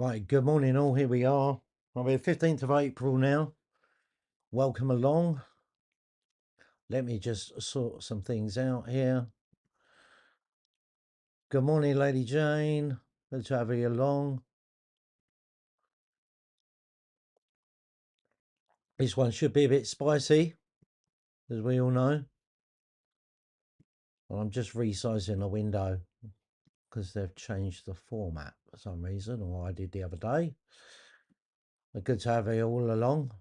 Right, good morning all, here we are. Well, we're 15th of April now. Welcome along. Let me just sort some things out here. Good morning, Lady Jane. Good to have you along. This one should be a bit spicy, as we all know. Well, I'm just resizing the window because they've changed the format for some reason, or I did the other day. But good to have you all along.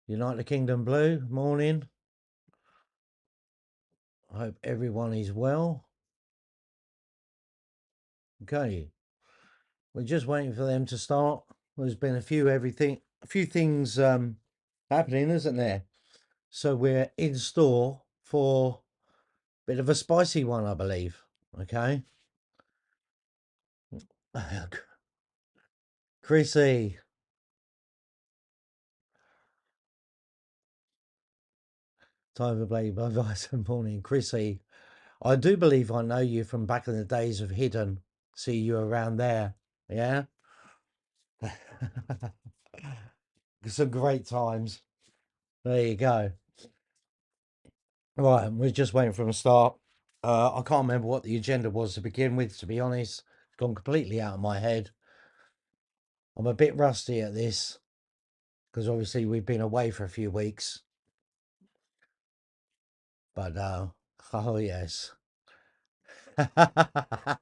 United Kingdom Blue, morning. I hope everyone is well. Okay, we're just waiting for them to start. There's been a few things happening, isn't there? So we're in store for a bit of a spicy one, I believe. Okay. Chrissy. Time for play by Vice and morning. Chrissy, I do believe I know you from back in the days of Hidden. See you around there. Yeah. Some great times. There you go. Right, we're just waiting for a start. I can't remember what the agenda was to begin with, to be honest. It's gone completely out of my head. I'm a bit rusty at this because obviously we've been away for a few weeks. But, oh yes. Yeah,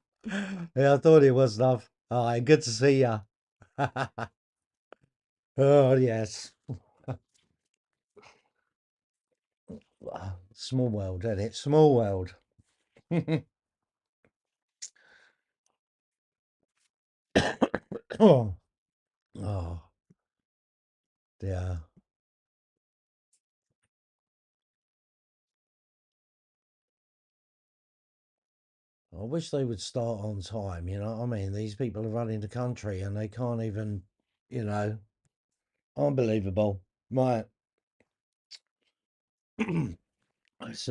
I thought it was, love. All right, good to see you. Oh, yes. Small world, isn't it? Small world. Oh, oh, dear. I wish they would start on time, you know what I mean? These people are running the country and they can't even, you know, unbelievable. Right. Let's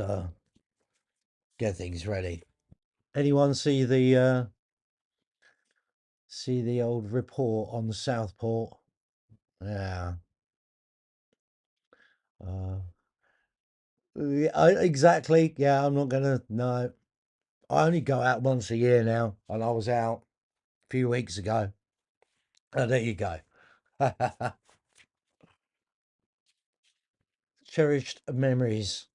get things ready. Anyone see the old report on the Southport? Yeah. Exactly. Yeah, I'm not gonna. No, I only go out once a year now, and I was out a few weeks ago. Oh, there you go. Cherished memories.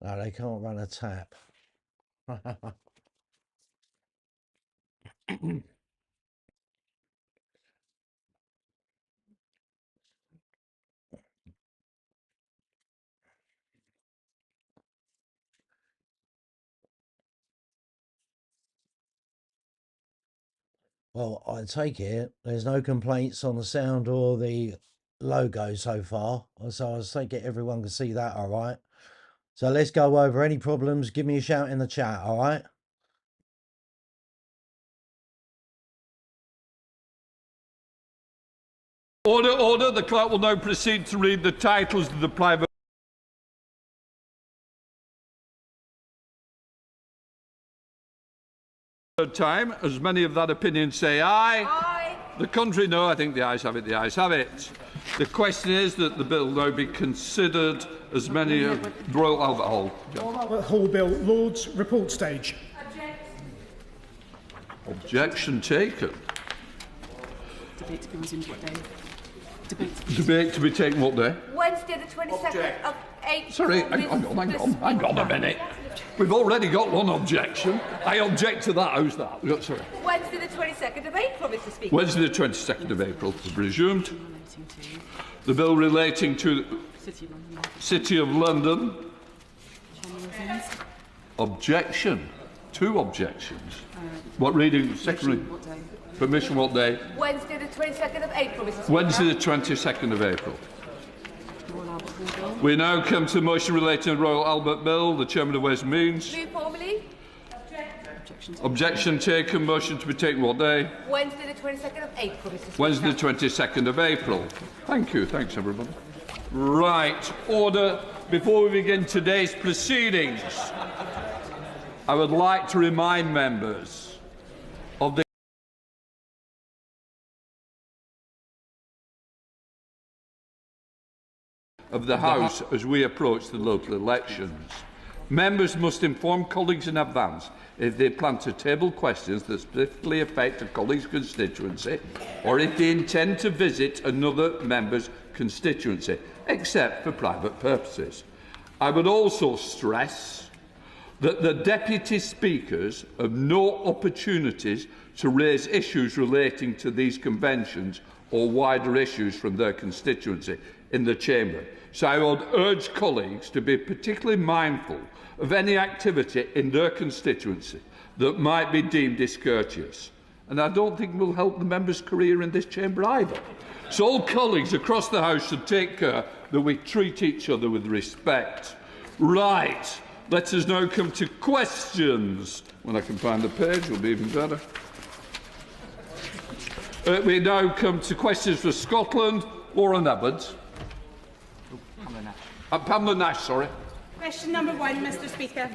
No, they can't run a tap. Well, I take it there's no complaints on the sound or the logo so far. So I take it everyone can see that, all right? So let's go over any problems. Give me a shout in the chat, all right? Order, order. The clerk will now proceed to read the titles of the private time. As many of that opinion say aye. Aye. The contrary, no. I think the ayes have it. The ayes have it. The question is that the bill now be considered as many of Royal Albert Hall. Royal Albert Hall Bill, Lords, report stage. Objection taken. Debate to be resumed what day? Debate to be taken what day? Wednesday, the 22nd of April. Sorry, hang on a minute. We've already got one objection. I object to that. How's that? Sorry. Wednesday, the 22nd of April, Mr. Speaker. Wednesday, the 22nd of April, is resumed. The bill relating to City of London. Objection. Two objections. What reading? Second reading. What day? Permission what day? Wednesday, the 22nd of April, Mr. Speaker. Wednesday, the 22nd of April. Royal Albert Hall Bill. We now come to the motion relating to the Royal Albert Bill. The Chairman of Ways and Means. Move formally. Objection taken. Motion to be taken what day? Wednesday, the 22nd of April, Mr. Speaker. Wednesday, the 22nd of April. Thank you. Thanks, everybody. Right. Order. Before we begin today's proceedings, I would like to remind members of the House as we approach the local elections. Members must inform colleagues in advance if they plan to table questions that specifically affect a colleague's constituency or if they intend to visit another member's constituency, except for private purposes. I would also stress that the Deputy Speakers have no opportunities to raise issues relating to these conventions or wider issues from their constituency in the Chamber. So I would urge colleagues to be particularly mindful of any activity in their constituency that might be deemed discourteous. And I don't think will help the member's career in this chamber either. So all colleagues across the House should take care that we treat each other with respect. Right, let us now come to questions. When I can find the page, it will be even better. We now come to questions for Scotland. Warren Abbott. Pamela Nash, sorry. Question number 1, Mr Speaker.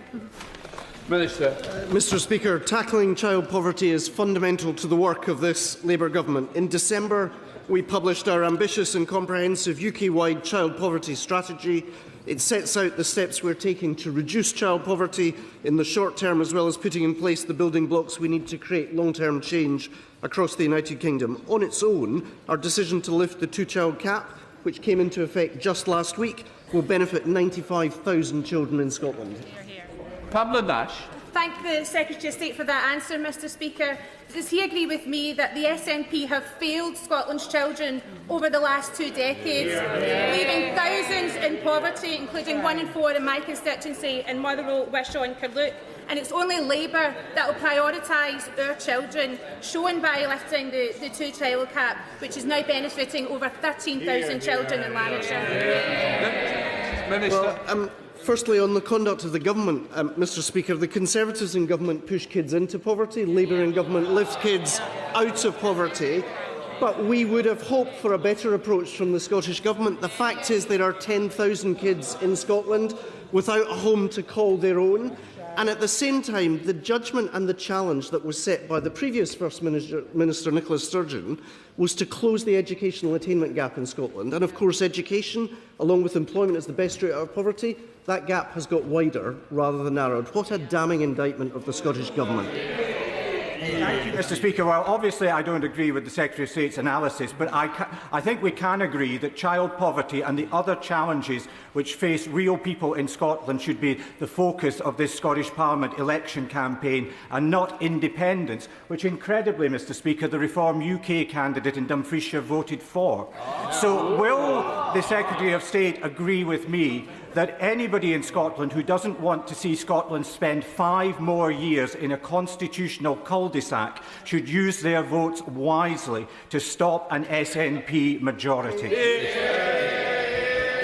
Minister. Mr Speaker, tackling child poverty is fundamental to the work of this Labour Government. In December, we published our ambitious and comprehensive UK-wide child poverty strategy. It sets out the steps we're taking to reduce child poverty in the short term, as well as putting in place the building blocks we need to create long-term change across the United Kingdom. On its own, our decision to lift the two-child cap, which came into effect just last week, will benefit 95,000 children in Scotland. Pamela Nash. Thank the Secretary of State for that answer, Mr Speaker. Does he agree with me that the SNP have failed Scotland's children over the last 2 decades, leaving thousands in poverty, including 1 in 4 in my constituency in Motherwell, Wishaw and Carluke? And it's only Labour that will prioritise our children, shown by lifting the two-child cap, which is now benefiting over 13,000 children in Lanarkshire. Minister. Well, firstly, on the conduct of the government, Mr Speaker, the Conservatives in government push kids into poverty, Labour in government lifts kids out of poverty. But we would have hoped for a better approach from the Scottish Government. The fact is there are 10,000 kids in Scotland without a home to call their own. And at the same time, the judgment and the challenge that was set by the previous First Minister Nicola Sturgeon was to close the educational attainment gap in Scotland. And of course, education, along with employment, is the best route out of poverty. That gap has got wider rather than narrowed. What a damning indictment of the Scottish Government. Thank you, Mr Speaker. Well, obviously I don't agree with the Secretary of State's analysis, but I think we can agree that child poverty and the other challenges which face real people in Scotland should be the focus of this Scottish Parliament election campaign and not independence, which incredibly, Mr Speaker, the Reform UK candidate in Dumfriesshire voted for. So will the Secretary of State agree with me that anybody in Scotland who doesn't want to see Scotland spend 5 more years in a constitutional cul-de-sac should use their votes wisely to stop an SNP majority?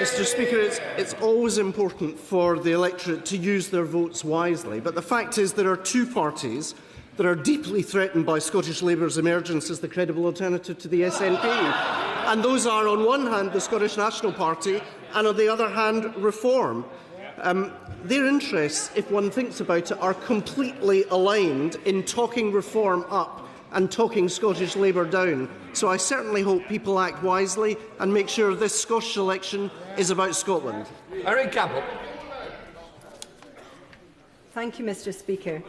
Mr Speaker, it's always important for the electorate to use their votes wisely, but the fact is there are 2 parties that are deeply threatened by Scottish Labour's emergence as the credible alternative to the SNP. And those are, on one hand, the Scottish National Party, and on the other hand, Reform. Their interests, if one thinks about it, are completely aligned in talking Reform up and talking Scottish Labour down. So I certainly hope people act wisely and make sure this Scottish election is about Scotland. Eric Campbell. Thank you, Mr Speaker.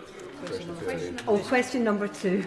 Question number 2.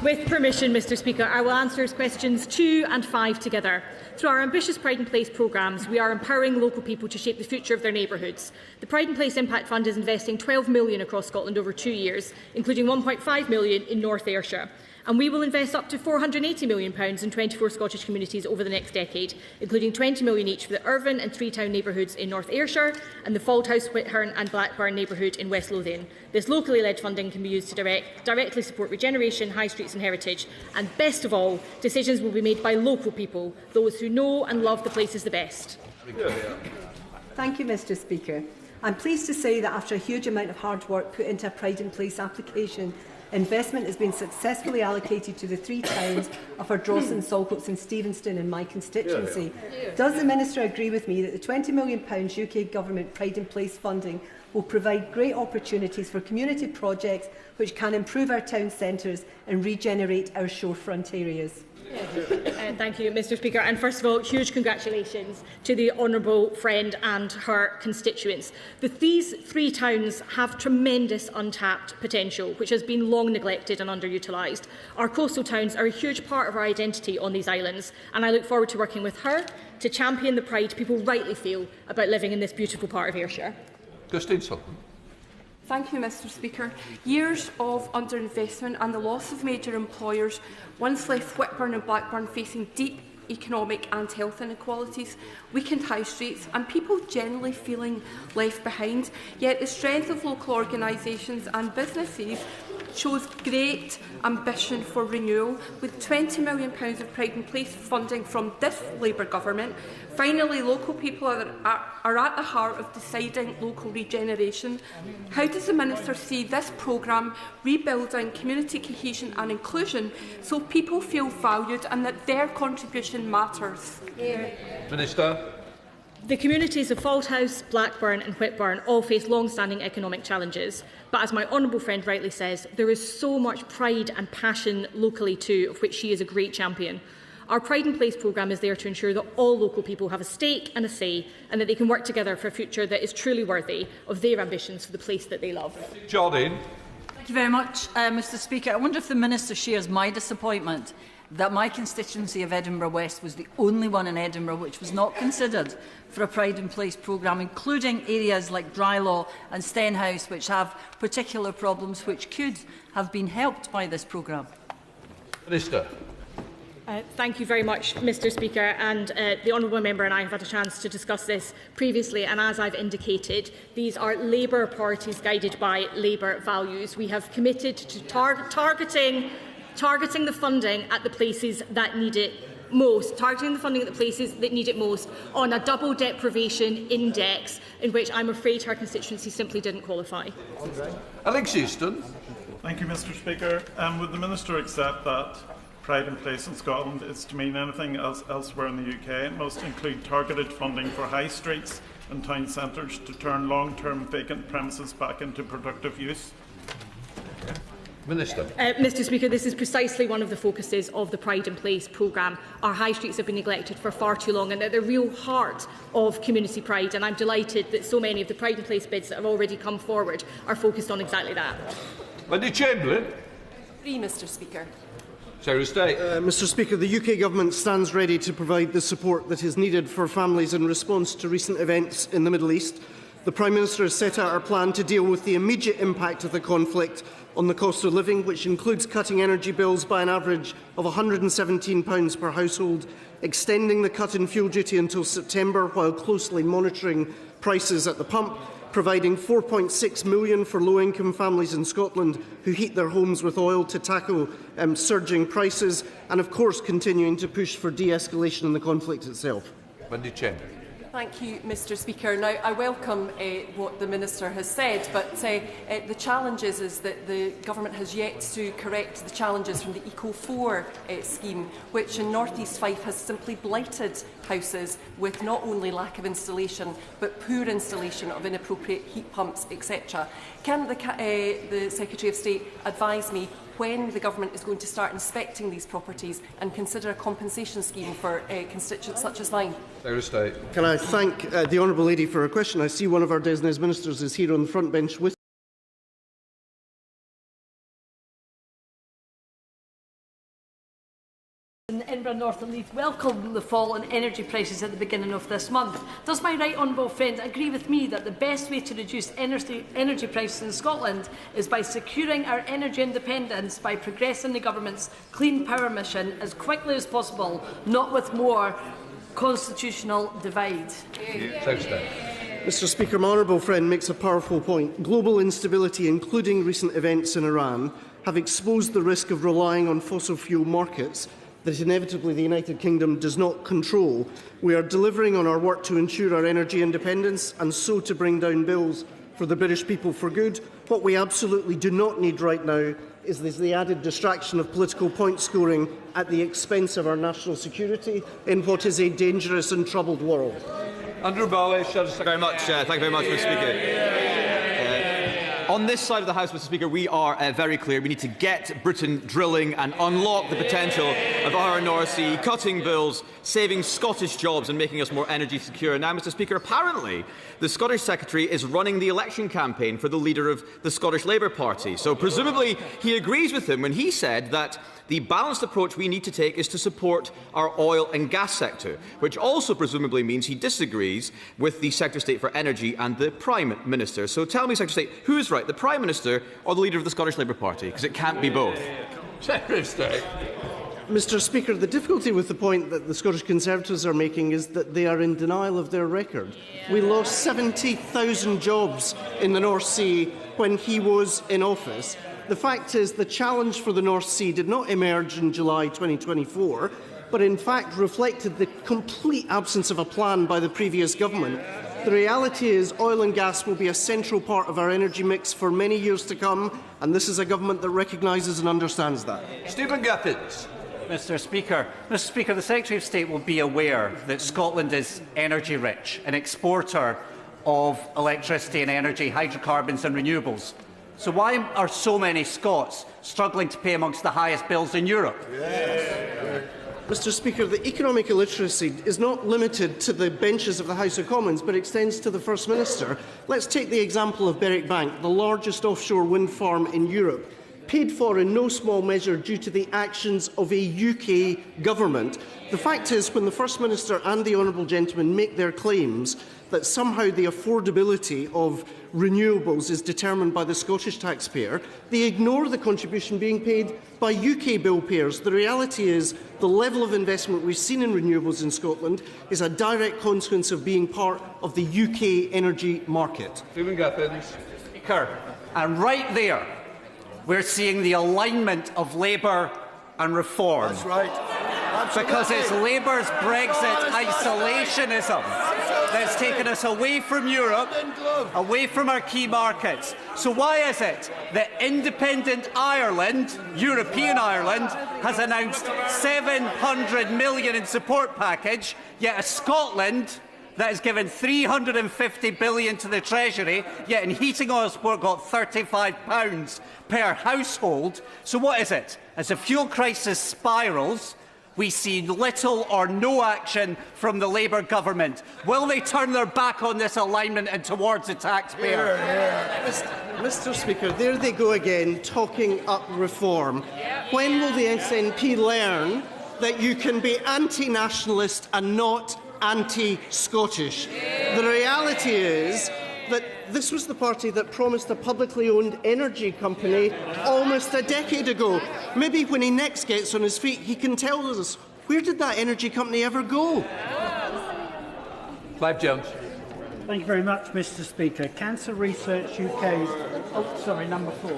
With permission, Mr Speaker, I will answer questions 2 and 5 together. Through our ambitious Pride in Place programmes, we are empowering local people to shape the future of their neighbourhoods. The Pride in Place Impact Fund is investing £12 million across Scotland over 2 years, including £1.5 million in North Ayrshire. And we will invest up to £480 million in 24 Scottish communities over the next decade, including £20 million each for the Irvine and Three Town neighbourhoods in North Ayrshire and the Fauldhouse, Whithurn and Blackburn neighbourhood in West Lothian. This locally led funding can be used to directly support regeneration, high streets and heritage. And best of all, decisions will be made by local people, those who know and love the places the best. Thank you, Mr Speaker. I'm pleased to say that after a huge amount of hard work put into a Pride in Place application, Investment has been successfully allocated to the 3 towns of Ardrossan, Saltcoats and Stevenston in my constituency. Does the Minister agree with me that the £20 million UK Government Pride in Place funding will provide great opportunities for community projects which can improve our town centres and regenerate our shorefront areas? Thank you, Mr Speaker. And first of all, huge congratulations to the honourable friend and her constituents. These 3 towns have tremendous untapped potential, which has been long neglected and underutilised. Our coastal towns are a huge part of our identity on these islands, and I look forward to working with her to champion the pride people rightly feel about living in this beautiful part of Ayrshire. Christine Sullivan. Thank you, Mr Speaker. Years of underinvestment and the loss of major employers once left Whitburn and Blackburn facing deep economic and health inequalities, weakened high streets and people generally feeling left behind. Yet the strength of local organisations and businesses shows great ambition for renewal, with £20 million of Pride in Place funding from this Labour Government. Finally, local people are at the heart of deciding local regeneration. How does the Minister see this programme rebuilding community cohesion and inclusion so people feel valued and that their contribution matters? Minister. The communities of Falthouse, Blackburn and Whitburn all face long-standing economic challenges, but as my honourable friend rightly says, there is so much pride and passion locally too, of which she is a great champion. Our Pride in Place programme is there to ensure that all local people have a stake and a say, and that they can work together for a future that is truly worthy of their ambitions for the place that they love. Jardine. Thank you very much, Mr Speaker. I wonder if the Minister shares my disappointment that my constituency of Edinburgh West was the only one in Edinburgh which was not considered for a Pride in Place programme, including areas like Drylaw and Stenhouse, which have particular problems which could have been helped by this programme. Minister. Thank you very much, Mr Speaker, and the honourable member and I have had a chance to discuss this previously, and as I've indicated, these are Labour parties guided by Labour values. We have committed to targeting the funding at the places that need it most, on a double deprivation index in which I'm afraid her constituency simply didn't qualify. Alex Easton. Thank you, Mr Speaker. Would the Minister accept that Pride in Place in Scotland is to mean anything else elsewhere in the UK? It must include targeted funding for high streets and town centres to turn long-term vacant premises back into productive use. Minister. Mr Speaker, this is precisely one of the focuses of the Pride in Place programme. Our high streets have been neglected for far too long and they're the real heart of community pride, and I'm delighted that so many of the Pride in Place bids that have already come forward are focused on exactly that. Wendy Chamberlain. Mr Speaker. Secretary of State. Mr Speaker, the UK Government stands ready to provide the support that is needed for families in response to recent events in the Middle East. The Prime Minister has set out our plan to deal with the immediate impact of the conflict on the cost of living, which includes cutting energy bills by an average of £117 per household, extending the cut in fuel duty until September while closely monitoring prices at the pump, providing £4.6 million for low-income families in Scotland who heat their homes with oil to tackle surging prices, and of course continuing to push for de-escalation in the conflict itself. Wendy Chamberlain. Thank you, Mr Speaker. Now, I welcome what the Minister has said, but the challenge is that the Government has yet to correct the challenges from the Eco4 scheme, which in North East Fife has simply blighted houses with not only lack of installation, but poor installation of inappropriate heat pumps, etc. Can the Secretary of State advise me when the Government is going to start inspecting these properties and consider a compensation scheme for constituents such as mine? Secretary of State. Can I thank the Honourable Lady for her question? I see one of our designated ministers is here on the front bench with in Edinburgh North and Leith welcomed the fall in energy prices at the beginning of this month. Does my right honourable friend agree with me that the best way to reduce energy prices in Scotland is by securing our energy independence by progressing the Government's Clean Power mission as quickly as possible, not with more constitutional divide? Mr Speaker, my honourable friend makes a powerful point. Global instability, including recent events in Iran, have exposed the risk of relying on fossil fuel markets that inevitably the United Kingdom does not control. We are delivering on our work to ensure our energy independence and so to bring down bills for the British people for good. What we absolutely do not need right now is the added distraction of political point scoring at the expense of our national security in what is a dangerous and troubled world. Andrew Bowie, thank you very much, Mr. Speaker. On this side of the House, Mr. Speaker, we are very clear. We need to get Britain drilling and unlock the potential of our North Sea, cutting bills, saving Scottish jobs and making us more energy secure. Now, Mr. Speaker, apparently the Scottish Secretary is running the election campaign for the leader of the Scottish Labour Party. So presumably he agrees with him when he said that the balanced approach we need to take is to support our oil and gas sector, which also presumably means he disagrees with the Secretary of State for Energy and the Prime Minister. So tell me, Secretary of State, who is right, the Prime Minister or the leader of the Scottish Labour Party? Because it can't be both. Secretary of State. Mr. Speaker, the difficulty with the point that the Scottish Conservatives are making is that they are in denial of their record. We lost 70,000 jobs in the North Sea when he was in office. The fact is the challenge for the North Sea did not emerge in July 2024, but in fact reflected the complete absence of a plan by the previous government. The reality is oil and gas will be a central part of our energy mix for many years to come, and this is a government that recognises and understands that. Stephen Giffins. Mr. Speaker, the Secretary of State will be aware that Scotland is energy rich, an exporter of electricity and energy, hydrocarbons and renewables. So why are so many Scots struggling to pay amongst the highest bills in Europe? Mr. Speaker, the economic illiteracy is not limited to the benches of the House of Commons, but extends to the First Minister. Let's take the example of Berwick Bank, the largest offshore wind farm in Europe, paid for in no small measure due to the actions of a UK government. The fact is, when the First Minister and the honourable gentleman make their claims that somehow the affordability of renewables is determined by the Scottish taxpayer, they ignore the contribution being paid by UK bill payers. The reality is the level of investment we've seen in renewables in Scotland is a direct consequence of being part of the UK energy market. Stephen Giffins. Speaker, and right there, we're seeing the alignment of Labour and Reform. That's right. Absolutely. Because it's Labour's Brexit isolationism that's taken us away from Europe, away from our key markets. So why is it that independent Ireland, European Ireland, has announced $700 million in support package, yet a Scotland that has given $350 billion to the Treasury, yet in heating oil support got £35 per household? So what is it? As the fuel crisis spirals, we see little or no action from the Labour government. Will they turn their back on this alignment and towards the taxpayer? Mr. Speaker, there they go again, talking up reform. When will the SNP learn that you can be anti-nationalist and not anti-Scottish? The reality is that this was the party that promised a publicly owned energy company almost a decade ago. Maybe when he next gets on his feet, he can tell us, where did that energy company ever go? Clive Jones. Thank you very much, Mr. Speaker. Cancer Research UK's... Oh, sorry, number 4.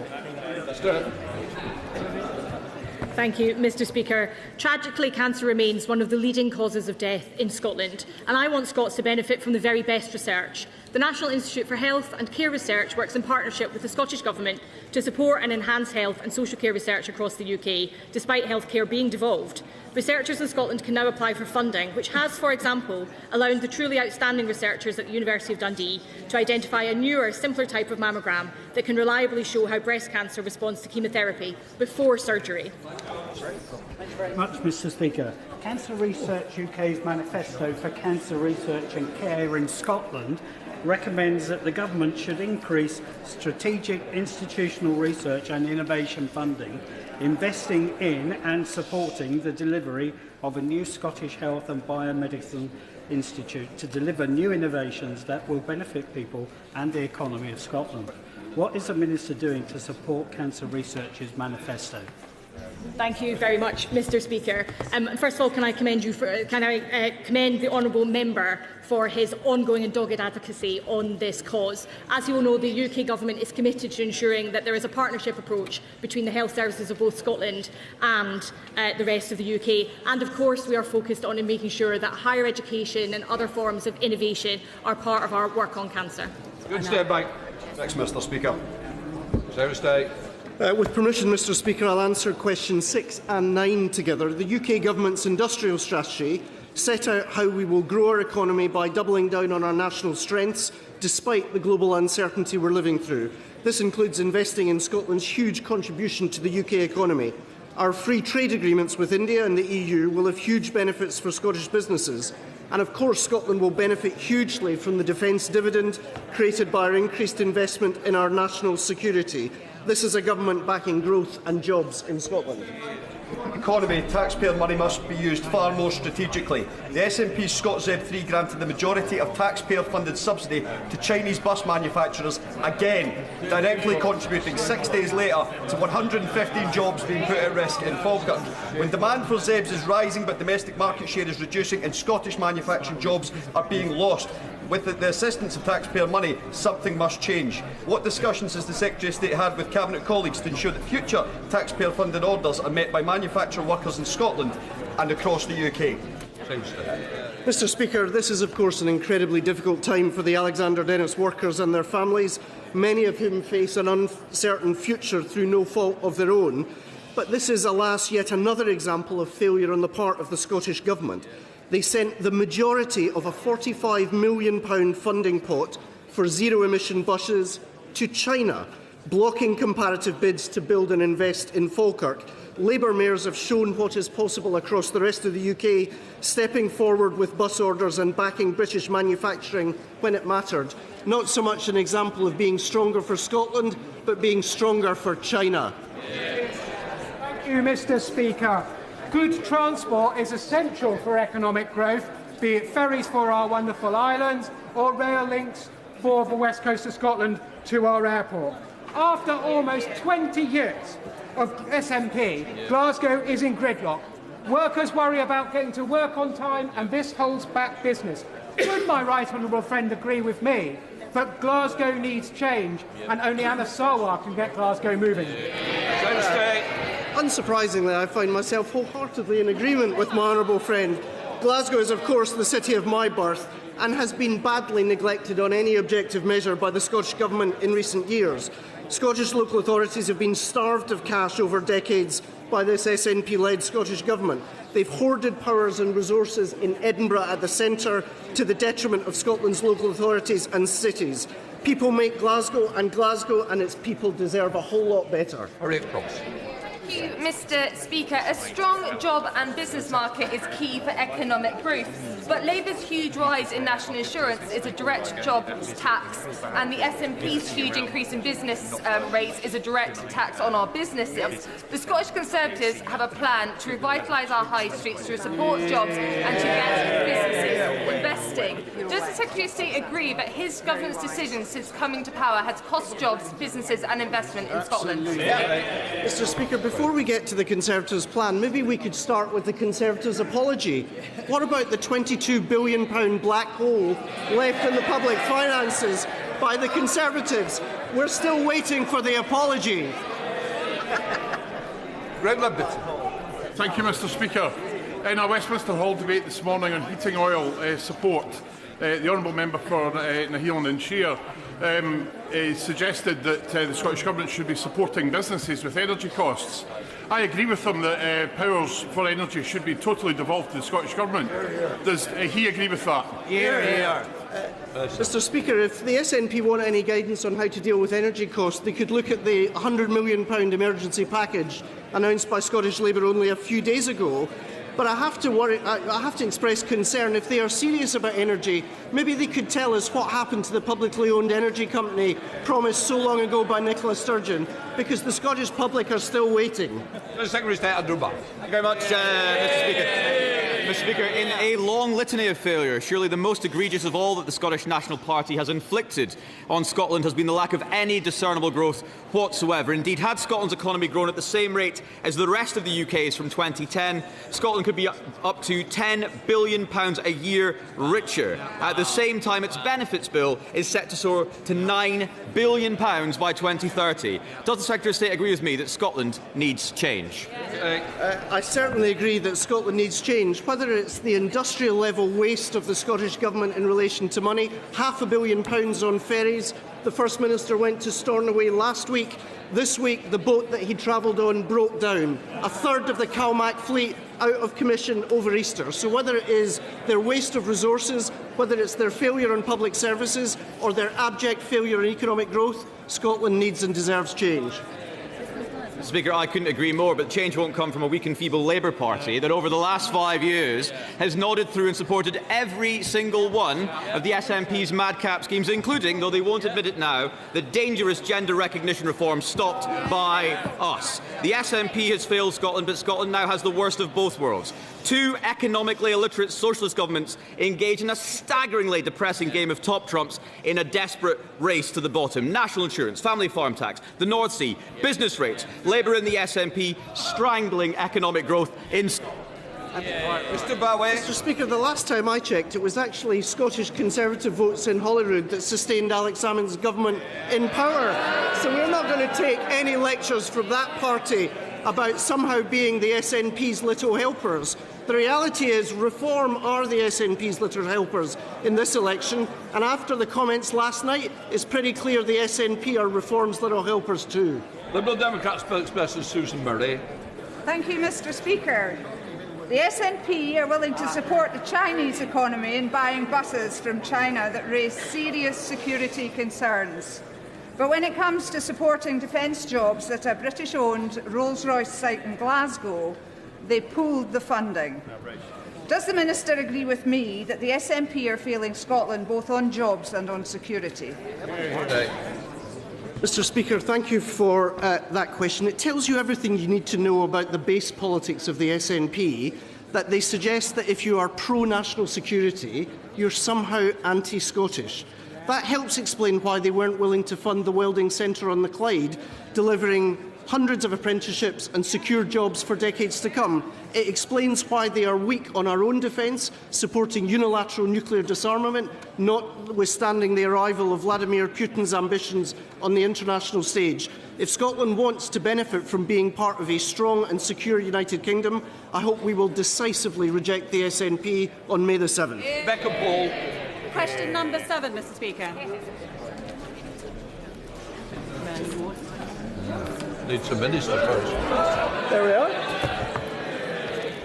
Thank you, Mr. Speaker. Tragically, cancer remains one of the leading causes of death in Scotland, and I want Scots to benefit from the very best research. The National Institute for Health and Care Research works in partnership with the Scottish Government to support and enhance health and social care research across the UK, despite healthcare being devolved. Researchers in Scotland can now apply for funding, which has, for example, allowed the truly outstanding researchers at the University of Dundee to identify a newer, simpler type of mammogram that can reliably show how breast cancer responds to chemotherapy before surgery. Thank you very much, Mr. Speaker. Cancer Research UK's manifesto for cancer research and care in Scotland recommends that the government should increase strategic institutional research and innovation funding, investing in and supporting the delivery of a new Scottish Health and Biomedicine Institute to deliver new innovations that will benefit people and the economy of Scotland. What is the Minister doing to support Cancer Research's manifesto? Thank you very much, Mr. Speaker. First of all, can I commend the honourable member for his ongoing and dogged advocacy on this cause. As you all know, the UK Government is committed to ensuring that there is a partnership approach between the health services of both Scotland and the rest of the UK. And of course, we are focused on making sure that higher education and other forms of innovation are part of our work on cancer. Good step back. Thanks, Mr. Speaker. With permission, Mr Speaker, I'll answer questions 6 and 9 together. The UK Government's industrial strategy set out how we will grow our economy by doubling down on our national strengths, despite the global uncertainty we're living through. This includes investing in Scotland's huge contribution to the UK economy. Our free trade agreements with India and the EU will have huge benefits for Scottish businesses. And of course, Scotland will benefit hugely from the defence dividend created by our increased investment in our national security. This is a government backing growth and jobs in Scotland. Economy, taxpayer money must be used far more strategically. The SNP's ScotZeb3 granted the majority of taxpayer-funded subsidy to Chinese bus manufacturers, again directly contributing 6 days later to 115 jobs being put at risk in Falkirk. When demand for ZEBs is rising but domestic market share is reducing and Scottish manufacturing jobs are being lost, with the assistance of taxpayer money, something must change. What discussions has the Secretary of State had with Cabinet colleagues to ensure that future taxpayer-funded orders are met by manufacturing workers in Scotland and across the UK? Mr Speaker, this is of course an incredibly difficult time for the Alexander Dennis workers and their families, many of whom face an uncertain future through no fault of their own. But this is, alas, yet another example of failure on the part of the Scottish Government. They sent the majority of a £45 million funding pot for zero-emission buses to China, blocking comparative bids to build and invest in Falkirk. Labour mayors have shown what is possible across the rest of the UK, stepping forward with bus orders and backing British manufacturing when it mattered. Not so much an example of being stronger for Scotland, but being stronger for China. Thank you, Mr Speaker. Good transport is essential for economic growth, be it ferries for our wonderful islands or rail links for the west coast of Scotland to our airport. After almost 20 years of SNP, Glasgow is in gridlock. Workers worry about getting to work on time, and this holds back business. Would my right honourable friend agree with me that Glasgow needs change and only Anna Sarwar can get Glasgow moving? Unsurprisingly, I find myself wholeheartedly in agreement with my honourable friend. Glasgow is, of course, the city of my birth and has been badly neglected on any objective measure by the Scottish Government in recent years. Scottish local authorities have been starved of cash over decades by this SNP-led Scottish Government. They've hoarded powers and resources in Edinburgh at the centre to the detriment of Scotland's local authorities and cities. People make Glasgow, and its people deserve a whole lot better. Thank you, Mr Speaker. A strong job and business market is key for economic growth, but Labour's huge rise in national insurance is a direct jobs tax, and the SNP's huge increase in business rates is a direct tax on our businesses. The Scottish Conservatives have a plan to revitalise our high streets, to support jobs and to get businesses investing. Does the Secretary of State agree that his government's decision since coming to power has cost jobs, businesses and investment in Scotland? Mr Speaker, before we get to the Conservatives' plan, maybe we could start with the Conservatives' apology. What about the £22 billion black hole left in the public finances by the Conservatives? We're still waiting for the apology. Thank you, Mr Speaker. In a Westminster Hall debate this morning on heating oil support, the honourable member for Nahealand and Shear suggested that the Scottish Government should be supporting businesses with energy costs. I agree with him that powers for energy should be totally devolved to the Scottish Government. Does he agree with that? Mr Speaker, if the SNP want any guidance on how to deal with energy costs, they could look at the £100 million emergency package announced by Scottish Labour only a few days ago. But I have to express concern. If they are serious about energy, maybe they could tell us what happened to the publicly owned energy company promised so long ago by Nicola Sturgeon, because the Scottish public are still waiting. Thank you very much, Mr Speaker. Mr Speaker, in a long litany of failure, surely the most egregious of all that the Scottish National Party has inflicted on Scotland has been the lack of any discernible growth whatsoever. Indeed, had Scotland's economy grown at the same rate as the rest of the UK's from 2010, Scotland could be up to £10 billion a year richer. At the same time, its benefits bill is set to soar to £9 billion by 2030. Does the Secretary of State agree with me that Scotland needs change? I certainly agree that Scotland needs change. Whether it's the industrial level waste of the Scottish Government in relation to money, £500 million on ferries. The First Minister went to Stornoway last week This week, the boat that he travelled on broke down. A third of the CalMac fleet out of commission over Easter. So whether it is their waste of resources, whether it's their failure on public services or their abject failure in economic growth, Scotland needs and deserves change. Speaker, I couldn't agree more, but change won't come from a weak and feeble Labour Party that over the last 5 years has nodded through and supported every single one of the SNP's madcap schemes, including, though they won't admit it now, the dangerous gender recognition reform stopped by us. The SNP has failed Scotland, but Scotland now has the worst of both worlds. Two economically illiterate socialist governments engage in a staggeringly depressing game of top trumps in a desperate race to the bottom. National insurance, family farm tax, the North Sea, business rates, Labour and the SNP strangling economic growth in Mr. Speaker, the last time I checked, it was actually Scottish Conservative votes in Holyrood that sustained Alex Salmond's government in power. So we're not going to take any lectures from that party about somehow being the SNP's little helpers. The reality is Reform are the SNP's little helpers in this election, and after the comments last night, it's pretty clear the SNP are Reform's little helpers too. Liberal Democrat spokesperson Susan Murray. Thank you, Mr. Speaker. The SNP are willing to support the Chinese economy in buying buses from China that raise serious security concerns. But when it comes to supporting defence jobs at a British-owned Rolls-Royce site in Glasgow, they pulled the funding. Does the Minister agree with me that the SNP are failing Scotland both on jobs and on security? Mr. Speaker, thank you for that question. It tells you everything you need to know about the base politics of the SNP, that they suggest that if you are pro-national security, you're somehow anti-Scottish. That helps explain why they weren't willing to fund the Welding Centre on the Clyde, delivering hundreds of apprenticeships and secure jobs for decades to come. It explains why they are weak on our own defence, supporting unilateral nuclear disarmament, notwithstanding the arrival of Vladimir Putin's ambitions on the international stage. If Scotland wants to benefit from being part of a strong and secure United Kingdom, I hope we will decisively reject the SNP on May the 7th. Rebecca Paul. Question number 7, Mr. Speaker. Needs a minister first. There we are.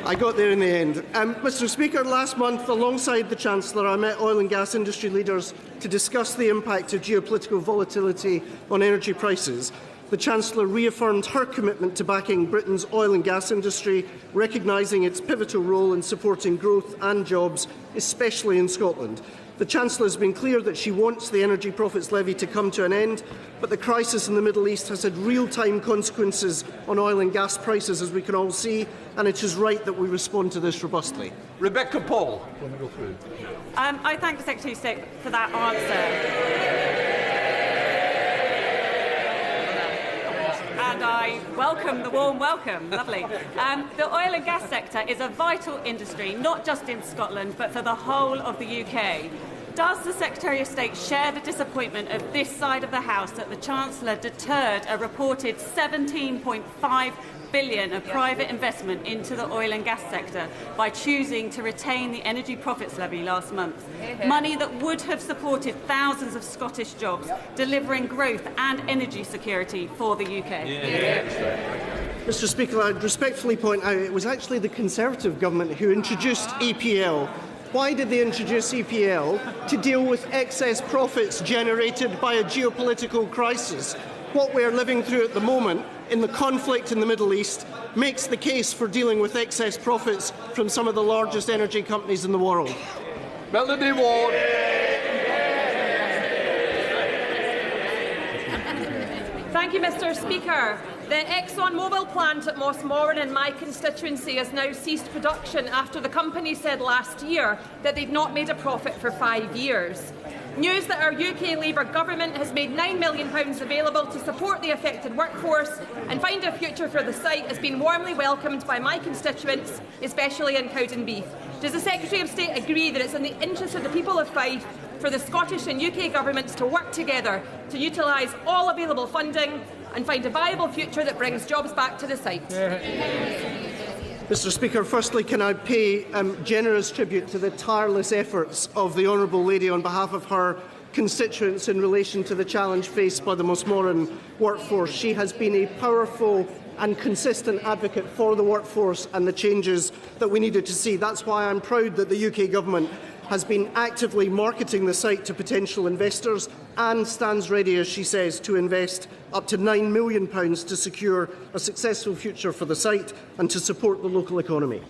I got there in the end. Mr. Speaker, last month, alongside the Chancellor, I met oil and gas industry leaders to discuss the impact of geopolitical volatility on energy prices. The Chancellor reaffirmed her commitment to backing Britain's oil and gas industry, recognising its pivotal role in supporting growth and jobs, especially in Scotland. The Chancellor has been clear that she wants the Energy Profits Levy to come to an end, but the crisis in the Middle East has had real-time consequences on oil and gas prices, as we can all see, and it is right that we respond to this robustly. Rebecca Paul. Go through. I thank the Secretary of State for that answer. And I welcome the warm welcome. Lovely. The oil and gas sector is a vital industry, not just in Scotland, but for the whole of the UK. Does the Secretary of State share the disappointment of this side of the House that the Chancellor deterred a reported £17.5 billion of private investment into the oil and gas sector by choosing to retain the Energy Profits Levy last month? Money that would have supported thousands of Scottish jobs, delivering growth and energy security for the UK. Mr. Speaker, I'd respectfully point out it was actually the Conservative government who introduced EPL. Why did they introduce EPL? To deal with excess profits generated by a geopolitical crisis. What we are living through at the moment in the conflict in the Middle East makes the case for dealing with excess profits from some of the largest energy companies in the world. Melanie Ward. Thank you, Mr. Speaker. The ExxonMobil plant at Mossmoran in my constituency has now ceased production after the company said last year that they'd not made a profit for 5 years. News that our UK Labour government has made £9 million available to support the affected workforce and find a future for the site has been warmly welcomed by my constituents, especially in Cowdenbeath. Does the Secretary of State agree that it's in the interest of the people of Fife for the Scottish and UK governments to work together to utilise all available funding and find a viable future that brings jobs back to the site? Mr. Speaker, firstly, can I pay generous tribute to the tireless efforts of the Honourable Lady on behalf of her constituents in relation to the challenge faced by the most modern workforce. She has been a powerful and consistent advocate for the workforce and the changes that we needed to see. That's why I'm proud that the UK Government has been actively marketing the site to potential investors and stands ready, as she says, to invest up to £9 million to secure a successful future for the site and to support the local economy.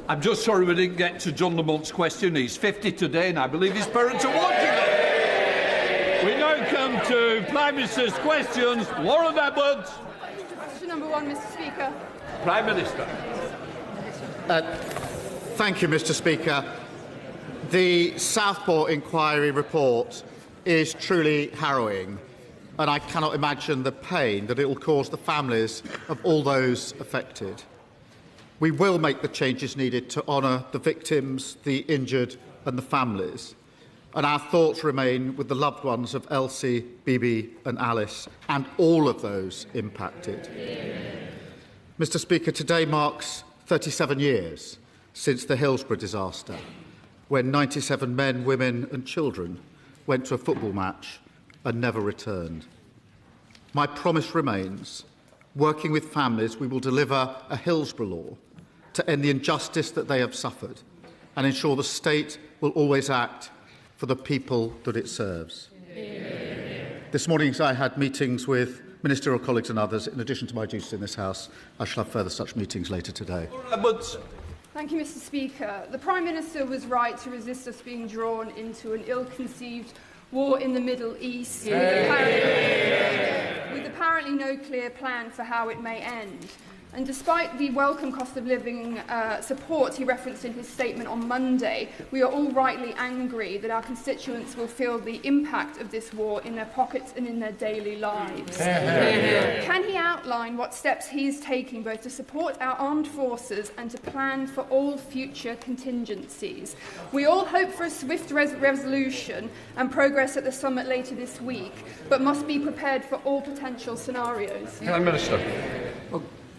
I'm just sorry we didn't get to John Lamont's question. He's 50 today and I believe his parents are watching it. We now come to Prime Minister's questions. Warren Edwards. Question number 1, Mr. Speaker. Prime Minister. Thank you, Mr. Speaker. The Southport inquiry report is truly harrowing, and I cannot imagine the pain that it will cause the families of all those affected. We will make the changes needed to honour the victims, the injured and the families, and our thoughts remain with the loved ones of Elsie, Bibi and Alice and all of those impacted. Mr. Speaker, today marks 37 years since the Hillsborough disaster, when 97 men, women and children went to a football match and never returned. My promise remains, working with families, we will deliver a Hillsborough law to end the injustice that they have suffered and ensure the state will always act for the people that it serves. This morning I had meetings with ministerial colleagues and others. In addition to my duties in this House, I shall have further such meetings later today. Thank you, Mr. Speaker. The Prime Minister was right to resist us being drawn into an ill-conceived war in the Middle East with apparently no clear plan for how it may end. And despite the welcome cost of living support he referenced in his statement on Monday, we are all rightly angry that our constituents will feel the impact of this war in their pockets and in their daily lives. Can he outline what steps he is taking both to support our armed forces and to plan for all future contingencies? We all hope for a swift resolution and progress at the summit later this week, but must be prepared for all potential scenarios. Prime Minister.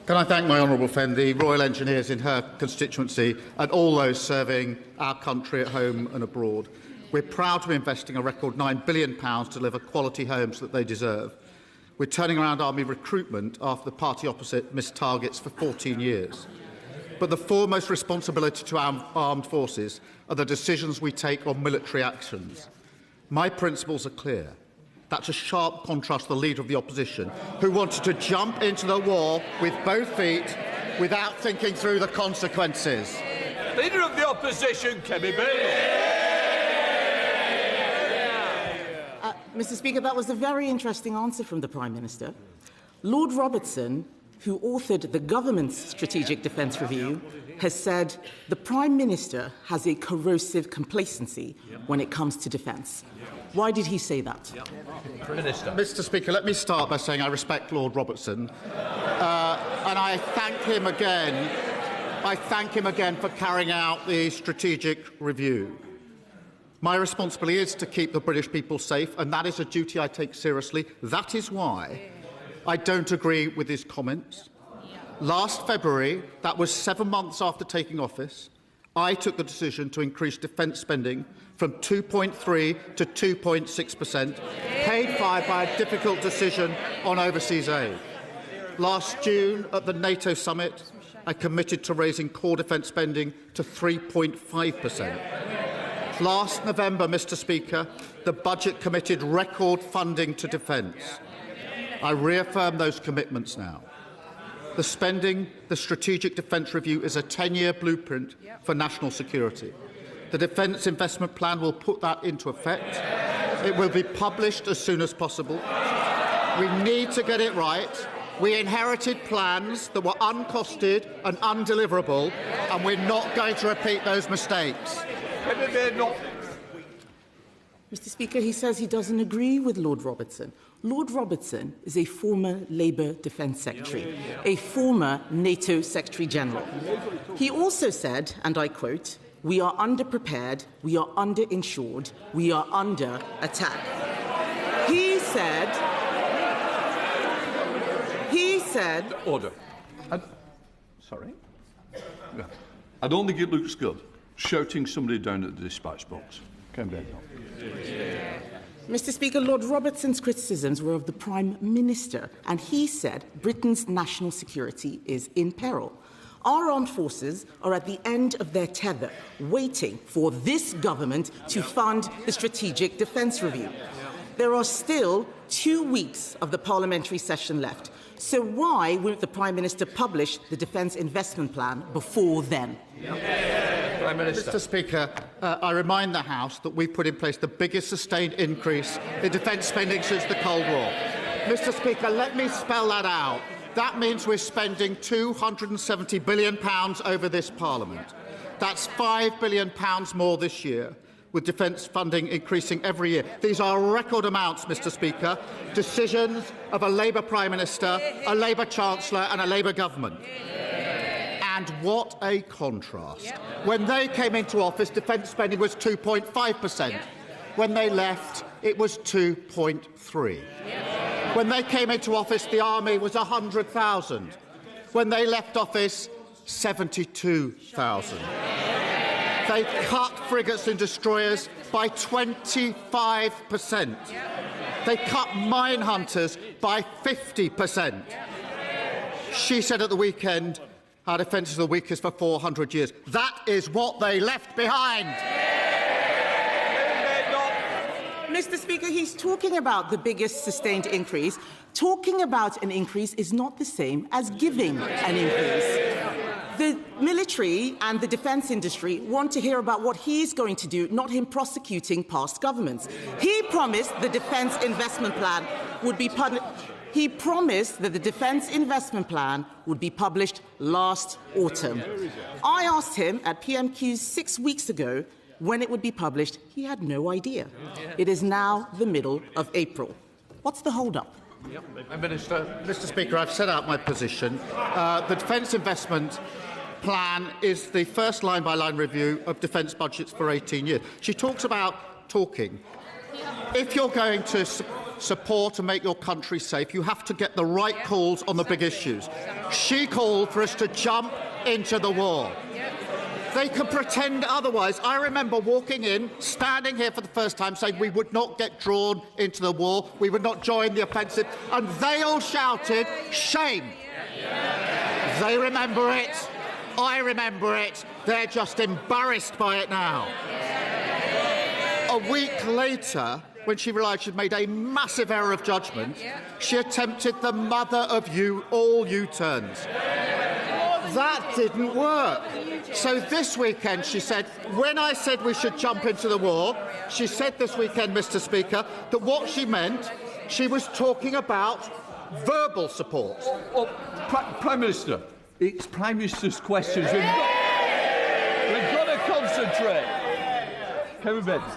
Can I thank my honourable friend, the Royal Engineers in her constituency and all those serving our country at home and abroad. We're proud to be investing a record £9 billion to deliver quality homes that they deserve. We're turning around army recruitment after the party opposite missed targets for 14 years. But the foremost responsibility to our armed forces are the decisions we take on military actions. My principles are clear. That's a sharp contrast to the Leader of the Opposition, who wanted to jump into the war with both feet without thinking through the consequences. Leader of the Opposition, Kemi Bailey. Mr. Speaker, that was a very interesting answer from the Prime Minister. Lord Robertson, who authored the government's Strategic Defence Review, has said the Prime Minister has a corrosive complacency when it comes to defence. Why did he say that? Minister. Mr. Speaker, let me start by saying I respect Lord Robertson, and I thank him again. I thank him again for carrying out the strategic review. My responsibility is to keep the British people safe, and that is a duty I take seriously. That is why I don't agree with his comments. Last February, that was 7 months after taking office, I took the decision to increase defence spending from 2.3 to 2.6%, paid for by a difficult decision on overseas aid. Last June, at the NATO summit, I committed to raising core defence spending to 3.5%. Last November, Mr. Speaker, the budget committed record funding to defence. I reaffirm those commitments now. The Strategic Defence Review is a 10-year blueprint for national security. The Defence Investment Plan will put that into effect. It will be published as soon as possible. We need to get it right. We inherited plans that were uncosted and undeliverable, and we're not going to repeat those mistakes. Mr. Speaker, he says he doesn't agree with Lord Robertson. Lord Robertson is a former Labour Defence Secretary, a former NATO Secretary-General. He also said, and I quote, "We are underprepared, we are underinsured, we are under attack." He said... Order. Sorry? I don't think it looks good, shouting somebody down at the dispatch box. Come back. Mr. Speaker, Lord Robertson's criticisms were of the Prime Minister, and he said Britain's national security is in peril. Our armed forces are at the end of their tether, waiting for this government to fund the Strategic Defence Review. There are still 2 weeks of the parliamentary session left, so why won't the Prime Minister publish the Defence Investment Plan before then? Prime Minister. Mr. Speaker, I remind the House that we put in place the biggest sustained increase in defence spending since the Cold War. Mr. Speaker, let me spell that out. That means we're spending £270 billion over this Parliament. That's £5 billion more this year, with defence funding increasing every year. These are record amounts, Mr. Speaker, decisions of a Labour Prime Minister, a Labour Chancellor and a Labour government. And what a contrast. When they came into office, defence spending was 2.5%. When they left, it was 2.3%. When they came into office, the army was 100,000. When they left office, 72,000. They cut frigates and destroyers by 25%. They cut mine hunters by 50%. She said at the weekend, our defence is the weakest for 400 years. That is what they left behind. Mr. Speaker, he's talking about the biggest sustained increase. Talking about an increase is not the same as giving an increase. The military and the defence industry want to hear about what he's going to do, not him prosecuting past governments. He promised the Defence Investment Plan would be published. He promised that the Defence Investment Plan would be published last autumn. I asked him at PMQs 6 weeks ago when it would be published. He had no idea. It is now the middle of April. What's the hold-up? Mr. Speaker, I've set out my position. The Defence Investment Plan is the first line-by-line review of defence budgets for 18 years. She talks about talking. If you're going to support and make your country safe, you have to get the right calls on the big issues. She called for us to jump into the war. They can pretend otherwise. I remember walking in, standing here for the first time, saying we would not get drawn into the war, we would not join the offensive, and they all shouted, shame. They remember it. I remember it. They're just embarrassed by it now. A week later, when she realised she'd made a massive error of judgment, she attempted the mother of all U-turns. That didn't work. So this weekend she said, when I said we should jump into the war, she said this weekend, Mr. Speaker, that what she meant, she was talking about verbal support. Well, Prime Minister, it's Prime Minister's questions. We've got to concentrate.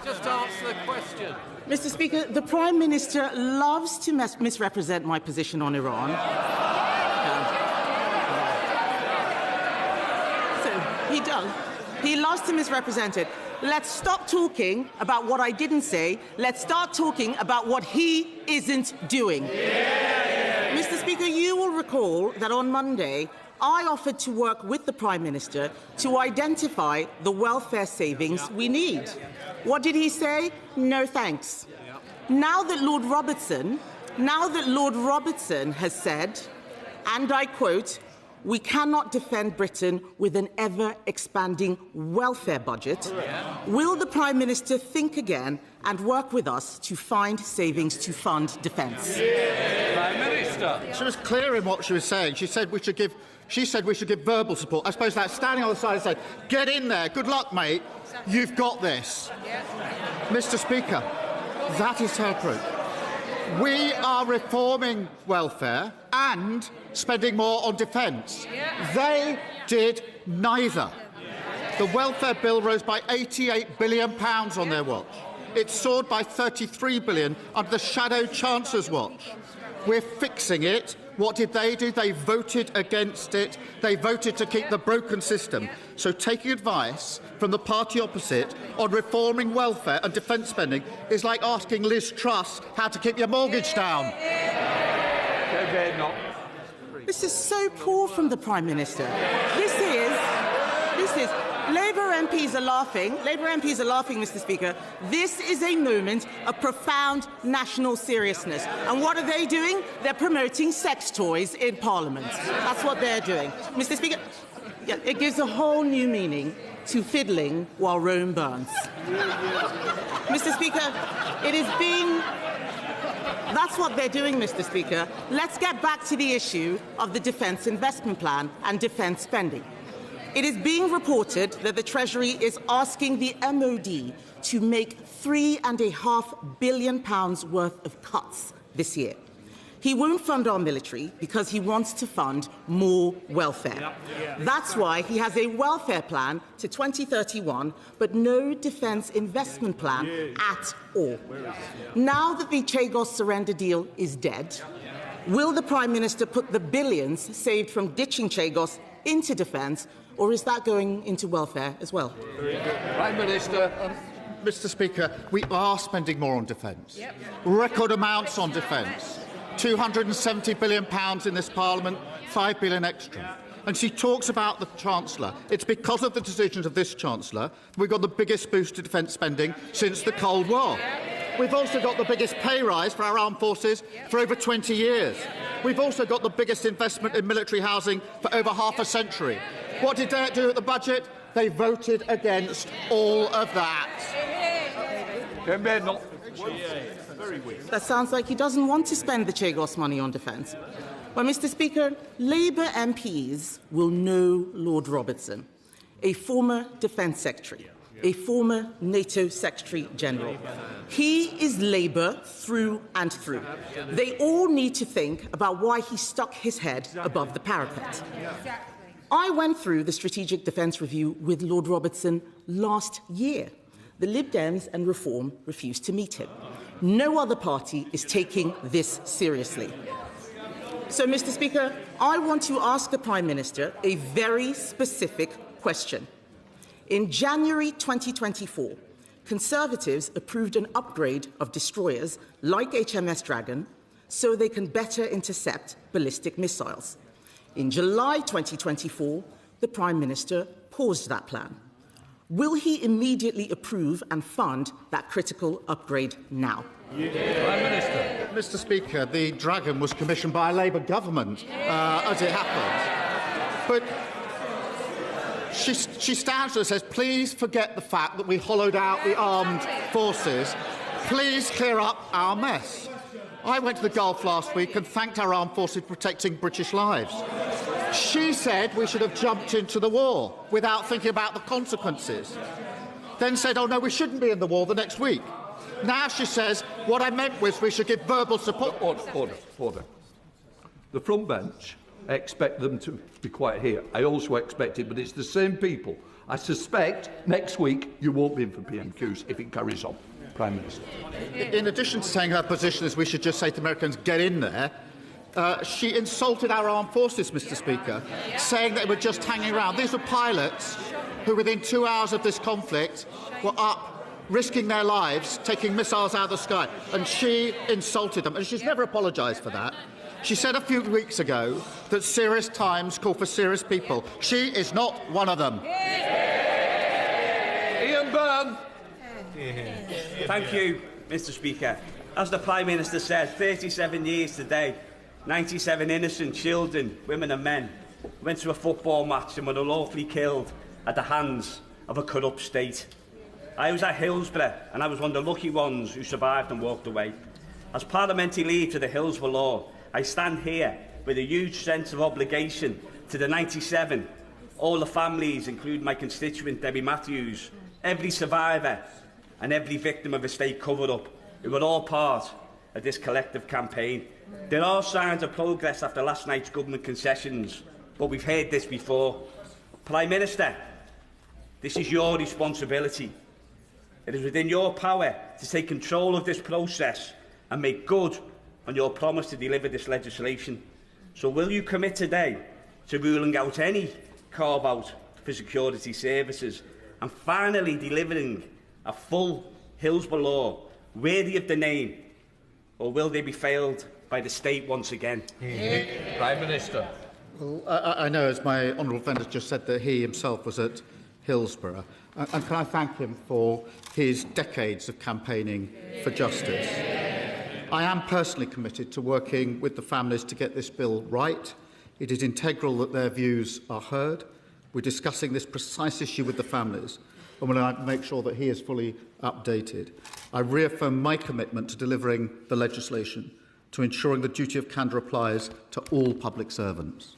Just answer the question. Mr. Speaker, the Prime Minister loves to misrepresent my position on Iran. He does. He loves to misrepresent it. Let's stop talking about what I didn't say. Let's start talking about what he isn't doing. Mr. Speaker, you will recall that on Monday, I offered to work with the Prime Minister to identify the welfare savings we need. What did he say? No thanks. Now that Lord Robertson has said, and I quote, we cannot defend Britain with an ever-expanding welfare budget. Will the Prime Minister think again and work with us to find savings to fund defence? Prime Minister. She was clear in what she was saying. She said we should give verbal support. I suppose that's standing on the side and saying, get in there, good luck, mate, you've got this. Mr. Speaker, that is her approach. We are reforming welfare and spending more on defence. They did neither. The welfare bill rose by £88 billion on their watch. It soared by £33 billion under the shadow Chancellor's watch. We're fixing it. What did they do? They voted against it. They voted to keep the broken system. So taking advice from the party opposite on reforming welfare and defence spending is like asking Liz Truss how to keep your mortgage down. This is so poor from the Prime Minister. Labour MPs are laughing. Labour MPs are laughing, Mr. Speaker. This is a moment of profound national seriousness. And what are they doing? They're promoting sex toys in Parliament. That's what they're doing. Mr. Speaker, it gives a whole new meaning to fiddling while Rome burns. Mr. Speaker, it is being... That's what they're doing, Mr. Speaker. Let's get back to the issue of the Defence Investment Plan and defence spending. It is being reported that the Treasury is asking the MOD to make £3.5 billion worth of cuts this year. He won't fund our military because he wants to fund more welfare. That's why he has a welfare plan to 2031, but no defence investment plan at all. Now that the Chagos surrender deal is dead, will the Prime Minister put the billions saved from ditching Chagos into defence, or is that going into welfare as well? Prime Minister. Mr. Speaker, we are spending more on defence. Record amounts on defence. £270 billion in this Parliament, £5 billion extra. And she talks about the Chancellor. It's because of the decisions of this Chancellor we've got the biggest boost to defence spending since the Cold War. We've also got the biggest pay rise for our armed forces for over 20 years. We've also got the biggest investment in military housing for over half a century. What did they do at the budget? They voted against all of that. That sounds like he doesn't want to spend the Chagos money on defence. Well, Mr. Speaker, Labour MPs will know Lord Robertson, a former Defence Secretary, a former NATO Secretary General. He is Labour through and through. They all need to think about why he stuck his head above the parapet. I went through the Strategic Defence Review with Lord Robertson last year. The Lib Dems and Reform refused to meet him. No other party is taking this seriously. So, Mr. Speaker, I want to ask the Prime Minister a very specific question. In January 2024, Conservatives approved an upgrade of destroyers like HMS Dragon so they can better intercept ballistic missiles. In July 2024, the Prime Minister paused that plan. Will he immediately approve and fund that critical upgrade now? Prime Minister. Mr. Speaker, the Dragon was commissioned by a Labour government, as it happened. But she stands there and says, please forget the fact that we hollowed out the armed forces. Please clear up our mess. I went to the Gulf last week and thanked our armed forces for protecting British lives. She said we should have jumped into the war without thinking about the consequences. Then said, oh no, we shouldn't be in the war the next week. Now she says, what I meant was we should give verbal support. Order. The front bench, I expect them to be quiet here. I also expect it, but it's the same people. I suspect next week you won't be in for PMQs if it carries on. Prime Minister. In addition to saying her position is we should just say to Americans, get in there, she insulted our armed forces, Mr. Speaker, saying they were just hanging around. These were pilots who, within 2 hours of this conflict, were up, risking their lives, taking missiles out of the sky, and she insulted them. And she's never apologised for that. She said a few weeks ago that serious times call for serious people. She is not one of them. Ian Byrne. Thank you, Mr. Speaker. As the Prime Minister said, 37 years today, 97 innocent children, women and men went to a football match and were unlawfully killed at the hands of a corrupt state. I was at Hillsborough and I was one of the lucky ones who survived and walked away. As parliamentary lead to the Hillsborough law, I stand here with a huge sense of obligation to the 97, all the families, including my constituent Debbie Matthews, every survivor and every victim of a state cover-up, who were all part of this collective campaign. There are signs of progress after last night's government concessions, but we've heard this before. Prime Minister, this is your responsibility. It is within your power to take control of this process and make good on your promise to deliver this legislation. So will you commit today to ruling out any carve-out for security services and finally delivering a full Hillsborough law worthy of the name, or will they be failed by the state once again? Prime Minister. Well, I know, as my honourable friend has just said, that he himself was at Hillsborough. And can I thank him for his decades of campaigning for justice. I am personally committed to working with the families to get this bill right. It is integral that their views are heard. We're discussing this precise issue with the families, and we'll make sure that he is fully updated. I reaffirm my commitment to delivering the legislation, to ensuring the duty of candour applies to all public servants.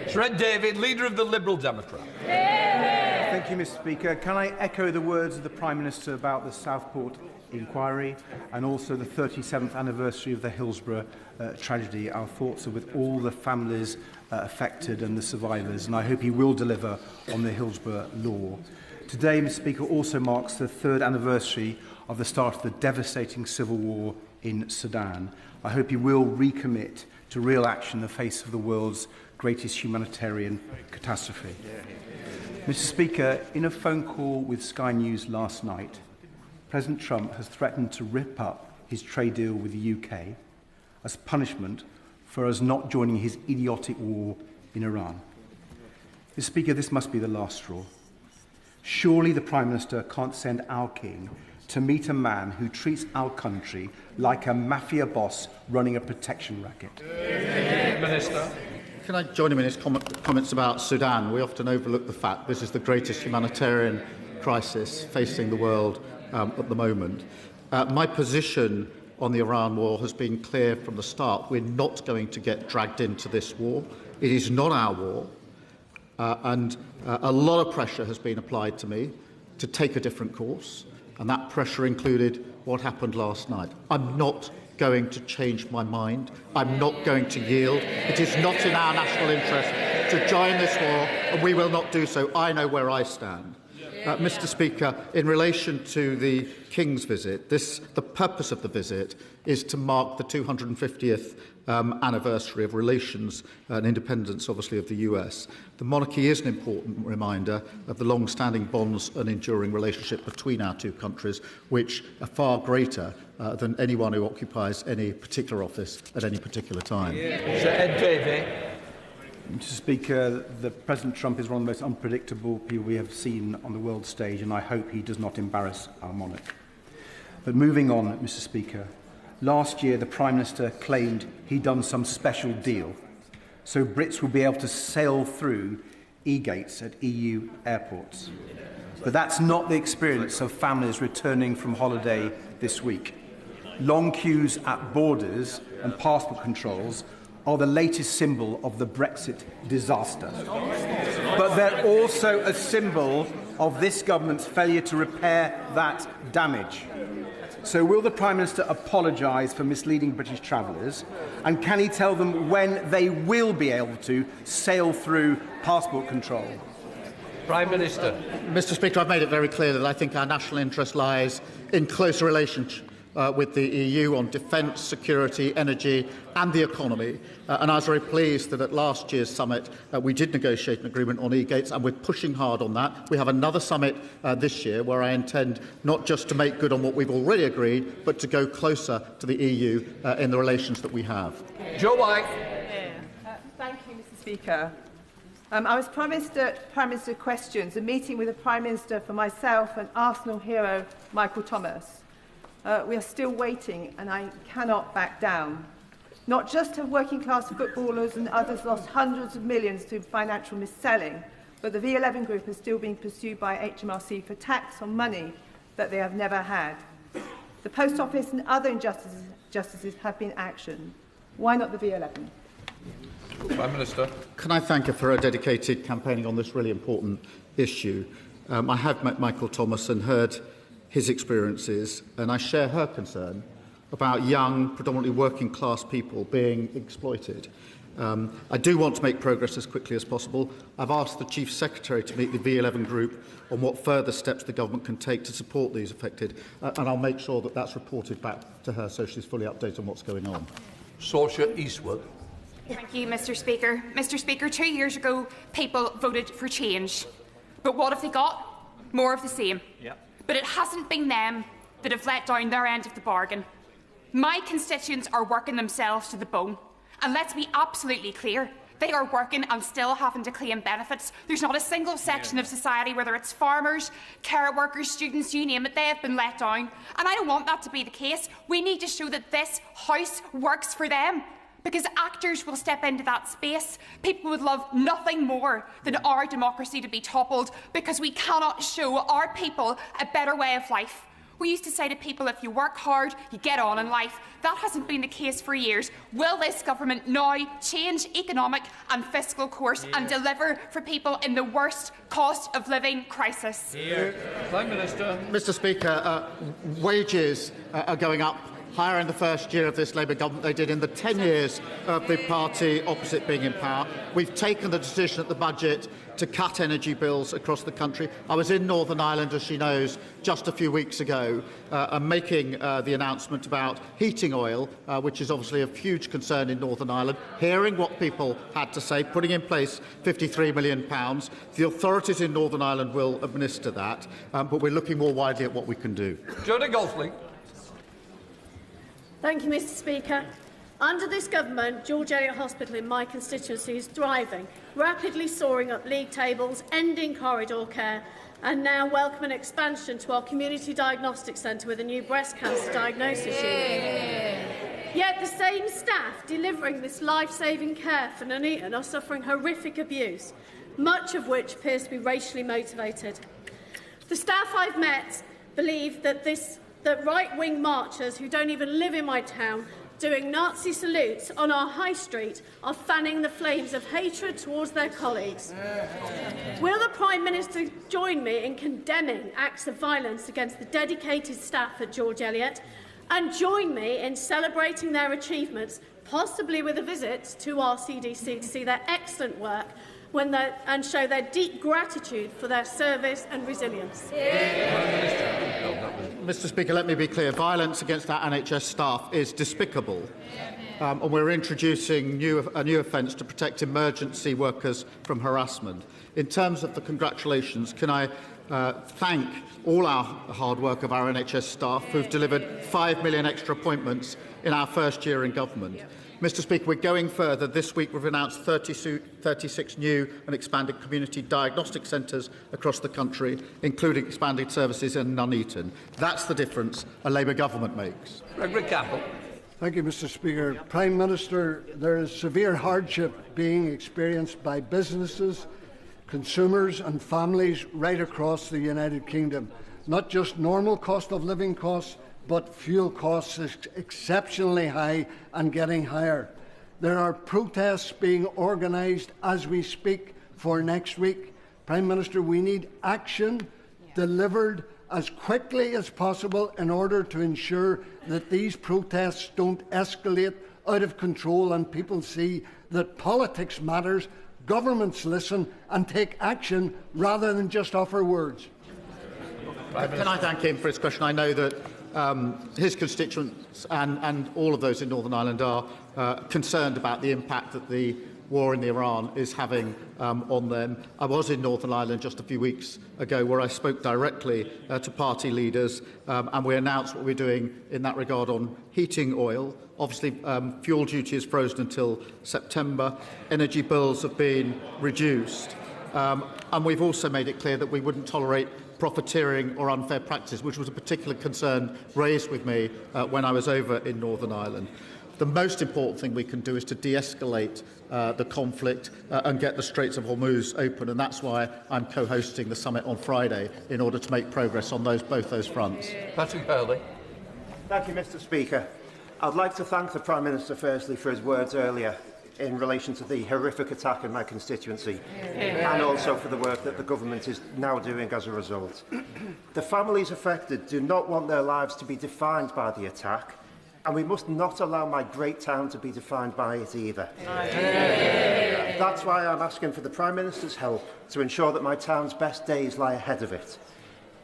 Trent David, Leader of the Liberal Democrat. Thank you, Mr. Speaker. Can I echo the words of the Prime Minister about the Southport inquiry and also the 37th anniversary of the Hillsborough tragedy? Our thoughts are with all the families affected and the survivors, and I hope he will deliver on the Hillsborough law. Today, Mr. Speaker, also marks the 3rd anniversary of the start of the devastating civil war in Sudan. I hope he will recommit to real action in the face of the world's greatest humanitarian catastrophe. Mr. Speaker, in a phone call with Sky News last night, President Trump has threatened to rip up his trade deal with the UK as punishment for us not joining his idiotic war in Iran. Mr. Speaker, this must be the last straw. Surely the Prime Minister can't send our King to meet a man who treats our country like a mafia boss running a protection racket. Minister. Can I join him in his comments about Sudan? We often overlook the fact this is the greatest humanitarian crisis facing the world at the moment. My position on the Iran war has been clear from the start. We're not going to get dragged into this war. It is not our war. And a lot of pressure has been applied to me to take a different course, and that pressure included what happened last night. I'm not going to change my mind. I'm not going to yield. It is not in our national interest to join this war, and we will not do so. I know where I stand. Mr. Speaker, in relation to the King's visit, the purpose of the visit is to mark the 250th anniversary of relations and independence, obviously, of the US. The monarchy is an important reminder of the long-standing bonds and enduring relationship between our two countries, which are far greater than anyone who occupies any particular office at any particular time. Sir Ed Davey. Mr. Speaker, President Trump is one of the most unpredictable people we have seen on the world stage, and I hope he does not embarrass our monarch. But moving on, Mr. Speaker, last year the Prime Minister claimed he'd done some special deal, so Brits will be able to sail through e-gates at EU airports. But that's not the experience of families returning from holiday this week. Long queues at borders and passport controls are the latest symbol of the Brexit disaster. But they're also a symbol of this government's failure to repair that damage. So will the Prime Minister apologise for misleading British travellers? And can he tell them when they will be able to sail through passport control? Prime Minister. Mr. Speaker, I've made it very clear that I think our national interest lies in closer relationship with the EU on defence, security, energy and the economy. And I was very pleased that at last year's summit we did negotiate an agreement on e-gates, and we're pushing hard on that. We have another summit this year where I intend not just to make good on what we've already agreed, but to go closer to the EU in the relations that we have. Joe White. Thank you, Mr. Speaker. I was promised at Prime Minister Questions a meeting with the Prime Minister for myself and Arsenal hero Michael Thomas. We are still waiting, and I cannot back down. Not just have working-class footballers and others lost hundreds of millions through financial mis-selling, but the V11 group is still being pursued by HMRC for tax on money that they have never had. The Post Office and other injustices have been actioned. Why not the V11? Prime Minister. Can I thank her for her dedicated campaigning on this really important issue? I have met Michael Thomas and heard his experiences, and I share her concern about young, predominantly working-class people being exploited. I do want to make progress as quickly as possible. I've asked the Chief Secretary to meet the V11 group on what further steps the government can take to support these affected, and I'll make sure that that's reported back to her so she's fully updated on what's going on. Saoirse Eastwood. Thank you, Mr. Speaker. Mr. Speaker, 2 years ago, people voted for change. But what have they got? More of the same. Yep. But it hasn't been them that have let down their end of the bargain. My constituents are working themselves to the bone. And let's be absolutely clear, They are working and still having to claim benefits. There's not a single section of society, whether it's farmers, care workers, students, you name it, they have been let down. And I don't want that to be the case. We need to show that this House works for them, because actors will step into that space. People would love nothing more than our democracy to be toppled, because we cannot show our people a better way of life. We used to say to people, if you work hard, you get on in life. That hasn't been the case for years. Will this government now change economic and fiscal course and deliver for people in the worst cost of living crisis? Prime Minister. Mr. Speaker, wages are going up higher in the first year of this Labour government than they did in the 10 years of the party opposite being in power. We've taken the decision at the budget to cut energy bills across the country. I was in Northern Ireland, as she knows, just a few weeks ago, making the announcement about heating oil, which is obviously of huge concern in Northern Ireland, hearing what people had to say, putting in place £53 million. The authorities in Northern Ireland will administer that, but we're looking more widely at what we can do. Jodie Golfley. Thank you, Mr. Speaker. Under this government, George Eliot Hospital in my constituency is thriving, rapidly soaring up league tables, ending corridor care, and now welcoming expansion to our community diagnostic centre with a new breast cancer diagnosis unit. Yet the same staff delivering this life-saving care for Nuneaton are suffering horrific abuse, much of which appears to be racially motivated. The staff I've met believe that right-wing marchers who don't even live in my town doing Nazi salutes on our high street are fanning the flames of hatred towards their colleagues. Will the Prime Minister join me in condemning acts of violence against the dedicated staff at George Eliot, and join me in celebrating their achievements, possibly with a visit to our CDC to see their excellent work and show their deep gratitude for their service and resilience? Mr. Speaker, let me be clear. Violence against our NHS staff is despicable, and we're introducing a new offence to protect emergency workers from harassment. In terms of the congratulations, can I thank all our hard work of our NHS staff who've delivered 5 million extra appointments in our first year in government. Mr. Speaker, we're going further. This week we've announced 36 new and expanded community diagnostic centres across the country, including expanded services in Nuneaton. That's the difference a Labour government makes. Gregory Campbell. Thank you, Mr. Speaker. Prime Minister, there is severe hardship being experienced by businesses, consumers and families right across the United Kingdom. Not just normal cost of living costs, but fuel costs is exceptionally high and getting higher. There are protests being organised as we speak for next week. Prime Minister, we need action delivered as quickly as possible in order to ensure that these protests don't escalate out of control and people see that politics matters, governments listen and take action rather than just offer words. Can I thank him for his question? I know that his constituents and all of those in Northern Ireland are concerned about the impact that the war in Iran is having on them. I was in Northern Ireland just a few weeks ago where I spoke directly to party leaders and we announced what we're doing in that regard on heating oil. Obviously, fuel duty is frozen until September. Energy bills have been reduced. And we've also made it clear that we wouldn't tolerate profiteering or unfair practices, which was a particular concern raised with me when I was over in Northern Ireland. The most important thing we can do is to de-escalate the conflict and get the Straits of Hormuz open, and that's why I'm co-hosting the summit on Friday in order to make progress on both those fronts. Patrick Hurley. Thank you, Mr. Speaker. I'd like to thank the Prime Minister firstly for his words earlier in relation to the horrific attack in my constituency and also for the work that the government is now doing as a result. The families affected do not want their lives to be defined by the attack, and we must not allow my great town to be defined by it either. That's why I'm asking for the Prime Minister's help to ensure that my town's best days lie ahead of it.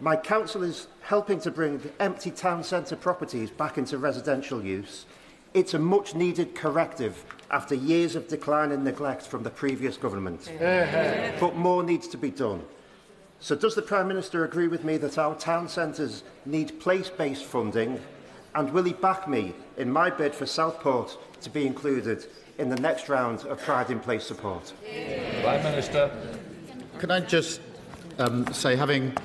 My council is helping to bring the empty town centre properties back into residential use. It's a much-needed corrective after years of decline and neglect from the previous government. But more needs to be done. So does the Prime Minister agree with me that our town centres need place-based funding And will he back me in my bid for Southport to be included in the next round of Pride in Place support? Prime Minister. Can I just say, having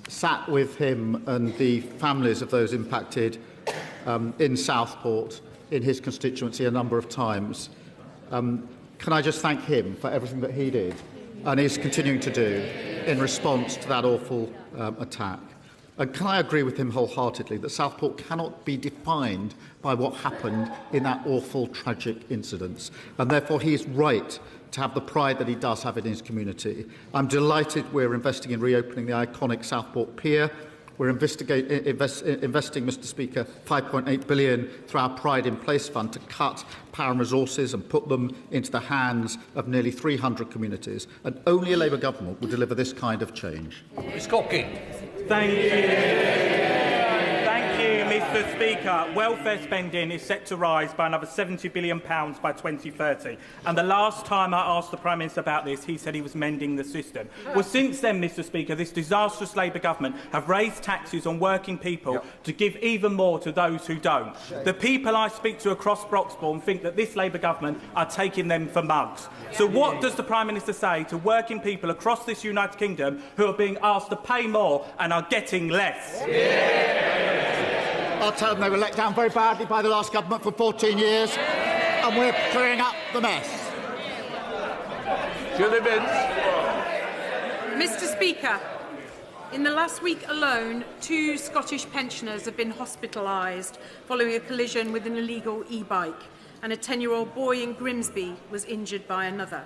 sat with him and the families of those impacted in Southport, in his constituency, a number of times, can I just thank him for everything that he did and is continuing to do in response to that awful attack? And can I agree with him wholeheartedly that Southport cannot be defined by what happened in that awful, tragic incident, and therefore he is right to have the pride that he does have in his community. I'm delighted we're investing in reopening the iconic Southport Pier. We're investing, Mr Speaker, £5.8 billion through our Pride in Place Fund to cut power and resources and put them into the hands of nearly 300 communities. And only a Labour government will deliver this kind of change. Ms Cocking. Thank you. Thank you, Mr Speaker. Welfare spending is set to rise by another £70 billion by 2030. And the last time I asked the Prime Minister about this, he said he was mending the system. Well, since then, Mr Speaker, this disastrous Labour government have raised taxes on working people to give even more to those who don't. The people I speak to across Broxbourne think that this Labour government are taking them for mugs. So what does the Prime Minister say to working people across this United Kingdom who are being asked to pay more and are getting less? I'll tell them they were let down very badly by the last government for 14 years, and we're clearing up the mess. Julie Binns. Mr Speaker, in the last week alone, 2 Scottish pensioners have been hospitalised following a collision with an illegal e-bike, and a 10-year-old boy in Grimsby was injured by another.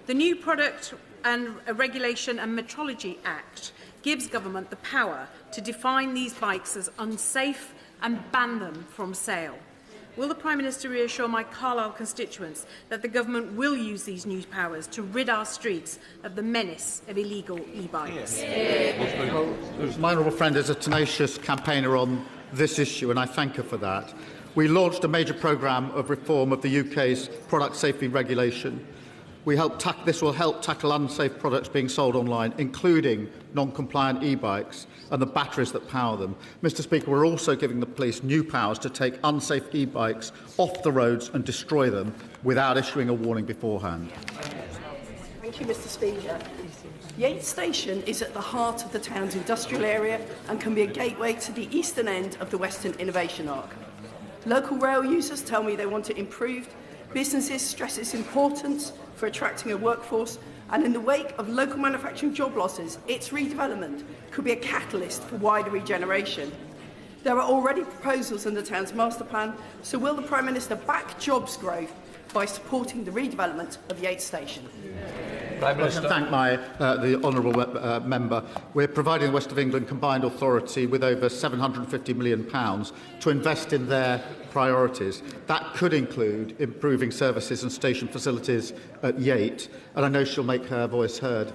The new Product and Regulation and Metrology Act gives government the power to define these bikes as unsafe and ban them from sale. Will the Prime Minister reassure my Carlisle constituents that the government will use these new powers to rid our streets of the menace of illegal e-bikes? My honourable friend is a tenacious campaigner on this issue, and I thank her for that. We launched a major programme of reform of the UK's product safety regulation. This will help tackle unsafe products being sold online, including non-compliant e-bikes and the batteries that power them. Mr Speaker, we're also giving the police new powers to take unsafe e-bikes off the roads and destroy them without issuing a warning beforehand. Thank you, Mr Speaker. Yates Station is at the heart of the town's industrial area and can be a gateway to the eastern end of the Western Innovation Arc. Local rail users tell me they want it improved. Businesses stress its importance for attracting a workforce, and in the wake of local manufacturing job losses, its redevelopment could be a catalyst for wider regeneration. There are already proposals in the town's master plan, so will the Prime Minister back jobs growth by supporting the redevelopment of Yates Station? Prime Minister. I can thank the honourable member. We're providing the West of England Combined Authority with over £750 million to invest in their priorities. That could include improving services and station facilities at Yate, and I know she'll make her voice heard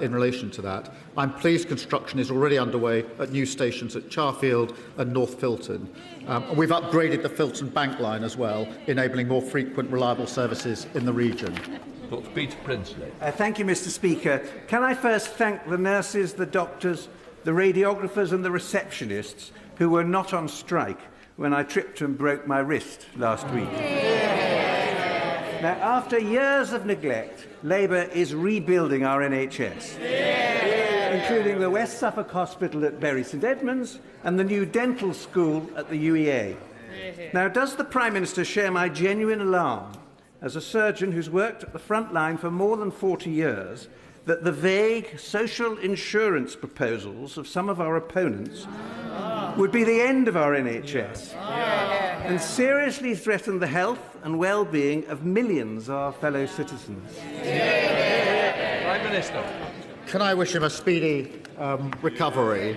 in relation to that. I'm pleased construction is already underway at new stations at Charfield and North Filton. We've upgraded the Filton Bank line as well, enabling more frequent, reliable services in the region. Dr. Peter Prinsley. Thank you, Mr Speaker. Can I first thank the nurses, the doctors, the radiographers and the receptionists who were not on strike when I tripped and broke my wrist last week. Now, after years of neglect, Labour is rebuilding our NHS, including the West Suffolk Hospital at Bury St Edmunds and the new dental school at the UEA. Now, does the Prime Minister share my genuine alarm, as a surgeon who's worked at the front line for more than 40 years, that the vague social insurance proposals of some of our opponents would be the end of our NHS and seriously threaten the health and well-being of millions of our fellow citizens? Prime Minister. Can I wish him a speedy recovery?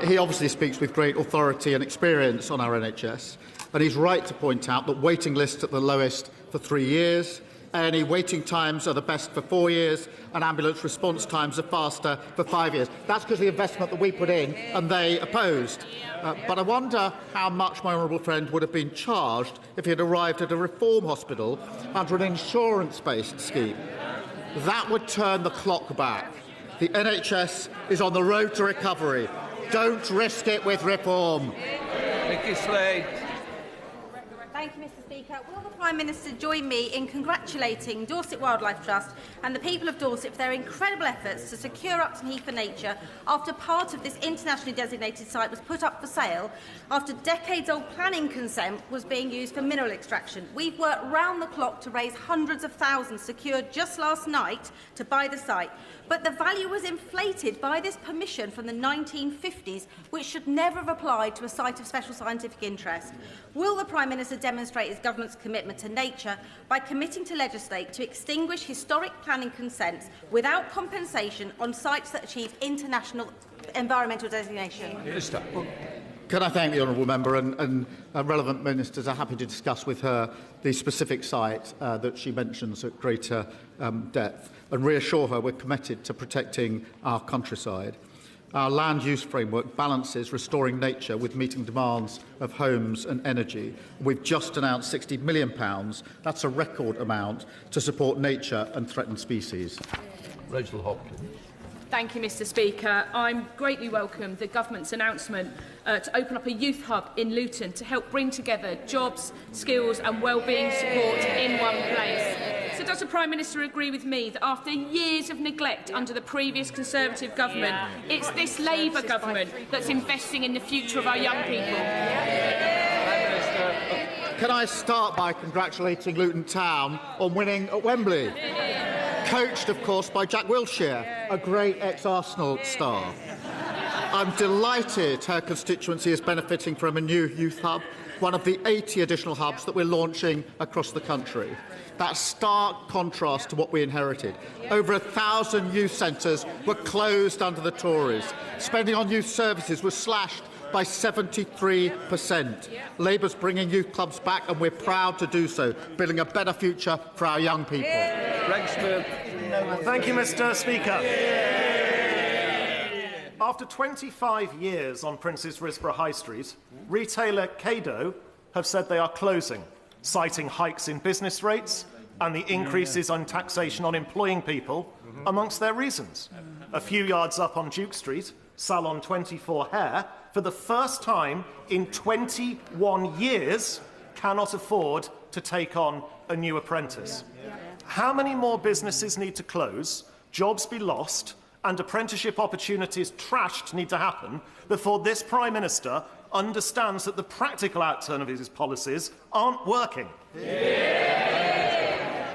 He obviously speaks with great authority and experience on our NHS, and he's right to point out that waiting lists at the lowest for 3 years, A&E waiting times are the best for 4 years, and ambulance response times are faster for 5 years. That's because of the investment that we put in and they opposed. But I wonder how much my honourable friend would have been charged if he had arrived at a reform hospital under an insurance-based scheme. That would turn the clock back. The NHS is on the road to recovery. Don't risk it with reform. Nicky Slade. Thank you, Mr. Speaker. Will the Prime Minister join me in congratulating Dorset Wildlife Trust and the people of Dorset for their incredible efforts to secure Upton Heath for nature after part of this internationally designated site was put up for sale after decades-old planning consent was being used for mineral extraction? We've worked round the clock to raise hundreds of thousands secured just last night to buy the site, but the value was inflated by this permission from the 1950s, which should never have applied to a site of special scientific interest. Will the Prime Minister demonstrate his government's commitment to nature by committing to legislate to extinguish historic planning consents without compensation on sites that achieve international environmental designation? Minister. Can I thank the honourable member, and relevant ministers are happy to discuss with her the specific site that she mentions at greater depth, and reassure her we're committed to protecting our countryside. Our land use framework balances restoring nature with meeting demands of homes and energy. We've just announced £60 million. That's a record amount to support nature and threatened species. Rachel Hopkins. Thank you, Mr. Speaker. I'm greatly welcome the government's announcement to open up a youth hub in Luton to help bring together jobs, skills and wellbeing support in one place. So does the Prime Minister agree with me that after years of neglect under the previous Conservative government, it's this Labour government that's investing in the future of our young people? Can I start by congratulating Luton Town on winning at Wembley? Coached, of course, by Jack Wilshere, a great ex-Arsenal star. I'm delighted her constituency is benefiting from a new youth hub, one of the 80 additional hubs that we're launching across the country. That stark contrast to what we inherited. Over 1,000 youth centres were closed under the Tories. Spending on youth services was slashed by 73%. Labour's bringing youth clubs back, and we're proud to do so, building a better future for our young people. Thank you, Mr. Speaker. After 25 years on Prince's Risborough High Street, retailer Cado have said they are closing, citing hikes in business rates and the increases on taxation on employing people amongst their reasons. A few yards up on Duke Street, Salon 24 Hair, for the first time in 21 years, cannot afford to take on a new apprentice. How many more businesses need to close, jobs be lost, and apprenticeship opportunities trashed need to happen before this Prime Minister understands that the practical outturn of his policies aren't working?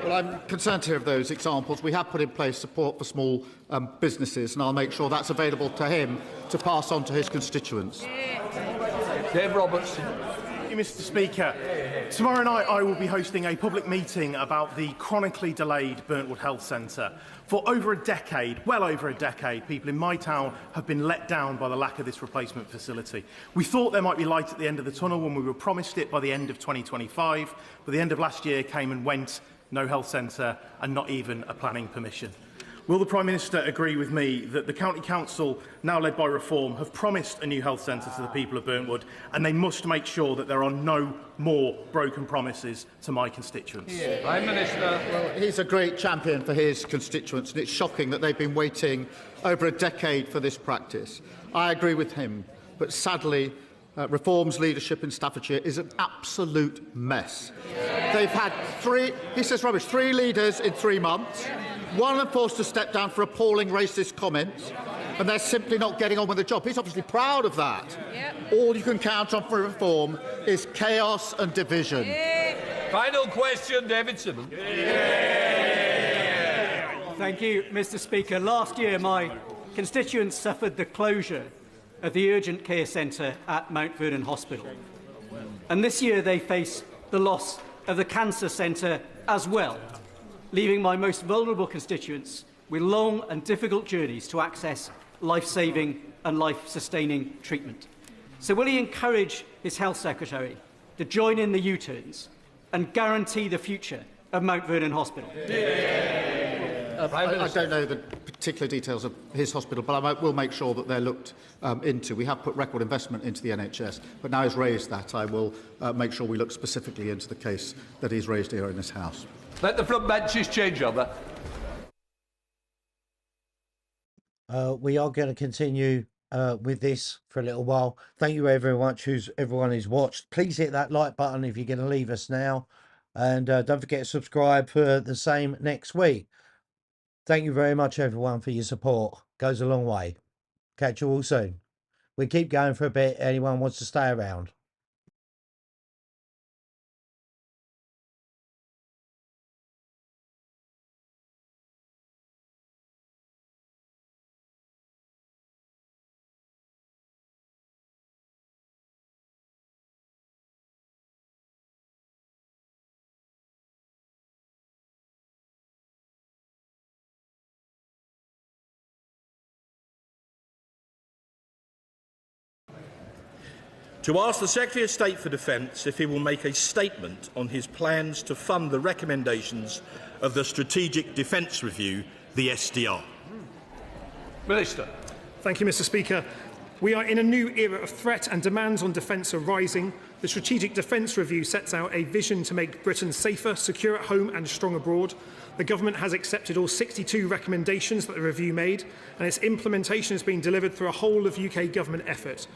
Well, I'm concerned to hear of those examples. We have put in place support for small businesses, and I'll make sure that's available to him to pass on to his constituents. Dave Robertson. Thank you, Mr. Speaker. Tomorrow night I will be hosting a public meeting about the chronically delayed Burntwood Health Centre. For over a decade, well over a decade, people in my town have been let down by the lack of this replacement facility. We thought there might be light at the end of the tunnel when we were promised it by the end of 2025, but the end of last year came and went. No health centre and not even a planning permission. Will the Prime Minister agree with me that the County Council, now led by Reform, have promised a new health centre to the people of Burntwood, and they must make sure that there are no more broken promises to my constituents? Prime Minister. Well, he's a great champion for his constituents, and it's shocking that they've been waiting over a decade for this practice. I agree with him, but sadly, Reform's leadership in Staffordshire is an absolute mess. They've had three leaders in 3 months, one of them forced to step down for appalling racist comments, and they're simply not getting on with the job. He's obviously proud of that. All you can count on for Reform is chaos and division. Final question, David Simmons. Thank you, Mr. Speaker. Last year, my constituents suffered the closure of the urgent care centre at Mount Vernon Hospital. And this year they face the loss of the cancer centre as well, leaving my most vulnerable constituents with long and difficult journeys to access life-saving and life-sustaining treatment. So will he encourage his Health Secretary to join in the U-turns and guarantee the future of Mount Vernon Hospital? I don't know the particular details of his hospital, but I will make sure that they're looked into. We have put record investment into the NHS, but now he's raised that, I will make sure we look specifically into the case that he's raised here in this House. Let the front benches change over. We are going to continue with this for a little while. Thank you very much, everyone who's watched. Please hit that like button if you're going to leave us now. And don't forget to subscribe for the same next week. Thank you very much, everyone, for your support. Goes a long way. Catch you all soon. We keep going for a bit. Anyone wants to stay around. To ask the Secretary of State for Defence if he will make a statement on his plans to fund the recommendations of the Strategic Defence Review, the SDR. Minister. Thank you, Mr. Speaker. We are in a new era of threat and demands on defence are rising. The Strategic Defence Review sets out a vision to make Britain safer, secure at home and strong abroad. The Government has accepted all 62 recommendations that the review made, and its implementation has been delivered through a whole of UK Government effort.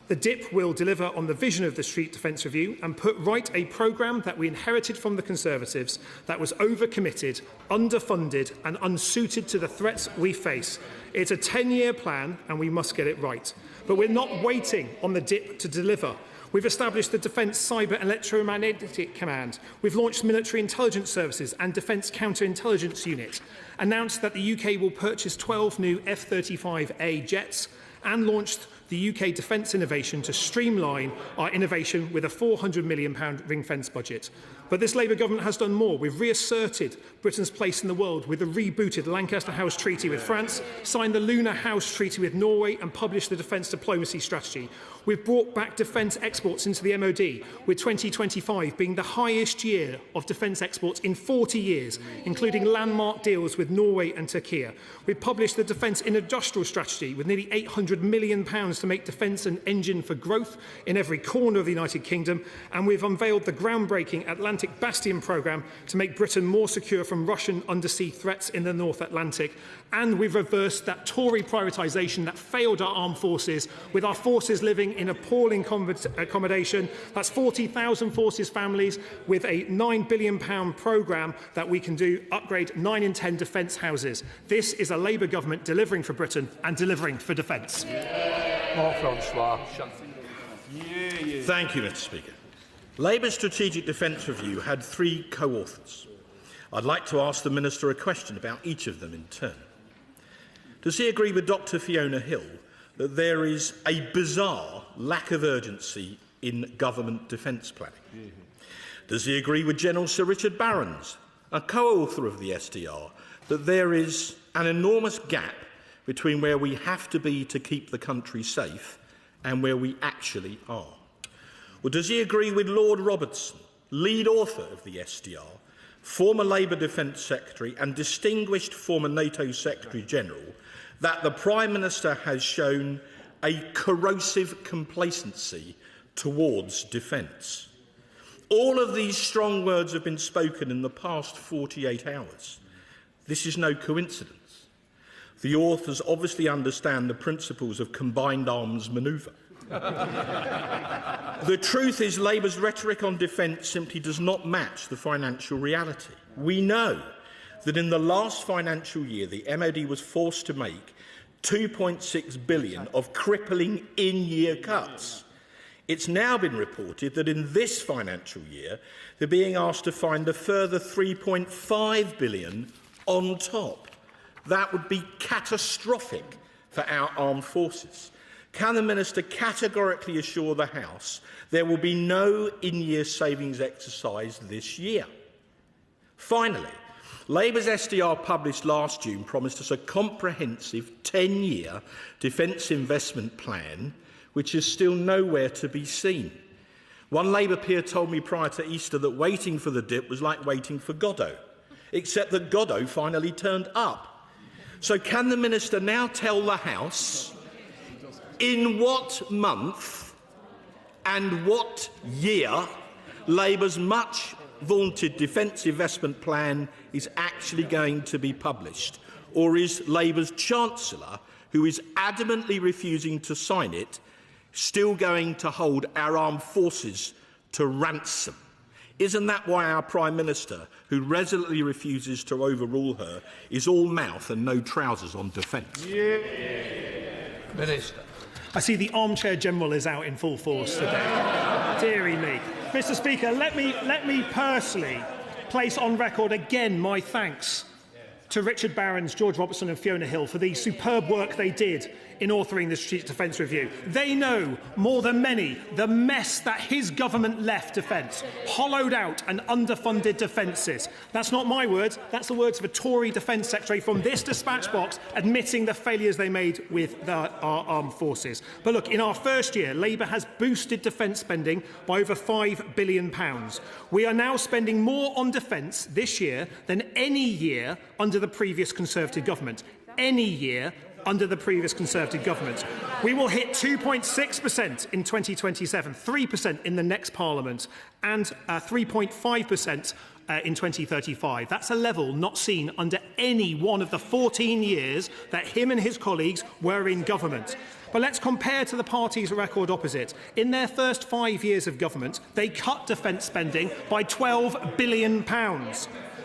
The DIP will deliver on the vision of the Strategic Defence Review and put right a programme that we inherited from the Conservatives that was overcommitted, underfunded and unsuited to the threats we face. It's a 10-year plan and we must get it right. But we're not waiting on the DIP to deliver. We've established the Defence Cyber Electromagnetic Command. We've launched military intelligence services and Defence Counter-Intelligence Unit, announced that the UK will purchase 12 new F-35A jets and launched the UK Defence Innovation to streamline our innovation with a £400 million ring-fence budget. But this Labour government has done more. We've reasserted Britain's place in the world with the rebooted Lancaster House Treaty with France, signed the Lunar House Treaty with Norway and published the Defence Diplomacy Strategy. We've brought back defence exports into the MOD, with 2025 being the highest year of defence exports in 40 years, including landmark deals with Norway and Turkey. We've published the Defence Industrial Strategy with nearly £800 million to make defence an engine for growth in every corner of the United Kingdom, and we've unveiled the groundbreaking Atlantic Bastion programme to make Britain more secure from Russian undersea threats in the North Atlantic. And we've reversed that Tory privatisation that failed our armed forces, with our forces living in appalling accommodation. That's 40,000 forces families with a £9 billion programme that we can do upgrade 9 in 10 defence houses. This is a Labour government delivering for Britain and delivering for defence. Francois. Thank you, Mr. Speaker. Labour's Strategic Defence Review had 3 co-authors. I'd like to ask the Minister a question about each of them in turn. Does he agree with Dr. Fiona Hill that there is a bizarre lack of urgency in government defence planning? Does he agree with General Sir Richard Barrons, a co-author of the SDR, that there is an enormous gap between where we have to be to keep the country safe and where we actually are? Or does he agree with Lord Robertson, lead author of the SDR, former Labour Defence Secretary and distinguished former NATO Secretary-General, that the Prime Minister has shown a corrosive complacency towards defence? All of these strong words have been spoken in the past 48 hours. This is no coincidence. The authors obviously understand the principles of combined arms manoeuvre. The truth is, Labour's rhetoric on defence simply does not match the financial reality. We know that in the last financial year, the MOD was forced to make £2.6 billion of crippling in-year cuts. It's now been reported that in this financial year, they're being asked to find a further £3.5 billion on top. That would be catastrophic for our armed forces. Can the Minister categorically assure the House there will be no in-year savings exercise this year? Finally, Labour's SDR published last June promised us a comprehensive 10-year defence investment plan, which is still nowhere to be seen. One Labour peer told me prior to Easter that waiting for the DIP was like waiting for Godot, except that Godot finally turned up. So can the Minister now tell the House in what month and what year Labour's much vaunted defence investment plan is actually going to be published? Or is Labour's Chancellor, who is adamantly refusing to sign it, still going to hold our armed forces to ransom? Isn't that why our Prime Minister, who resolutely refuses to overrule her, is all mouth and no trousers on defence? Minister. I see the armchair general is out in full force today. Deary me. Mr. Speaker, let me personally place on record again my thanks to Richard Barrons, George Robertson and Fiona Hill for the superb work they did in authoring the Strategic Defence Review. They know, more than many, the mess that his government left defence, hollowed out and underfunded defences. That's not my words, that's the words of a Tory Defence Secretary from this dispatch box admitting the failures they made with our armed forces. But look, in our first year, Labour has boosted defence spending by over £5 billion. We are now spending more on defence this year than any year under the previous Conservative government. Any year under the previous Conservative government. We will hit 2.6% in 2027, 3% in the next Parliament, and 3.5% in 2035. That's a level not seen under any one of the 14 years that him and his colleagues were in government. But let's compare to the party's record opposite. In their first 5 years of government, they cut defence spending by £12 billion.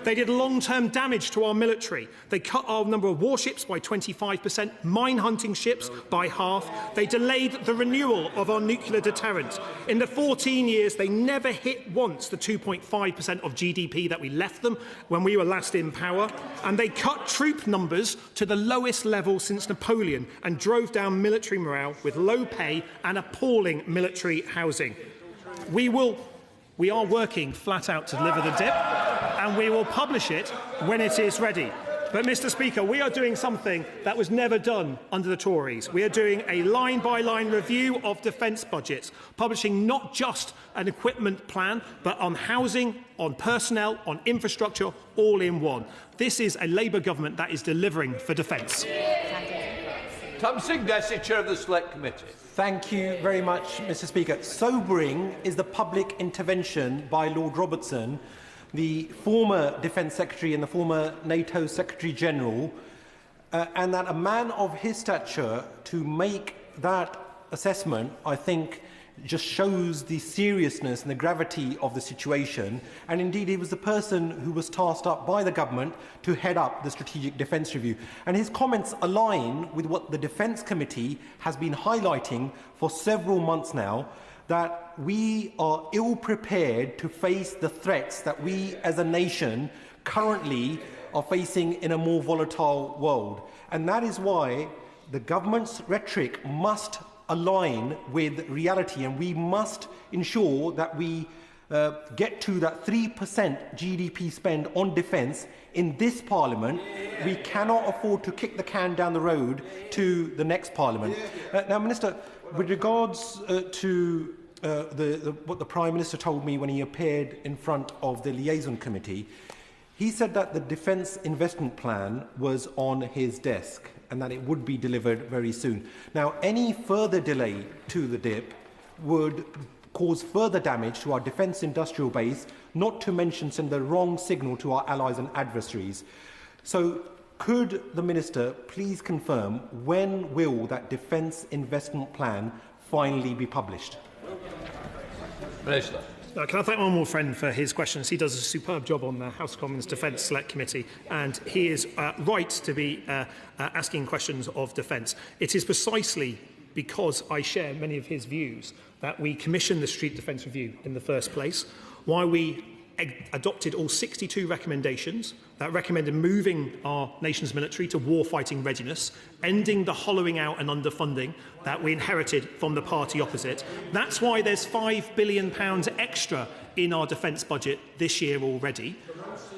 They did long-term damage to our military. They cut our number of warships by 25%, mine-hunting ships by half. They delayed the renewal of our nuclear deterrent. In the 14 years, they never hit once the 2.5% of GDP that we left them when we were last in power. And they cut troop numbers to the lowest level since Napoleon and drove down military morale with low pay and appalling military housing. We are working flat out to deliver the DIP, and we will publish it when it is ready. But, Mr. Speaker, we are doing something that was never done under the Tories. We are doing a line-by-line review of defence budgets, publishing not just an equipment plan, but on housing, on personnel, on infrastructure, all in one. This is a Labour government that is delivering for defence. Tom Singh, Deputy Chair of the Select Committee. Thank you very much, Mr. Speaker. Sobering is the public intervention by Lord Robertson, the former Defence Secretary and the former NATO Secretary-General, and that a man of his stature to make that assessment, I think, just shows the seriousness and the gravity of the situation. And indeed, he was the person who was tasked up by the government to head up the Strategic Defence Review. And his comments align with what the Defence Committee has been highlighting for several months now, that we are ill-prepared to face the threats that we as a nation currently are facing in a more volatile world. And that is why the government's rhetoric must align with reality, and we must ensure that we get to that 3% GDP spend on defence in this Parliament. We cannot afford to kick the can down the road to the next Parliament. Now, Minister, with regards to what the Prime Minister told me when he appeared in front of the Liaison Committee, he said that the Defence Investment Plan was on his desk and that it would be delivered very soon. Now, any further delay to the DIP would cause further damage to our defence industrial base, not to mention send the wrong signal to our allies and adversaries. So, could the Minister please confirm when will that Defence Investment Plan finally be published? Minister. Can I thank my more friend for his questions? He does a superb job on the House of Commons Defence Select Committee, and he is right to be asking questions of defence. It is precisely because I share many of his views that we commissioned the Strategic Defence Review in the first place, why we adopted all 62 recommendations that recommended moving our nation's military to war-fighting readiness, ending the hollowing out and underfunding that we inherited from the party opposite. That's why there's £5 billion extra in our defence budget this year already.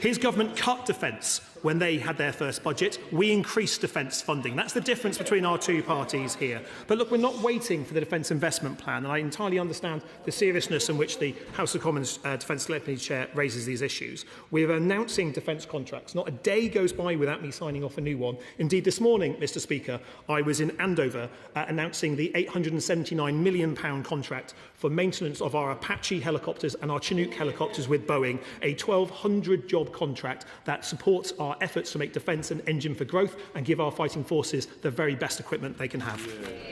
His government cut defence when they had their first budget. We increased defence funding. That's the difference between our two parties here. But look, we're not waiting for the Defence Investment Plan, and I entirely understand the seriousness in which the House of Commons Defence Select Committee Chair raises these issues. We're announcing defence contracts contracts. Not a day goes by without me signing off a new one. Indeed, this morning, Mr. Speaker, I was in Andover announcing the £879 million contract for maintenance of our Apache helicopters and our Chinook helicopters with Boeing, a 1,200-job contract that supports our efforts to make defence an engine for growth and give our fighting forces the very best equipment they can have.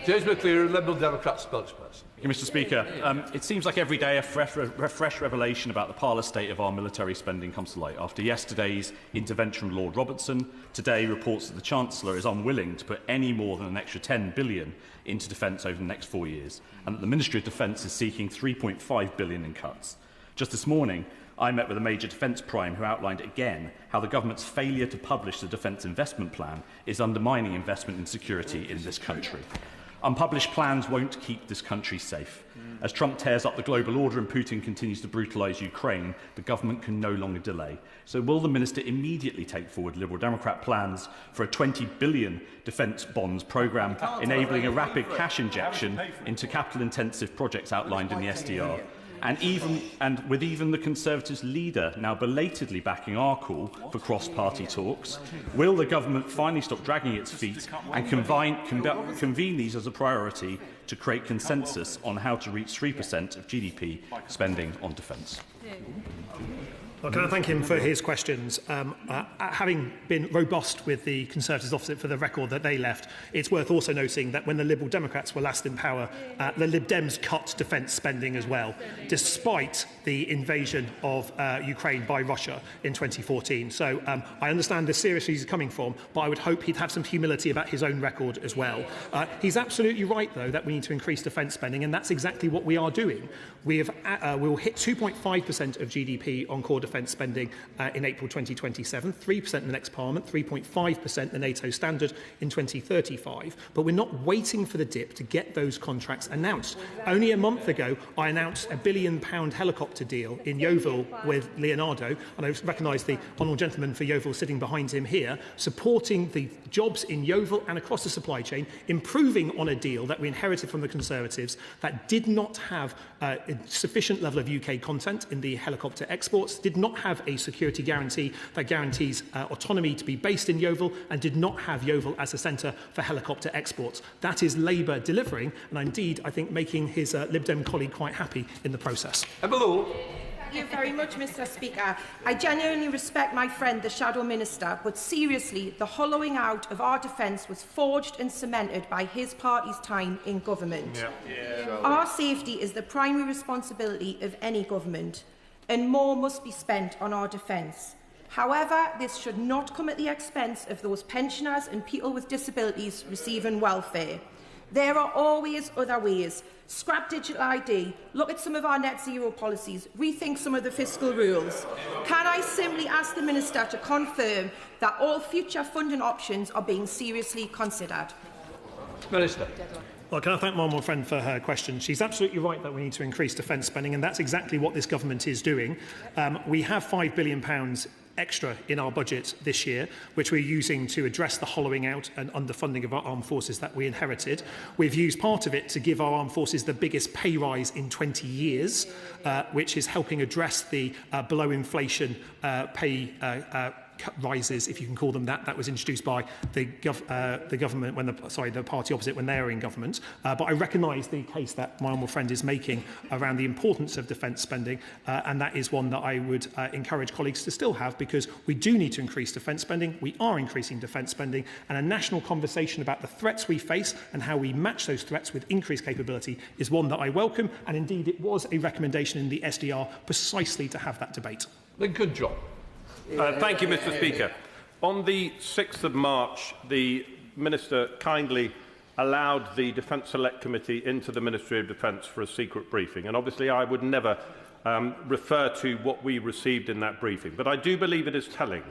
James McCleary, Liberal Democrat spokesperson. Thank you, Mr. Speaker. It seems like every day a fresh revelation about the parlous state of our military spending comes to light. After yesterday's intervention from Lord Robertson, today reports that the Chancellor is unwilling to put any more than an extra £10 billion into defence over the next 4 years, and that the Ministry of Defence is seeking £3.5 billion in cuts. Just this morning, I met with a major defence prime who outlined again how the government's failure to publish the Defence Investment Plan is undermining investment in security in this country. Unpublished plans won't keep this country safe. As Trump tears up the global order and Putin continues to brutalise Ukraine, the government can no longer delay. So will the Minister immediately take forward Liberal Democrat plans for a $20 billion defence bonds programme, enabling a rapid cash injection into capital-intensive projects outlined in the SDR? And with even the Conservatives' leader now belatedly backing our call for cross-party talks, will the government finally stop dragging its feet and convene these as a priority to create consensus on how to reach 3% of GDP spending on defence? Well, can I thank him for his questions? Having been robust with the Conservatives opposite for the record that they left, it's worth also noting that when the Liberal Democrats were last in power, the Lib Dems cut defence spending as well, despite the invasion of Ukraine by Russia in 2014. So I understand the seriously he's coming from, but I would hope he'd have some humility about his own record as well. He's absolutely right, though, that we need to increase defence spending, and that's exactly what we are doing. We'll hit 2.5% of GDP on core defence spending in April 2027, 3% in the next Parliament, 3.5% the NATO standard in 2035. But we're not waiting for the dip to get those contracts announced. Only a month ago, I announced a £1 billion helicopter deal in Yeovil with Leonardo, and I recognise the honourable gentleman for Yeovil sitting behind him here, supporting the jobs in Yeovil and across the supply chain, improving on a deal that we inherited from the Conservatives that did not have a sufficient level of UK content in the helicopter exports, did not have a security guarantee that guarantees autonomy to be based in Yeovil, and did not have Yeovil as a centre for helicopter exports. That is Labour delivering, and indeed, I think, making his Lib Dem colleague quite happy in the process. Thank you very much, Mr. Speaker. I genuinely respect my friend, the Shadow Minister, but seriously, the hollowing out of our defence was forged and cemented by his party's time in government. Our safety is the primary responsibility of any government, and more must be spent on our defence. However, this should not come at the expense of those pensioners and people with disabilities receiving welfare. There are always other ways. Scrap digital ID, look at some of our net zero policies, rethink some of the fiscal rules. Can I simply ask the Minister to confirm that all future funding options are being seriously considered? Minister. Well, can I thank my friend for her question? She's absolutely right that we need to increase defence spending, and that's exactly what this government is doing. We have £5 billion extra in our budget this year, which we're using to address the hollowing out and underfunding of our armed forces that we inherited. We've used part of it to give our armed forces the biggest pay rise in 20 years, which is helping address the below inflation pay rises, if you can call them that was introduced by the government when the party opposite when they were in government. But I recognise the case that my honourable friend is making around the importance of defence spending, and that is one that I would encourage colleagues to still have, because we do need to increase defence spending. We are increasing defence spending, and a national conversation about the threats we face and how we match those threats with increased capability is one that I welcome, and indeed it was a recommendation in the SDR precisely to have that debate. Good job. Thank you, Mr. Speaker. On the 6th of March, the Minister kindly allowed the Defence Select Committee into the Ministry of Defence for a secret briefing. And obviously, I would never refer to what we received in that briefing. But I do believe it is telling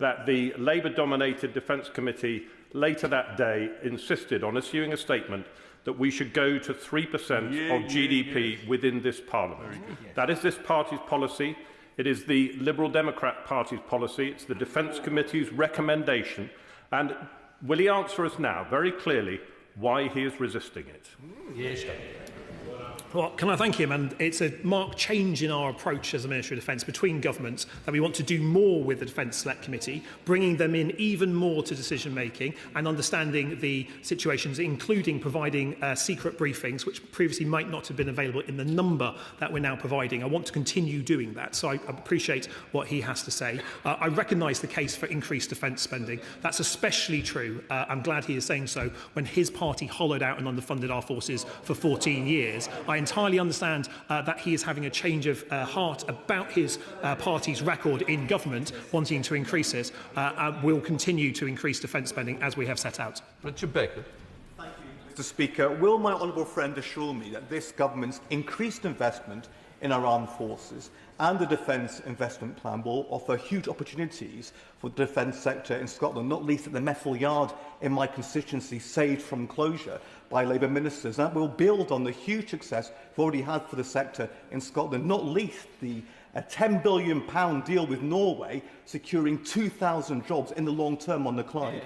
that the Labour-dominated Defence Committee later that day insisted on issuing a statement that we should go to 3% of GDP within this Parliament. That is this party's policy. It is the Liberal Democrat Party's policy. It's the Defence Committee's recommendation. And will he answer us now, very clearly, why he is resisting it? Yes. Well, can I thank him? And it's a marked change in our approach as the Ministry of Defence between governments that we want to do more with the Defence Select Committee, bringing them in even more to decision making and understanding the situations, including providing secret briefings, which previously might not have been available in the number that we're now providing. I want to continue doing that, so I appreciate what he has to say. I recognise the case for increased defence spending. That's especially true, I'm glad he is saying so, when his party hollowed out and underfunded our forces for 14 years. I entirely understand that he is having a change of heart about his party's record in government, wanting to increase it. We'll continue to increase defence spending as we have set out. Richard Baker. Thank you, Mr. Speaker. Will my honourable friend assure me that this government's increased investment in our armed forces and the Defence Investment Plan will offer huge opportunities for the defence sector in Scotland, not least at the Methil Yard in my constituency, saved from closure by Labour ministers. That will build on the huge success we've already had for the sector in Scotland, not least the £10 billion deal with Norway, securing 2,000 jobs in the long term on the Clyde.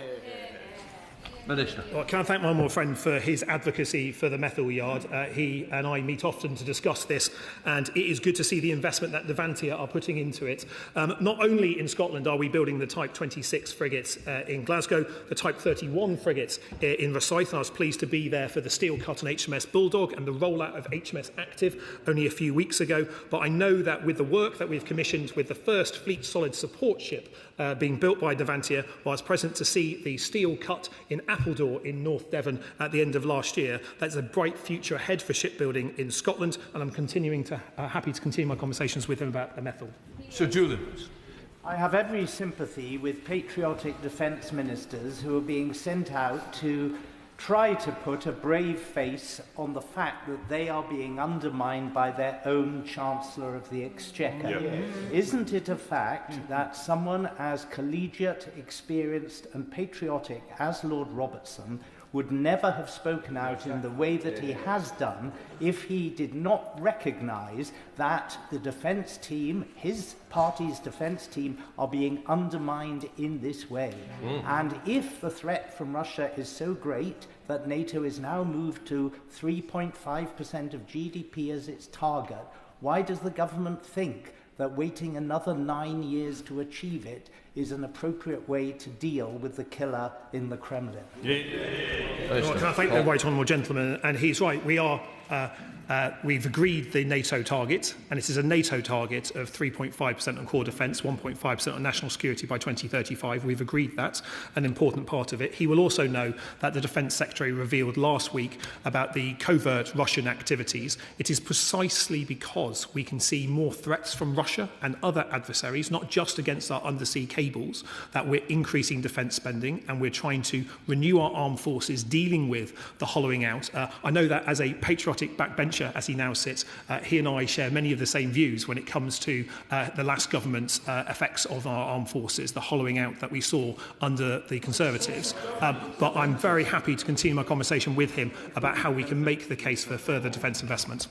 Minister. Well, can I thank my more friend for his advocacy for the Methil Yard? He and I meet often to discuss this, and it is good to see the investment that Devantia are putting into it. Not only in Scotland are we building the Type 26 frigates in Glasgow, the Type 31 frigates in Rosyth. I was pleased to be there for the steel cut on HMS Bulldog and the rollout of HMS Active only a few weeks ago. But I know that with the work that we've commissioned with the first Fleet Solid support ship being built by Devantia, I was present to see the steel cut in Appledore in North Devon at the end of last year. That's a bright future ahead for shipbuilding in Scotland, and I'm happy to continue my conversations with him about the Methil. Sir Julian. I have every sympathy with patriotic defence ministers who are being sent out to try to put a brave face on the fact that they are being undermined by their own Chancellor of the Exchequer. Yeah. Isn't it a fact that someone as collegiate, experienced and patriotic as Lord Robertson would never have spoken out in the way that he has done if he did not recognise that the defence team, his party's defence team, are being undermined in this way? And if the threat from Russia is so great that NATO is now moved to 3.5% of GDP as its target, why does the government think that waiting another 9 years to achieve it is an appropriate way to deal with the killer in the Kremlin? Well, can I thank the right honourable gentleman? And he's right. We've agreed the NATO target, and it is a NATO target of 3.5% on core defence, 1.5% on national security by 2035. We've agreed that, an important part of it. He will also know that the Defence Secretary revealed last week about the covert Russian activities. It is precisely because we can see more threats from Russia and other adversaries, not just against our undersea cables, that we're increasing defence spending and we're trying to renew our armed forces, dealing with the hollowing out. I know that as a patriotic backbencher, as he now sits, he and I share many of the same views when it comes to the last government's effects of our armed forces, the hollowing out that we saw under the Conservatives. But I'm very happy to continue my conversation with him about how we can make the case for further defence investment.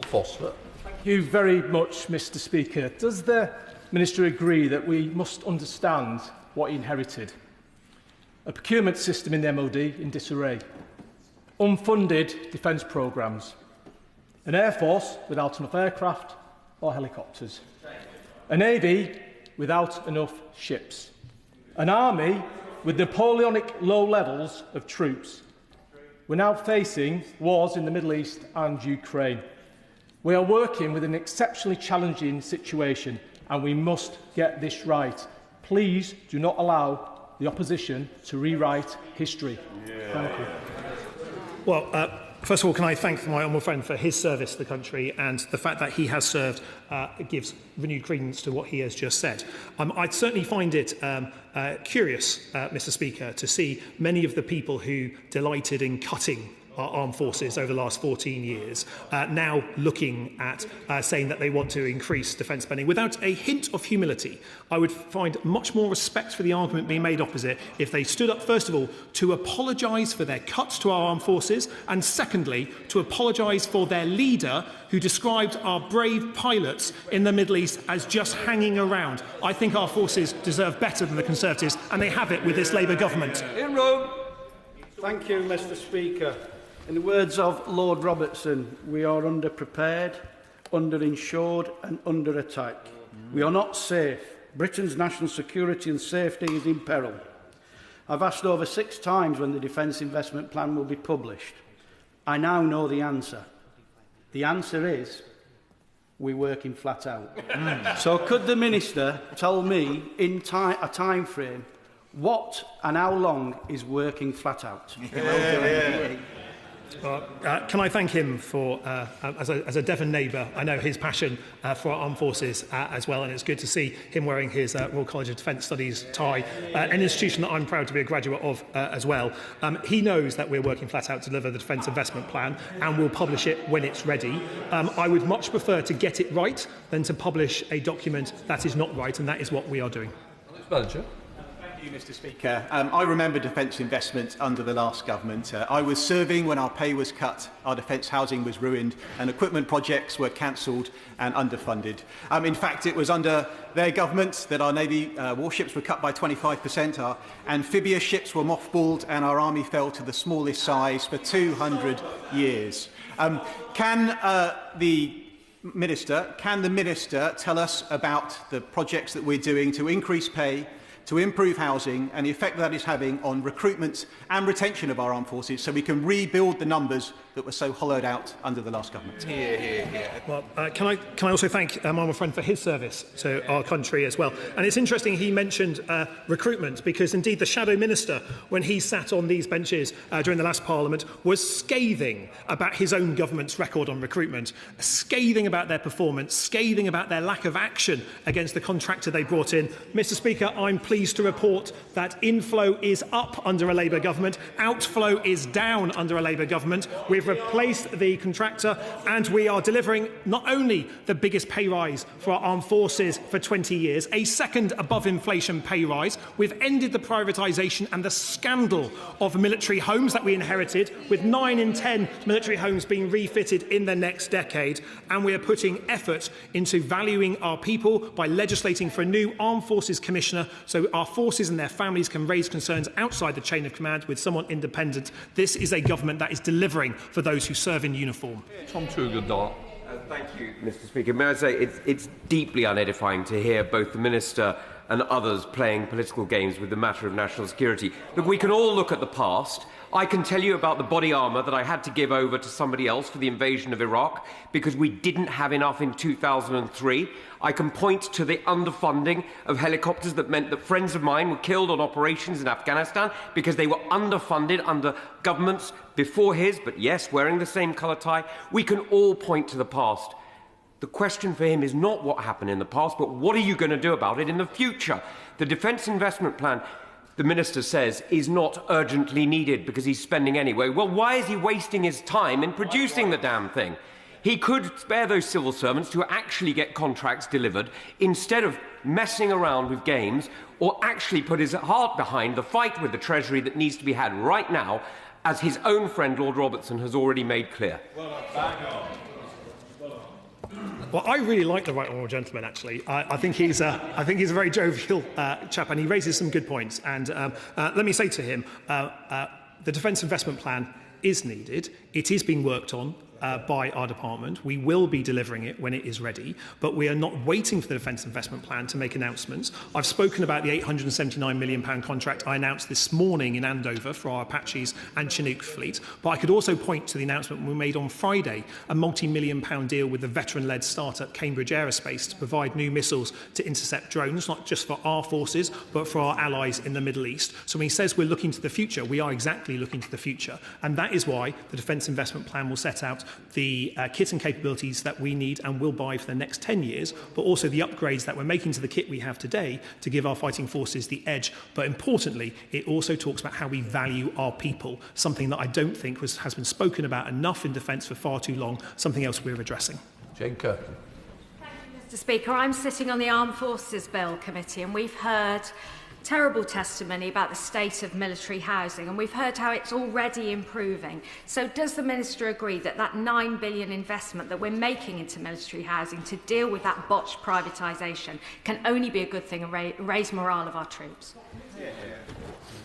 Foster. Thank you very much, Mr. Speaker. Does the Minister agree that we must understand what he inherited? A procurement system in the MOD in disarray, unfunded defence programmes, an Air Force without enough aircraft or helicopters, a Navy without enough ships, an army with Napoleonic low levels of troops. We're now facing wars in the Middle East and Ukraine. We are working with an exceptionally challenging situation, and we must get this right. Please do not allow the opposition to rewrite history. Thank you. Well, first of all, can I thank my honourable friend for his service to the country, and the fact that he has served gives renewed credence to what he has just said. I certainly find it curious, Mr. Speaker, to see many of the people who delighted in cutting our armed forces over the last 14 years, now looking at saying that they want to increase defence spending without a hint of humility. I would find much more respect for the argument being made opposite if they stood up, first of all, to apologise for their cuts to our armed forces, and secondly, to apologise for their leader who described our brave pilots in the Middle East as just hanging around. I think our forces deserve better than the Conservatives, and they have it with this Labour government. In Rome. Thank you, Mr. Speaker. In the words of Lord Robertson, we are underprepared, underinsured and under attack. We are not safe. Britain's national security and safety is in peril. I've asked over 6 times when the Defence Investment Plan will be published. I now know the answer. The answer is we're working flat out. So could the Minister tell me in a time frame what and how long is working flat out? Can I thank him for, as a Devon neighbour, I know his passion for our armed forces as well, and it's good to see him wearing his Royal College of Defence Studies tie, an institution that I'm proud to be a graduate of as well. He knows that we're working flat out to deliver the Defence Investment Plan, and we'll publish it when it's ready. I would much prefer to get it right than to publish a document that is not right, and that is what we are doing. Manager. Thank you, Mr. Speaker. I remember defence investment under the last government. I was serving when our pay was cut, our defence housing was ruined, and equipment projects were cancelled and underfunded. In fact, it was under their government that our Navy warships were cut by 25%, our amphibious ships were mothballed, and our army fell to the smallest size for 200 years. Can the Minister tell us about the projects that we're doing to increase pay, to improve housing and the effect that is having on recruitment and retention of our armed forces so we can rebuild the numbers that were so hollowed out under the last government? Well, can I also thank my friend for his service to our country as well. And it's interesting he mentioned recruitment, because indeed the Shadow Minister, when he sat on these benches during the last Parliament, was scathing about his own government's record on recruitment, scathing about their performance, scathing about their lack of action against the contractor they brought in. Mr. Speaker, I'm pleased to report that inflow is up under a Labour government, outflow is down under a Labour government. We've replaced the contractor, and we are delivering not only the biggest pay rise for our armed forces for 20 years, a second above inflation pay rise. We've ended the privatisation and the scandal of military homes that we inherited, with 9 in 10 military homes being refitted in the next decade. And we are putting effort into valuing our people by legislating for a new Armed Forces Commissioner, so our forces and their families can raise concerns outside the chain of command with someone independent. This is a government that is delivering for those who serve in uniform. Tom Tugendar. Thank you, Mr. Speaker. May I say it's deeply unedifying to hear both the Minister and others playing political games with the matter of national security. Look, we can all look at the past. I can tell you about the body armour that I had to give over to somebody else for the invasion of Iraq because we didn't have enough in 2003. I can point to the underfunding of helicopters that meant that friends of mine were killed on operations in Afghanistan because they were underfunded under governments before his, but yes, wearing the same colour tie. We can all point to the past. The question for him is not what happened in the past, but what are you going to do about it in the future? The Defence Investment Plan, the Minister says, is not urgently needed because he's spending anyway. Well, why is he wasting his time in producing the damn thing? He could spare those civil servants to actually get contracts delivered instead of messing around with games, or actually put his heart behind the fight with the Treasury that needs to be had right now, as his own friend Lord Robertson has already made clear. Well, I really like the right honourable gentleman. Actually, I think he's a very jovial chap, and he raises some good points. And let me say to him, the Defence Investment Plan is needed. It is being worked on by our department. We will be delivering it when it is ready, but we are not waiting for the Defence Investment Plan to make announcements. I've spoken about the £879 million contract I announced this morning in Andover for our Apaches and Chinook fleet, but I could also point to the announcement we made on Friday, a multi-million-pound deal with the veteran-led startup Cambridge Aerospace to provide new missiles to intercept drones, not just for our forces, but for our allies in the Middle East. So when he says we're looking to the future, we are exactly looking to the future, and that is why the Defence Investment Plan will set out the kit and capabilities that we need and will buy for the next 10 years, but also the upgrades that we're making to the kit we have today to give our fighting forces the edge. But importantly, it also talks about how we value our people, something that I don't think has been spoken about enough in defence for far too long, something else we're addressing. Jane Curtin. Mr. Speaker, I'm sitting on the Armed Forces Bill Committee, and we've heard terrible testimony about the state of military housing, and we've heard how it's already improving. So does the Minister agree that that £9 billion investment that we're making into military housing to deal with that botched privatisation can only be a good thing and raise morale of our troops?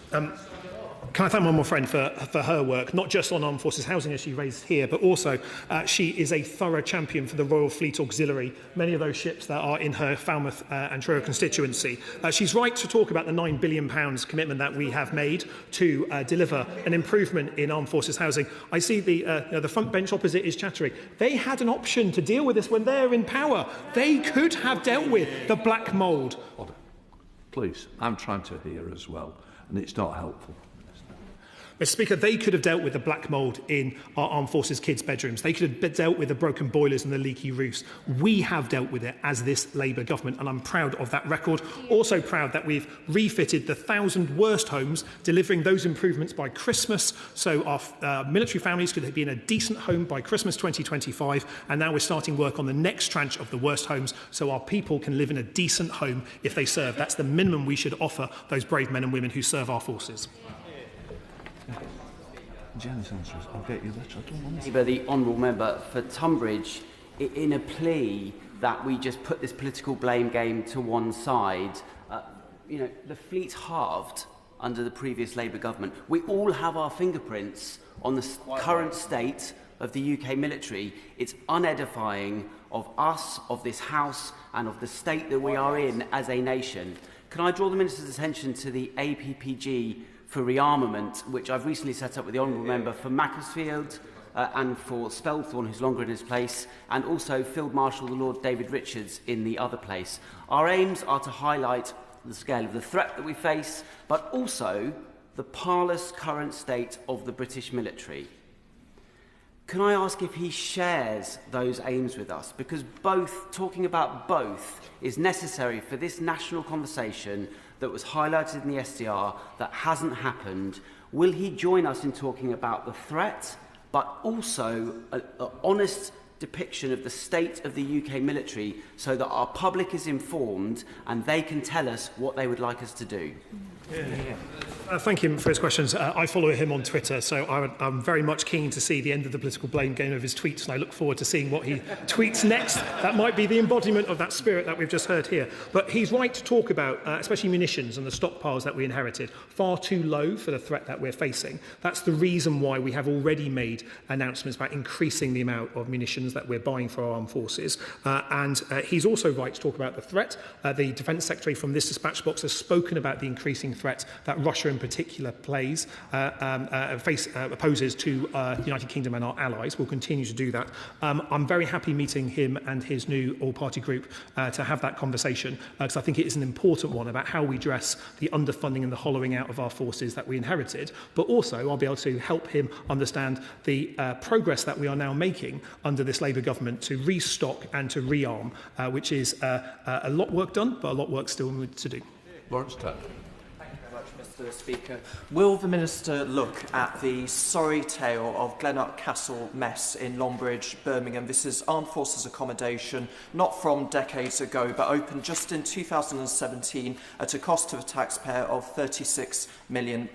Can Can I thank my friend for her work, not just on armed forces housing, as she raised here, but also she is a thorough champion for the Royal Fleet Auxiliary, many of those ships that are in her Falmouth and Truro constituency. She's right to talk about the £9 billion commitment that we have made to deliver an improvement in armed forces housing. I see the front bench opposite is chattering. They had an option to deal with this when they're in power. They could have dealt with the black mould. Please, I'm trying to hear as well, and it's not helpful. Mr. Speaker, they could have dealt with the black mould in our armed forces kids' bedrooms. They could have dealt with the broken boilers and the leaky roofs. We have dealt with it as this Labour government, and I'm proud of that record. Also proud that we've refitted the 1,000 worst homes, delivering those improvements by Christmas, so our military families could be in a decent home by Christmas 2025. And now we're starting work on the next tranche of the worst homes, so our people can live in a decent home if they serve. That's the minimum we should offer those brave men and women who serve our forces. Janice answers. I'll get you that. I don't want to. The honourable member for Tunbridge, in a plea that we just put this political blame game to one side. The fleet halved under the previous Labour government. We all have our fingerprints on the current state of the UK military. It's unedifying of us, of this House, and of the state that we are in as a nation. Can I draw the Minister's attention to the APPG for rearmament, which I've recently set up with the honourable member for Macclesfield and for Spelthorne, who's longer in his place, and also Field Marshal the Lord David Richards in the other place. Our aims are to highlight the scale of the threat that we face, but also the parlous current state of the British military. Can I ask if he shares those aims with us? Because talking about both is necessary for this national conversation that was highlighted in the SDR that hasn't happened. Will he join us in talking about the threat, but also an honest depiction of the state of the UK military so that our public is informed and they can tell us what they would like us to do? Thank him for his questions. I follow him on Twitter, so I'm very much keen to see the end of the political blame game of his tweets, and I look forward to seeing what he tweets next. That might be the embodiment of that spirit that we've just heard here. But he's right to talk about, especially munitions and the stockpiles that we inherited, far too low for the threat that we're facing. That's the reason why we have already made announcements about increasing the amount of munitions that we're buying for our armed forces. And he's also right to talk about the threat. The Defence Secretary from this dispatch box has spoken about the increasing threat that Russia in particular poses to the United Kingdom and our allies. We'll continue to do that. I'm very happy meeting him and his new all-party group to have that conversation, because I think it is an important one about how we address the underfunding and the hollowing out of our forces that we inherited. But also I'll be able to help him understand the progress that we are now making under this Labour government to restock and to rearm, which is a lot of work done, but a lot of work still to do. Lawrence Tuck. Mr. Speaker, will the Minister look at the sorry tale of Glenark Castle mess in Longbridge, Birmingham? This is armed forces accommodation, not from decades ago, but opened just in 2017 at a cost to the taxpayer of £36 million.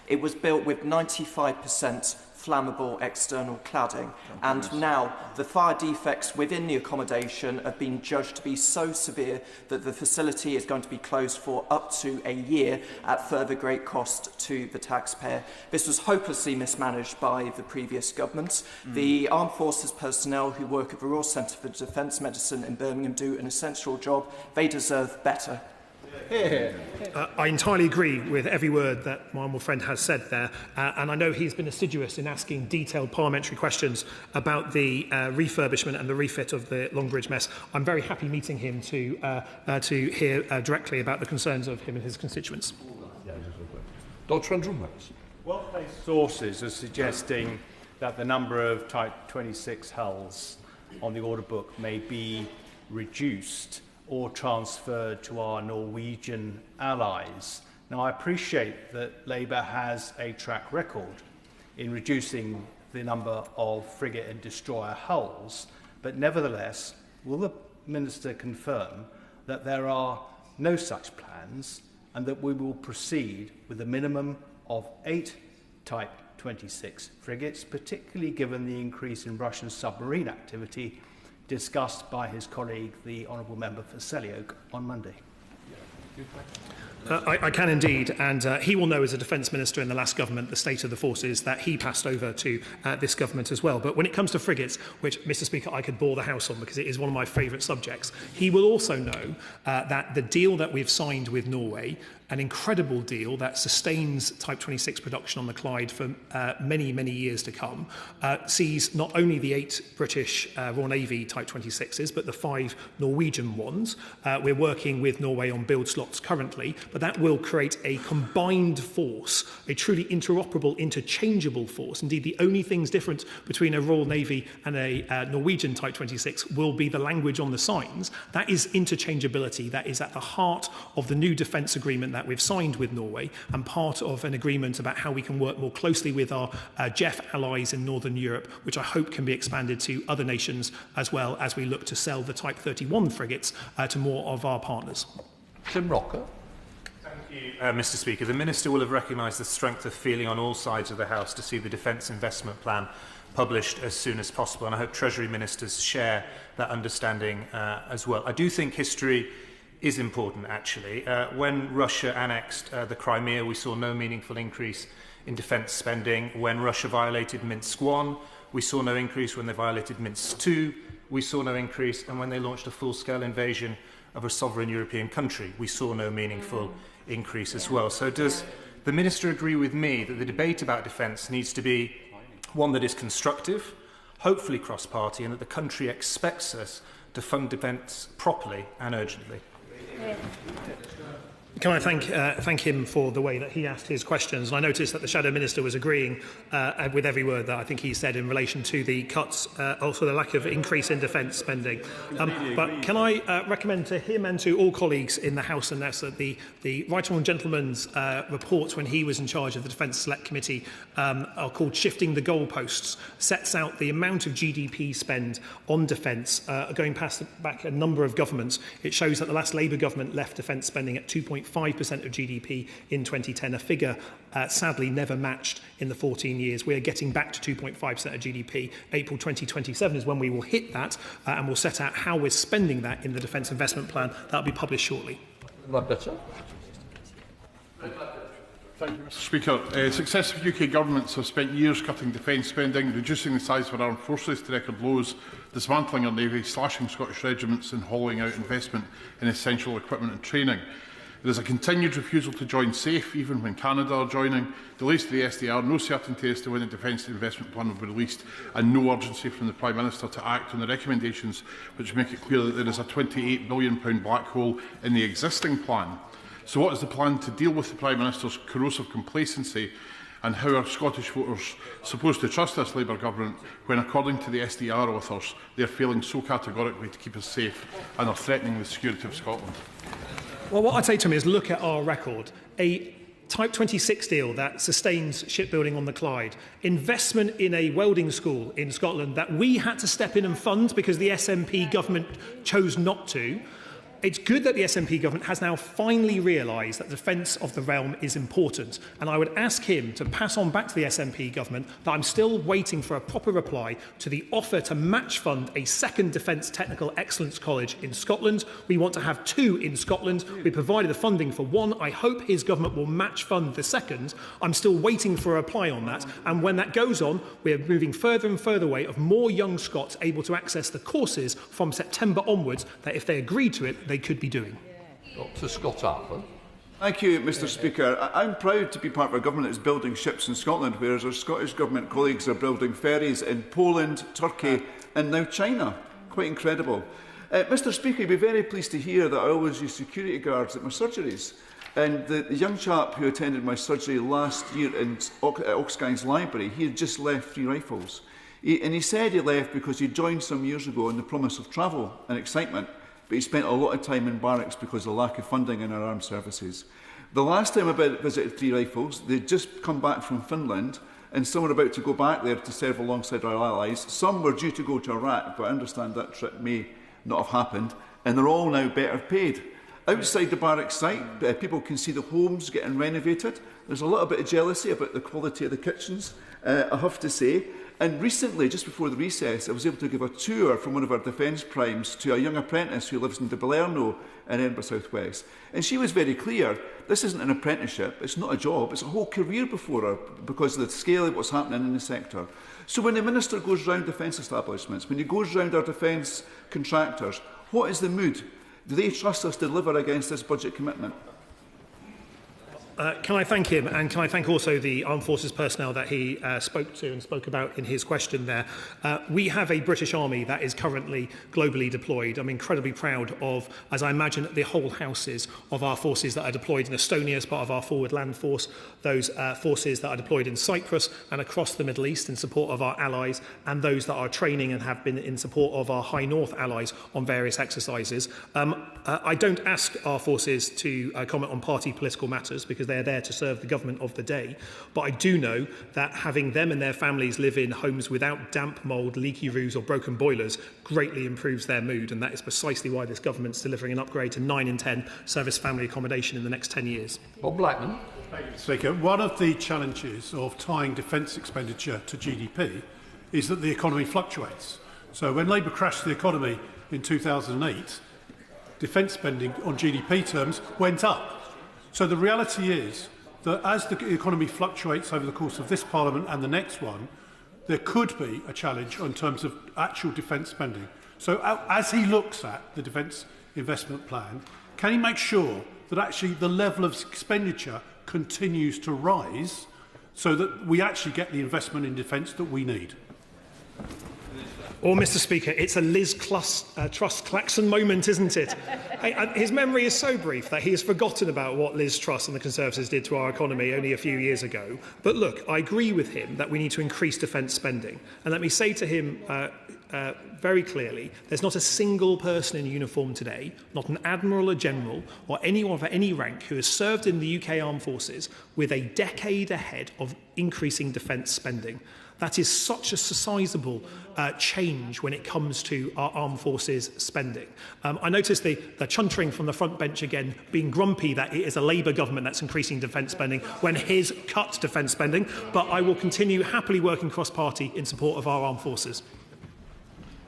It was built with 95% flammable external cladding, and now the fire defects within the accommodation have been judged to be so severe that the facility is going to be closed for up to a year at further great cost to the taxpayer. This was hopelessly mismanaged by the previous government. The Armed Forces personnel who work at the Royal Centre for Defence Medicine in Birmingham do an essential job. They deserve better. I entirely agree with every word that my honourable friend has said there, and I know he's been assiduous in asking detailed parliamentary questions about the refurbishment and the refit of the Longbridge mess. I'm very happy meeting him to hear directly about the concerns of him and his constituents. Dr. Andrew Wells. Well-placed sources are suggesting that the number of Type 26 hulls on the order book may be reduced or transferred to our Norwegian allies. Now, I appreciate that Labour has a track record in reducing the number of frigate and destroyer hulls, but nevertheless, will the Minister confirm that there are no such plans and that we will proceed with a minimum of 8 Type 26 frigates, particularly given the increase in Russian submarine activity discussed by his colleague, the Honourable Member for Selly Oak, on Monday? I can indeed, and he will know as a Defence Minister in the last government the state of the forces that he passed over to this government as well. But when it comes to frigates, which, Mr Speaker, I could bore the House on because it is one of my favourite subjects, he will also know that the deal that we've signed with Norway, an incredible deal that sustains Type 26 production on the Clyde for many, many years to come, sees not only the 8 British Royal Navy Type 26s, but the 5 Norwegian ones. We're working with Norway on build slots currently, but that will create a combined force, a truly interoperable, interchangeable force. Indeed, the only things different between a Royal Navy and a Norwegian Type 26 will be the language on the signs. That is interchangeability. That is at the heart of the new defence agreement that we've signed with Norway, and part of an agreement about how we can work more closely with our JEF allies in Northern Europe, which I hope can be expanded to other nations as well as we look to sell the Type 31 frigates to more of our partners. Tim Rocker. Thank you, Mr Speaker. The Minister will have recognised the strength of feeling on all sides of the House to see the Defence Investment Plan published as soon as possible, and I hope Treasury Ministers share that understanding as well. I do think history is important, actually. When Russia annexed the Crimea, we saw no meaningful increase in defence spending. When Russia violated Minsk I, we saw no increase. When they violated Minsk II, we saw no increase. And when they launched a full-scale invasion of a sovereign European country, we saw no meaningful increase as well. So does the Minister agree with me that the debate about defence needs to be one that is constructive, hopefully cross-party, and that the country expects us to fund defence properly and urgently? Can I thank him for the way that he asked his questions? And I noticed that the Shadow Minister was agreeing with every word that I think he said in relation to the cuts, also the lack of increase in defence spending. But can I recommend to him and to all colleagues in the House and Nessa the Right Honourable Gentleman's reports when he was in charge of the Defence Select Committee are called Shifting the Goalposts, sets out the amount of GDP spend on defence going back a number of governments. It shows that the last Labour government left defence spending at 2.5% of GDP in 2010, a figure sadly never matched in the 14 years. We are getting back to 2.5% of GDP. April 2027 is when we will hit that, and we'll set out how we're spending that in the Defence Investment Plan. That will be published shortly. Thank you, Mr Speaker. Successive UK governments have spent years cutting defence spending, reducing the size of our armed forces to record lows, dismantling our navy, slashing Scottish regiments and hauling out investment in essential equipment and training. There is a continued refusal to join SAFE, even when Canada are joining, delays to the SDR, no certainty as to when the Defence Investment Plan will be released, and no urgency from the Prime Minister to act on the recommendations which make it clear that there is a £28 billion black hole in the existing plan. So what is the plan to deal with the Prime Minister's corrosive complacency, and how are Scottish voters supposed to trust this Labour government when, according to the SDR authors, they are failing so categorically to keep us safe and are threatening the security of Scotland? Well, what I'd say to him is look at our record. A Type 26 deal that sustains shipbuilding on the Clyde, investment in a welding school in Scotland that we had to step in and fund because the SNP government chose not to. It's good that the SNP government has now finally realised that defence of the realm is important, and I would ask him to pass on back to the SNP government that I'm still waiting for a proper reply to the offer to match fund a second Defence Technical Excellence College in Scotland. We want to have 2 in Scotland. We provided the funding for 1. I hope his government will match fund the second. I'm still waiting for a reply on that, and when that goes on, we're moving further and further away of more young Scots able to access the courses from September onwards that, if they agreed to it, they could be doing. Dr. Scott Harper. Thank you, Mr Speaker. I'm proud to be part of a government that is building ships in Scotland, whereas our Scottish Government colleagues are building ferries in Poland, Turkey and now China. Quite incredible. Mr Speaker, you'll be very pleased to hear that I always use security guards at my surgeries. And the young chap who attended my surgery last year in Oxgang's library, he had just left 3 rifles. And he said he left because he joined some years ago on the promise of travel and excitement, but he spent a lot of time in barracks because of the lack of funding in our armed services. The last time I visited 3 Rifles, they'd just come back from Finland, and some were about to go back there to serve alongside our allies. Some were due to go to Iraq, but I understand that trip may not have happened, and they're all now better paid. Outside the barracks site, people can see the homes getting renovated. There's a little bit of jealousy about the quality of the kitchens, I have to say. And recently, just before the recess, I was able to give a tour from one of our defence primes to a young apprentice who lives in De Balerno in Edinburgh South West. And she was very clear, this isn't an apprenticeship, it's not a job, it's a whole career before her because of the scale of what's happening in the sector. So when the Minister goes round defence establishments, when he goes round our defence contractors, what is the mood? Do they trust us to deliver against this budget commitment? Can I thank him, and can I thank also the Armed Forces personnel that he spoke to and spoke about in his question there. We have a British Army that is currently globally deployed. I'm incredibly proud of, as I imagine the whole House is, of our forces that are deployed in Estonia as part of our forward land force, those forces that are deployed in Cyprus and across the Middle East in support of our allies, and those that are training and have been in support of our High North allies on various exercises. I don't ask our forces to comment on party political matters because they're there to serve the government of the day. But I do know that having them and their families live in homes without damp, mould, leaky roofs or broken boilers greatly improves their mood, and that is precisely why this government's delivering an upgrade to 9 in 10 service family accommodation in the next 10 years. Bob Blackman. Thank you, Mr. Speaker. One of the challenges of tying defence expenditure to GDP is that the economy fluctuates. So when Labour crashed the economy in 2008, defence spending on GDP terms went up. So the reality is that as the economy fluctuates over the course of this Parliament and the next one, there could be a challenge in terms of actual defence spending. So as he looks at the defence investment plan, can he make sure that actually the level of expenditure continues to rise so that we actually get the investment in defence that we need? Or, Mr. Speaker, it's a Liz Truss Claxon moment, isn't it? His memory is so brief that he has forgotten about what Liz Truss and the Conservatives did to our economy only a few years ago. But look, I agree with him that we need to increase defence spending. And let me say to him very clearly, there's not a single person in uniform today, not an admiral, a general, or anyone of any rank who has served in the UK Armed Forces with a decade ahead of increasing defence spending. That is such a sizable change when it comes to our armed forces spending. I noticed the chuntering from the front bench again, being grumpy that it is a Labour government that's increasing defence spending when his cut defence spending, but I will continue happily working cross-party in support of our armed forces.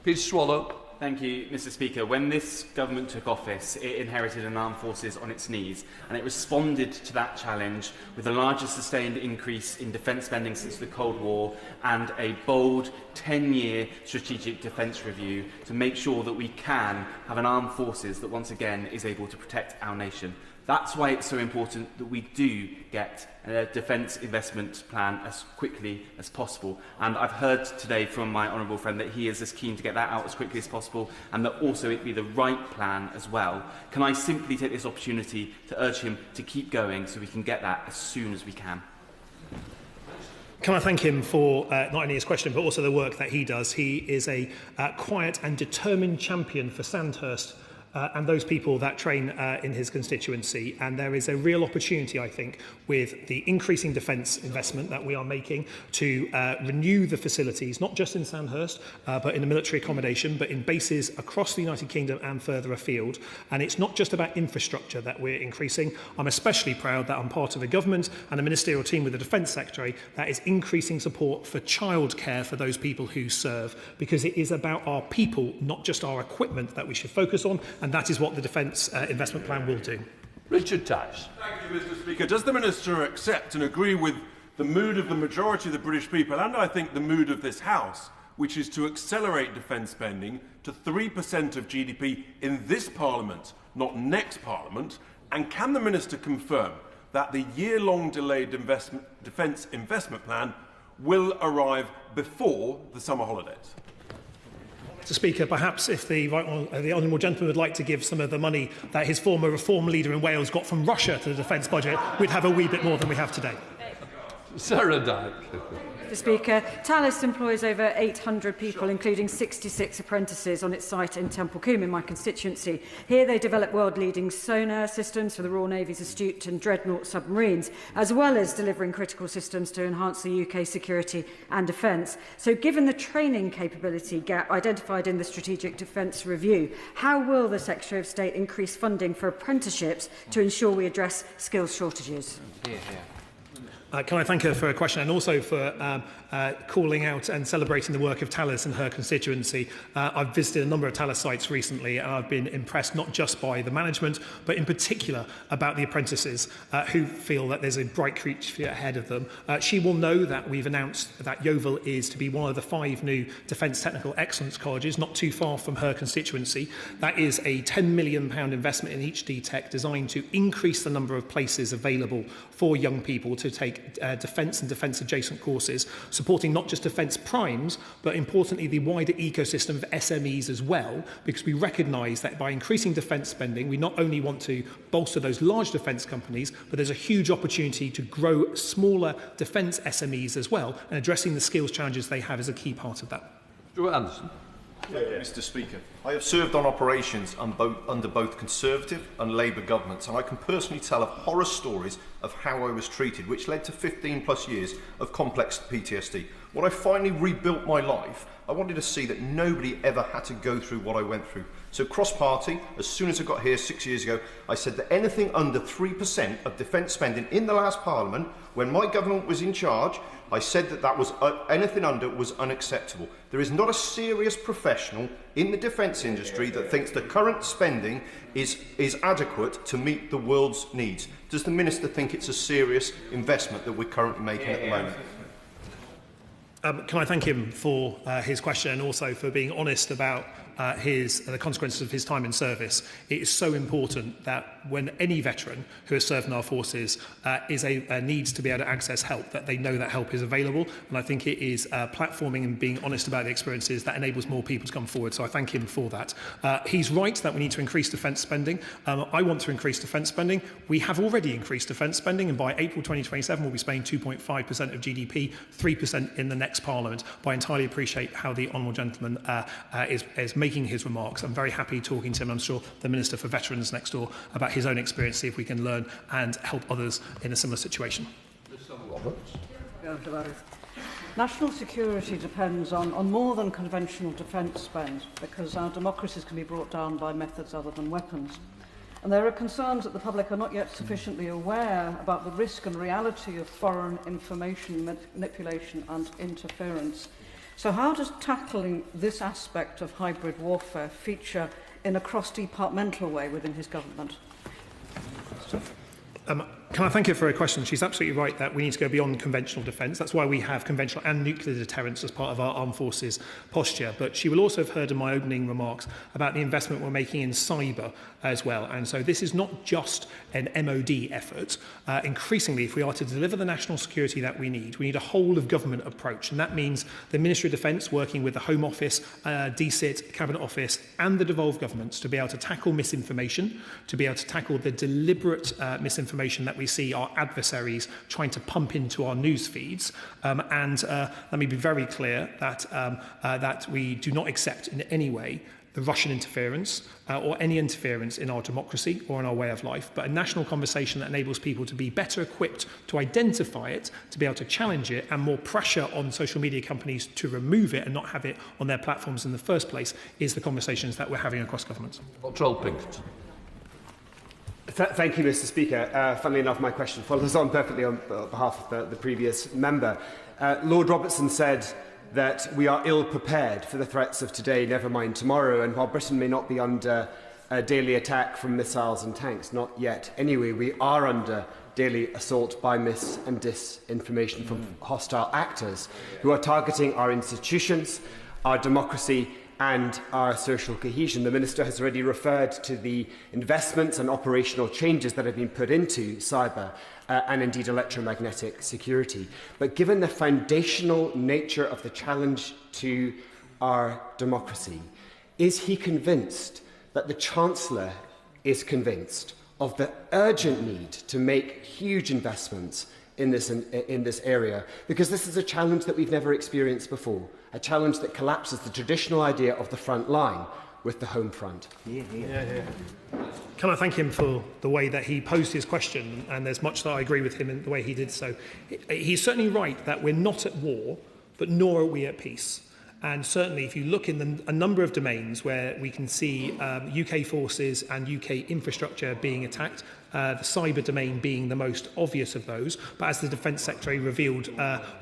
Peter Swallow. Thank you, Mr. Speaker. When this government took office, it inherited an armed forces on its knees, and it responded to that challenge with the largest sustained increase in defence spending since the Cold War and a bold 10-year strategic defence review to make sure that we can have an armed forces that once again is able to protect our nation. That's why it's so important that we do get a defence investment plan as quickly as possible. And I've heard today from my honourable friend that he is as keen to get that out as quickly as possible, and that also it be the right plan as well. Can I simply take this opportunity to urge him to keep going so we can get that as soon as we can? Can I thank him for not only his question but also the work that he does. He is a quiet and determined champion for Sandhurst and those people that train in his constituency. And there is a real opportunity, I think, with the increasing defence investment that we are making to renew the facilities, not just in Sandhurst, but in the military accommodation, but in bases across the United Kingdom and further afield. And it's not just about infrastructure that we're increasing. I'm especially proud that I'm part of a government and a ministerial team with the Defence Secretary that is increasing support for childcare for those people who serve, because it is about our people, not just our equipment, that we should focus on, and that is what the Defence Investment Plan will do. Richard Tice. Thank you, Mr. Speaker. Does the Minister accept and agree with the mood of the majority of the British people, and I think the mood of this House, which is to accelerate defence spending to 3% of GDP in this Parliament, not next Parliament? And can the Minister confirm that the year-long delayed defence investment plan will arrive before the summer holidays? Mr. Speaker, perhaps if the honourable gentleman would like to give some of the money that his former Reform leader in Wales got from Russia to the defence budget, we'd have a wee bit more than we have today. Sarah Dyke. Mr. Speaker, Talis employs over 800 people, including 66 apprentices on its site in Temple Combe in my constituency. Here they develop world-leading sonar systems for the Royal Navy's Astute and Dreadnought submarines, as well as delivering critical systems to enhance the UK security and defence. So given the training capability gap identified in the Strategic Defence Review, how will the Secretary of State increase funding for apprenticeships to ensure we address skills shortages? Can I thank her for her question and also for calling out and celebrating the work of Talis and her constituency. I've visited a number of Talis sites recently and I've been impressed not just by the management but in particular about the apprentices who feel that there's a bright future ahead of them. She will know that we've announced that Yeovil is to be one of the 5 new Defence Technical Excellence Colleges, not too far from her constituency. That is a £10 million investment in each DTEC designed to increase the number of places available for young people to take defence and defence adjacent courses, supporting not just defence primes, but importantly the wider ecosystem of SMEs as well, because we recognise that by increasing defence spending, we not only want to bolster those large defence companies, but there's a huge opportunity to grow smaller defence SMEs as well, and addressing the skills challenges they have is a key part of that. Stuart Anderson. Mr. Speaker, I have served on operations under both Conservative and Labour governments, and I can personally tell of horror stories of how I was treated, which led to 15+ years of complex PTSD. When I finally rebuilt my life, I wanted to see that nobody ever had to go through what I went through. So cross-party, as soon as I got here 6 years ago, I said that anything under 3% of defence spending in the last Parliament, when my government was in charge, I said that that was anything under was unacceptable. There is not a serious professional in the defence industry that thinks the current spending is adequate to meet the world's needs. Does the Minister think it's a serious investment that we're currently making at the moment? Can I thank him for his question and also for being honest about the consequences of his time in service? It is so important that when any veteran who has served in our forces needs to be able to access help, that they know that help is available. And I think it is platforming and being honest about the experiences that enables more people to come forward. So I thank him for that. He's right that we need to increase defence spending. I want to increase defence spending. We have already increased defence spending, and by April 2027 we'll be spending 2.5% of GDP, 3% in the next Parliament. But I entirely appreciate how the honourable gentleman is making his remarks. I'm very happy talking to him. I'm sure the Minister for Veterans next door about his own experience, see if we can learn and help others in a similar situation. National security depends on more than conventional defence spend, because our democracies can be brought down by methods other than weapons. And there are concerns that the public are not yet sufficiently aware about the risk and reality of foreign information manipulation and interference. So how does tackling this aspect of hybrid warfare feature in a cross-departmental way within his government? Can I thank her for her question? She's absolutely right that we need to go beyond conventional defence. That's why we have conventional and nuclear deterrence as part of our armed forces posture. But she will also have heard in my opening remarks about the investment we're making in cyber as well. And so this is not just an MOD effort. Increasingly, if we are to deliver the national security that we need a whole-of-government approach. And that means the Ministry of Defence working with the Home Office, DCIT, Cabinet Office and the devolved governments to be able to tackle misinformation, to be able to tackle the deliberate misinformation that we see our adversaries trying to pump into our news feeds. Let me be very clear that we do not accept in any way the Russian interference or any interference in our democracy or in our way of life, but a national conversation that enables people to be better equipped to identify it, to be able to challenge it, and more pressure on social media companies to remove it and not have it on their platforms in the first place is the conversations that we're having across government. Thank you, Mr. Speaker. Funnily enough, my question follows on perfectly on behalf of the previous member. Lord Robertson said that we are ill-prepared for the threats of today, never mind tomorrow, and while Britain may not be under a daily attack from missiles and tanks, not yet anyway, we are under daily assault by mis- and disinformation from hostile actors who are targeting our institutions, our democracy and our social cohesion. The Minister has already referred to the investments and operational changes that have been put into cyber and indeed electromagnetic security. But given the foundational nature of the challenge to our democracy, is he convinced that the Chancellor is convinced of the urgent need to make huge investments in this area? Because this is a challenge that we've never experienced before, a challenge that collapses the traditional idea of the front line with the home front. Can I thank him for the way that he posed his question? And there's much that I agree with him in the way he did so. He's certainly right that we're not at war, but nor are we at peace. And certainly, if you look in a number of domains where we can see UK forces and UK infrastructure being attacked, the cyber domain being the most obvious of those. But as the Defence Secretary revealed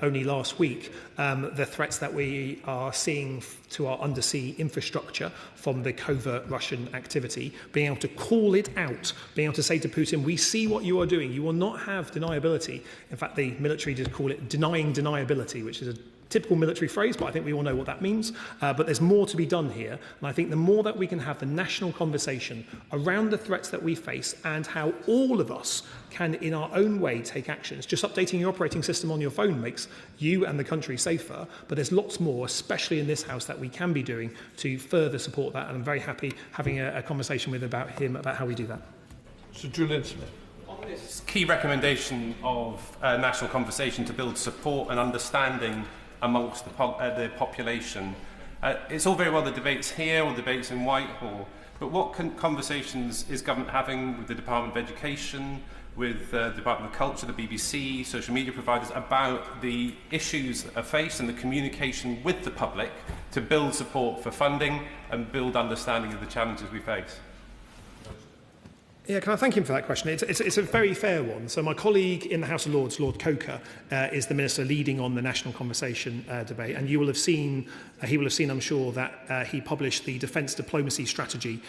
only last week, the threats that we are seeing to our undersea infrastructure from the covert Russian activity, being able to call it out, being able to say to Putin, we see what you are doing, you will not have deniability. In fact, the military did call it denying deniability, which is a typical military phrase, but I think we all know what that means. But there's more to be done here. And I think the more that we can have the national conversation around the threats that we face and how all of us can, in our own way, take actions. Just updating your operating system on your phone makes you and the country safer. But there's lots more, especially in this House, that we can be doing to further support that. And I'm very happy having a conversation with him about how we do that. Sir Julian Smith. On this key recommendation of national conversation to build support and understanding amongst the population. It's all very well the debates here or debates in Whitehall, but what conversations is government having with the Department of Education, with the Department of Culture, the BBC, social media providers about the issues that are faced and the communication with the public to build support for funding and build understanding of the challenges we face? Yeah, can I thank him for that question? It's a very fair one. So my colleague in the House of Lords, Lord Coker, is the Minister leading on the national conversation debate. And you will have seen, he will have seen, I'm sure, that he published the Defence Diplomacy Strategy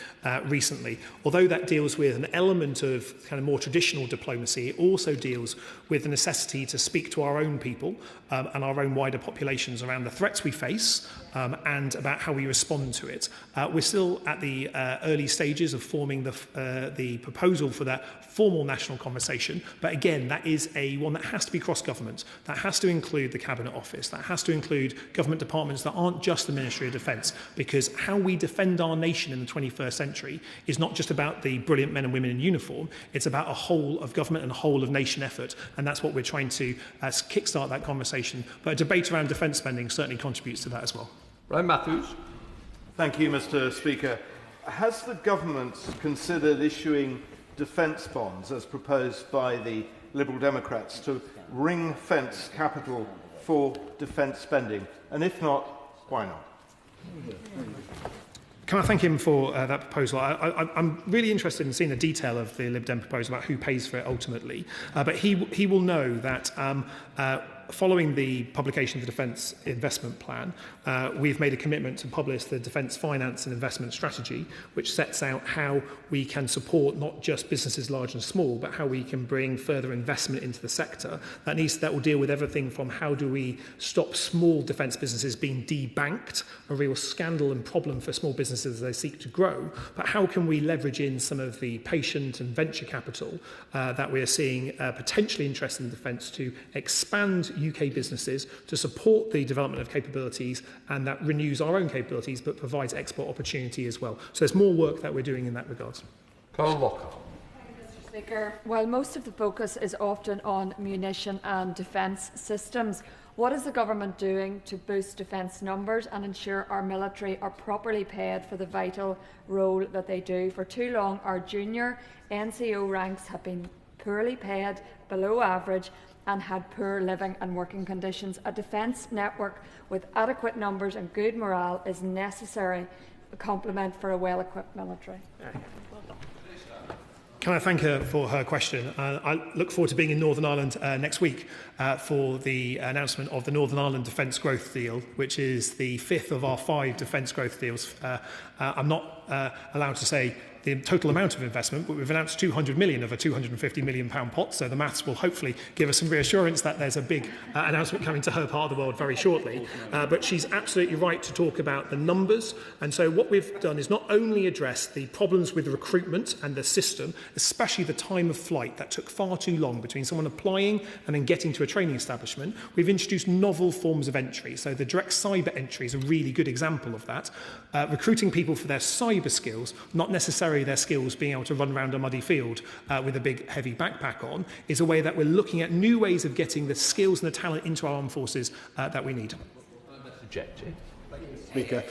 recently. Although that deals with an element of kind of more traditional diplomacy, it also deals with the necessity to speak to our own people and our own wider populations around the threats we face and about how we respond to it. We're still at the early stages of forming the proposal for that formal national conversation. But again, that is one that has to be cross-government. That has to include the Cabinet Office. That has to include government departments that aren't just the Ministry of Defence, because how we defend our nation in the 21st century is not just about the brilliant men and women in uniform. It's about a whole of government and a whole of nation effort. And that's what we're trying to kickstart that conversation. But a debate around defence spending certainly contributes to that as well. Ryan Matthews. Thank you, Mr. Speaker. Has the government considered issuing defence bonds, as proposed by the Liberal Democrats, to ring-fence capital for defence spending? And if not, why not? Can I thank him for that proposal? I'm really interested in seeing the detail of the Lib Dem proposal about who pays for it ultimately. But he will know that following the publication of the Defence Investment Plan, we've made a commitment to publish the Defence Finance and Investment Strategy, which sets out how we can support not just businesses large and small, but how we can bring further investment into the sector. That will deal with everything from how do we stop small defence businesses being debanked, a real scandal and problem for small businesses as they seek to grow, but how can we leverage in some of the patient and venture capital that we are seeing potentially interested in defence to expand UK businesses, to support the development of capabilities, and that renews our own capabilities but provides export opportunity as well. So there's more work that we're doing in that regard. Carl Locker. Mr. Speaker, while most of the focus is often on munition and defence systems, what is the government doing to boost defence numbers and ensure our military are properly paid for the vital role that they do? For too long, our junior NCO ranks have been poorly paid, below average, and had poor living and working conditions. A defence network with adequate numbers and good morale is necessary complement for a well-equipped military. Can I thank her for her question? I look forward to being in Northern Ireland next week for the announcement of the Northern Ireland Defence Growth Deal, which is the 5th of our 5 defence growth deals. I'm not allowed to say the total amount of investment, but we've announced 200 million of a £250 million pot, so the maths will hopefully give us some reassurance that there's a big announcement coming to her part of the world very shortly. But she's absolutely right to talk about the numbers, and so what we've done is not only address the problems with recruitment and the system, especially the time of flight that took far too long between someone applying and then getting to a training establishment. We've introduced novel forms of entry, so the direct cyber entry is a really good example of that. Recruiting people for their cyber skills, not necessarily their skills being able to run around a muddy field with a big heavy backpack on, is a way that we're looking at new ways of getting the skills and the talent into our armed forces that we need. Speaker,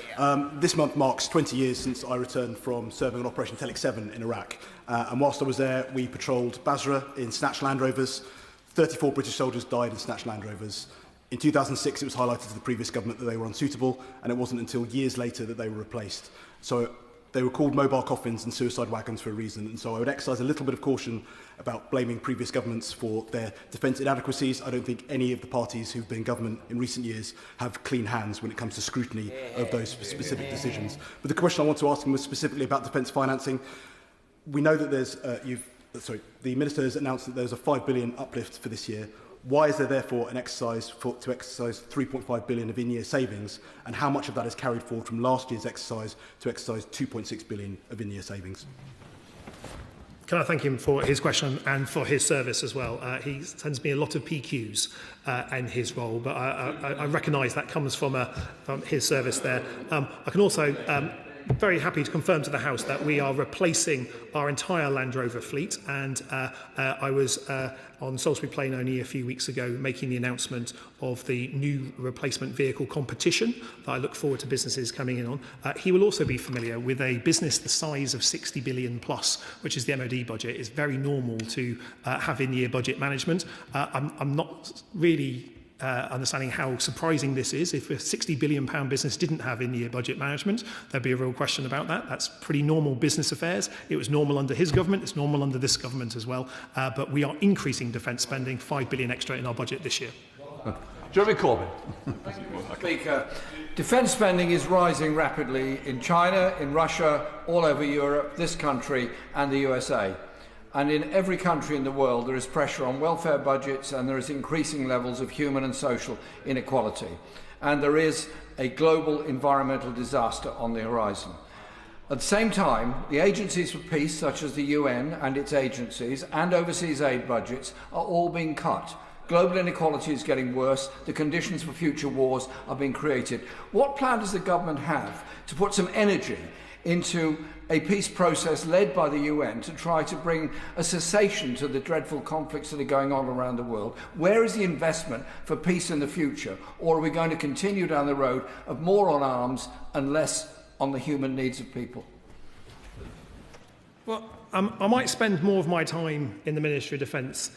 this month marks 20 years since I returned from serving on Operation Telex 7 in Iraq. And whilst I was there, we patrolled Basra in snatched Land Rovers. 34 British soldiers died in snatched Land Rovers. In 2006, it was highlighted to the previous government that they were unsuitable, and it wasn't until years later that they were replaced. So they were called mobile coffins and suicide wagons for a reason, and so I would exercise a little bit of caution about blaming previous governments for their defence inadequacies. I don't think any of the parties who've been in government in recent years have clean hands when it comes to scrutiny of those specific decisions. But the question I want to ask him was specifically about defence financing. We know that the Minister has announced that there's a £5 billion uplift for this year. Why is there therefore an exercise to exercise £3.5 billion of in-year savings, and how much of that is carried forward from last year's exercise to exercise £2.6 billion of in-year savings? Can I thank him for his question and for his service as well? He sends me a lot of PQs in his role, but I recognise that comes from his service there. I can also very happy to confirm to the House that we are replacing our entire Land Rover fleet, and I was on Salisbury Plain only a few weeks ago making the announcement of the new replacement vehicle competition that I look forward to businesses coming in on. He will also be familiar with a business the size of 60 billion plus, which is the MOD budget. It's very normal to have in-year budget management. I'm not really understanding how surprising this is. If a £60 billion business didn't have in-year budget management, there'd be a real question about that. That's pretty normal business affairs. It was normal under his government. It's normal under this government as well. But we are increasing defence spending, £5 billion extra in our budget this year. Jeremy Corbyn. Speaker, defence spending is rising rapidly in China, in Russia, all over Europe, this country and the USA. And in every country in the world, there is pressure on welfare budgets, and there is increasing levels of human and social inequality. And there is a global environmental disaster on the horizon. At the same time, the agencies for peace, such as the UN and its agencies, and overseas aid budgets, are all being cut. Global inequality is getting worse. The conditions for future wars are being created. What plan does the government have to put some energy into a peace process led by the UN to try to bring a cessation to the dreadful conflicts that are going on around the world? Where is the investment for peace in the future? Or are we going to continue down the road of more on arms and less on the human needs of people? Well, I might spend more of my time in the Ministry of Defence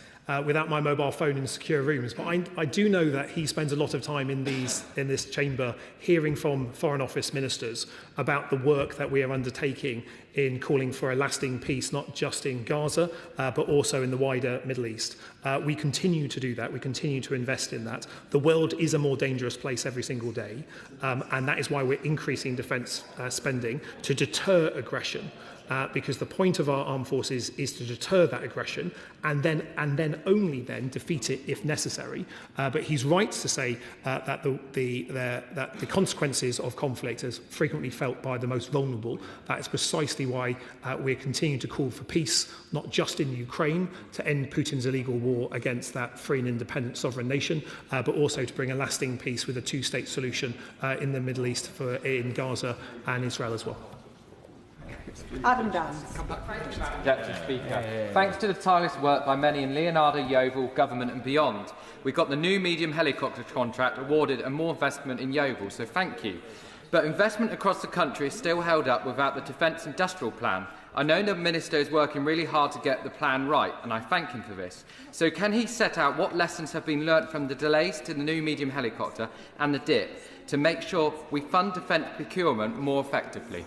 without my mobile phone in secure rooms, but I do know that he spends a lot of time in this chamber hearing from Foreign Office ministers about the work that we are undertaking in calling for a lasting peace, not just in Gaza, but also in the wider Middle East. We continue to do that. We continue to invest in that. The world is a more dangerous place every single day, and that is why we're increasing defence spending to deter aggression. Because the point of our armed forces is to deter that aggression and then only then defeat it if necessary. But he's right to say that the consequences of conflict is frequently felt by the most vulnerable. That is precisely why we're continuing to call for peace, not just in Ukraine, to end Putin's illegal war against that free and independent sovereign nation, but also to bring a lasting peace with a two-state solution in the Middle East, in Gaza and Israel as well. Adam Downs. Deputy Speaker. Thanks to the tireless work by many in Leonardo, Yeovil, government and beyond, we got the new medium helicopter contract awarded and more investment in Yeovil, so thank you. But investment across the country is still held up without the Defence Industrial Plan. I know the Minister is working really hard to get the plan right, and I thank him for this. So can he set out what lessons have been learnt from the delays to the new medium helicopter and the DIP to make sure we fund defence procurement more effectively?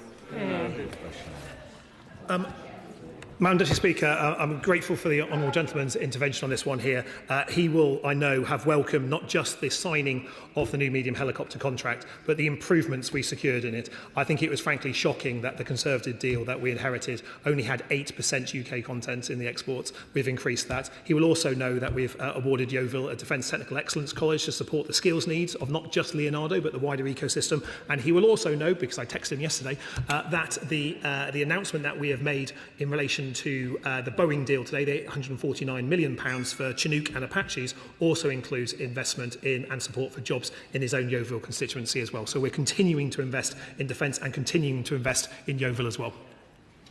Madam Deputy Speaker, I'm grateful for the honourable gentleman's intervention on this one here. He will, I know, have welcomed not just the signing of the new medium helicopter contract, but the improvements we secured in it. I think it was frankly shocking that the Conservative deal that we inherited only had 8% UK content in the exports. We've increased that. He will also know that we've awarded Yeovil a Defence Technical Excellence College to support the skills needs of not just Leonardo, but the wider ecosystem. And he will also know, because I texted him yesterday, that the announcement that we have made in relation to the Boeing deal today, the £849 million for Chinook and Apaches, also includes investment in and support for jobs in his own Yeovil constituency as well. So we're continuing to invest in defence and continuing to invest in Yeovil as well.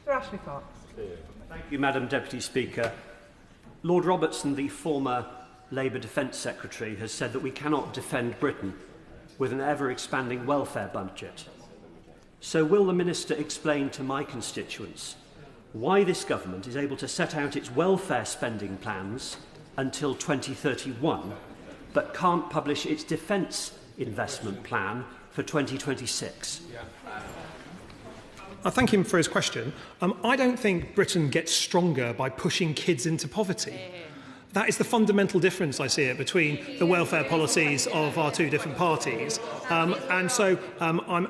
Sir Ashley Fox. Thank you, Madam Deputy Speaker. Lord Robertson, the former Labour Defence Secretary, has said that we cannot defend Britain with an ever-expanding welfare budget. So will the Minister explain to my constituents why this government is able to set out its welfare spending plans until 2031, but can't publish its defence investment plan for 2026? I thank him for his question. I don't think Britain gets stronger by pushing kids into poverty. That is the fundamental difference, I see it, between the welfare policies of our two different parties. I'm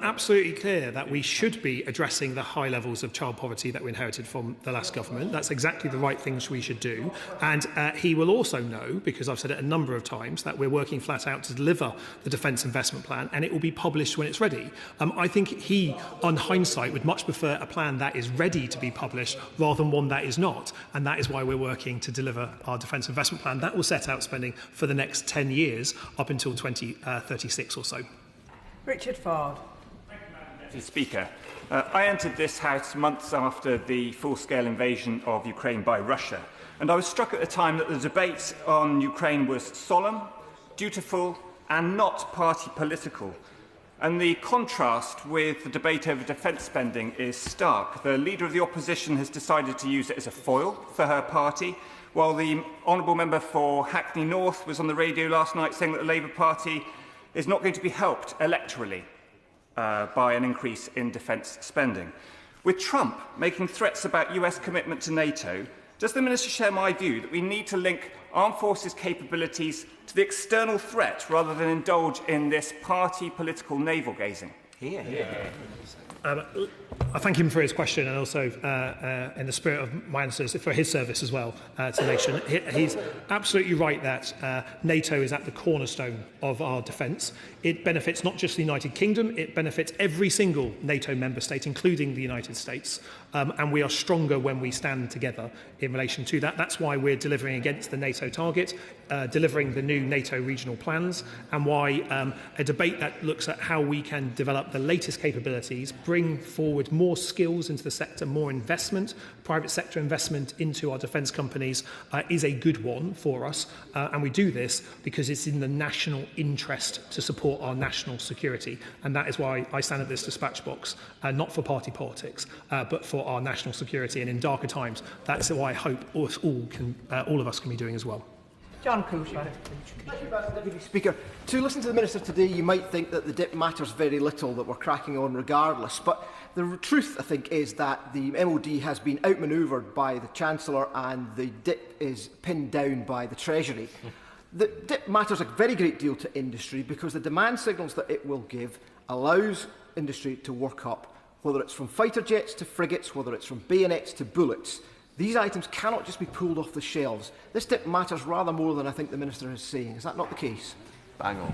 absolutely clear that we should be addressing the high levels of child poverty that we inherited from the last government. That's exactly the right things we should do. And he will also know, because I've said it a number of times, that we're working flat out to deliver the Defence Investment Plan, and it will be published when it's ready. I think he, on hindsight, would much prefer a plan that is ready to be published rather than one that is not. And that is why we're working to deliver our Defence Investment Plan. That will set out spending for the next 10 years up until 2036 or so. Richard Ford. Mr. Speaker, I entered this House months after the full-scale invasion of Ukraine by Russia, and I was struck at the time that the debate on Ukraine was solemn, dutiful and not party political. And the contrast with the debate over defence spending is stark. The Leader of the Opposition has decided to use it as a foil for her party, while the Honourable Member for Hackney North was on the radio last night saying that the Labour Party is not going to be helped electorally by an increase in defence spending. With Trump making threats about US commitment to NATO, does the Minister share my view that we need to link armed forces capabilities to the external threat rather than indulge in this party political navel-gazing? I thank him for his question, and also in the spirit of my answers for his service as well to the nation. He's absolutely right that NATO is at the cornerstone of our defence. It benefits not just the United Kingdom, it benefits every single NATO member state, including the United States. And we are stronger when we stand together in relation to that. That's why we're delivering against the NATO target, delivering the new NATO regional plans, and why a debate that looks at how we can develop the latest capabilities, bring forward more skills into the sector, more investment, private sector investment into our defence companies is a good one for us. And we do this because it's in the national interest to support our national security. And that is why I stand at this dispatch box, not for party politics, but for our national security. And in darker times, that's why I hope all of us can be doing as well. John Cooper. Thank you, Madam Deputy Speaker. To listen to the Minister today, you might think that the dip matters very little, that we're cracking on regardless. But the truth, I think, is that the MOD has been outmanoeuvred by the Chancellor and the dip is pinned down by the Treasury. The dip matters a very great deal to industry because the demand signals that it will give allows industry to work up, whether it's from fighter jets to frigates, whether it's from bayonets to bullets. These items cannot just be pulled off the shelves. This dip matters rather more than I think the Minister is saying. Is that not the case? Bang on.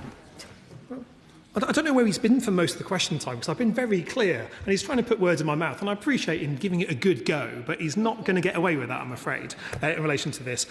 I don't know where he's been for most of the question time, because I've been very clear, and he's trying to put words in my mouth, and I appreciate him giving it a good go, but he's not going to get away with that, I'm afraid, in relation to this.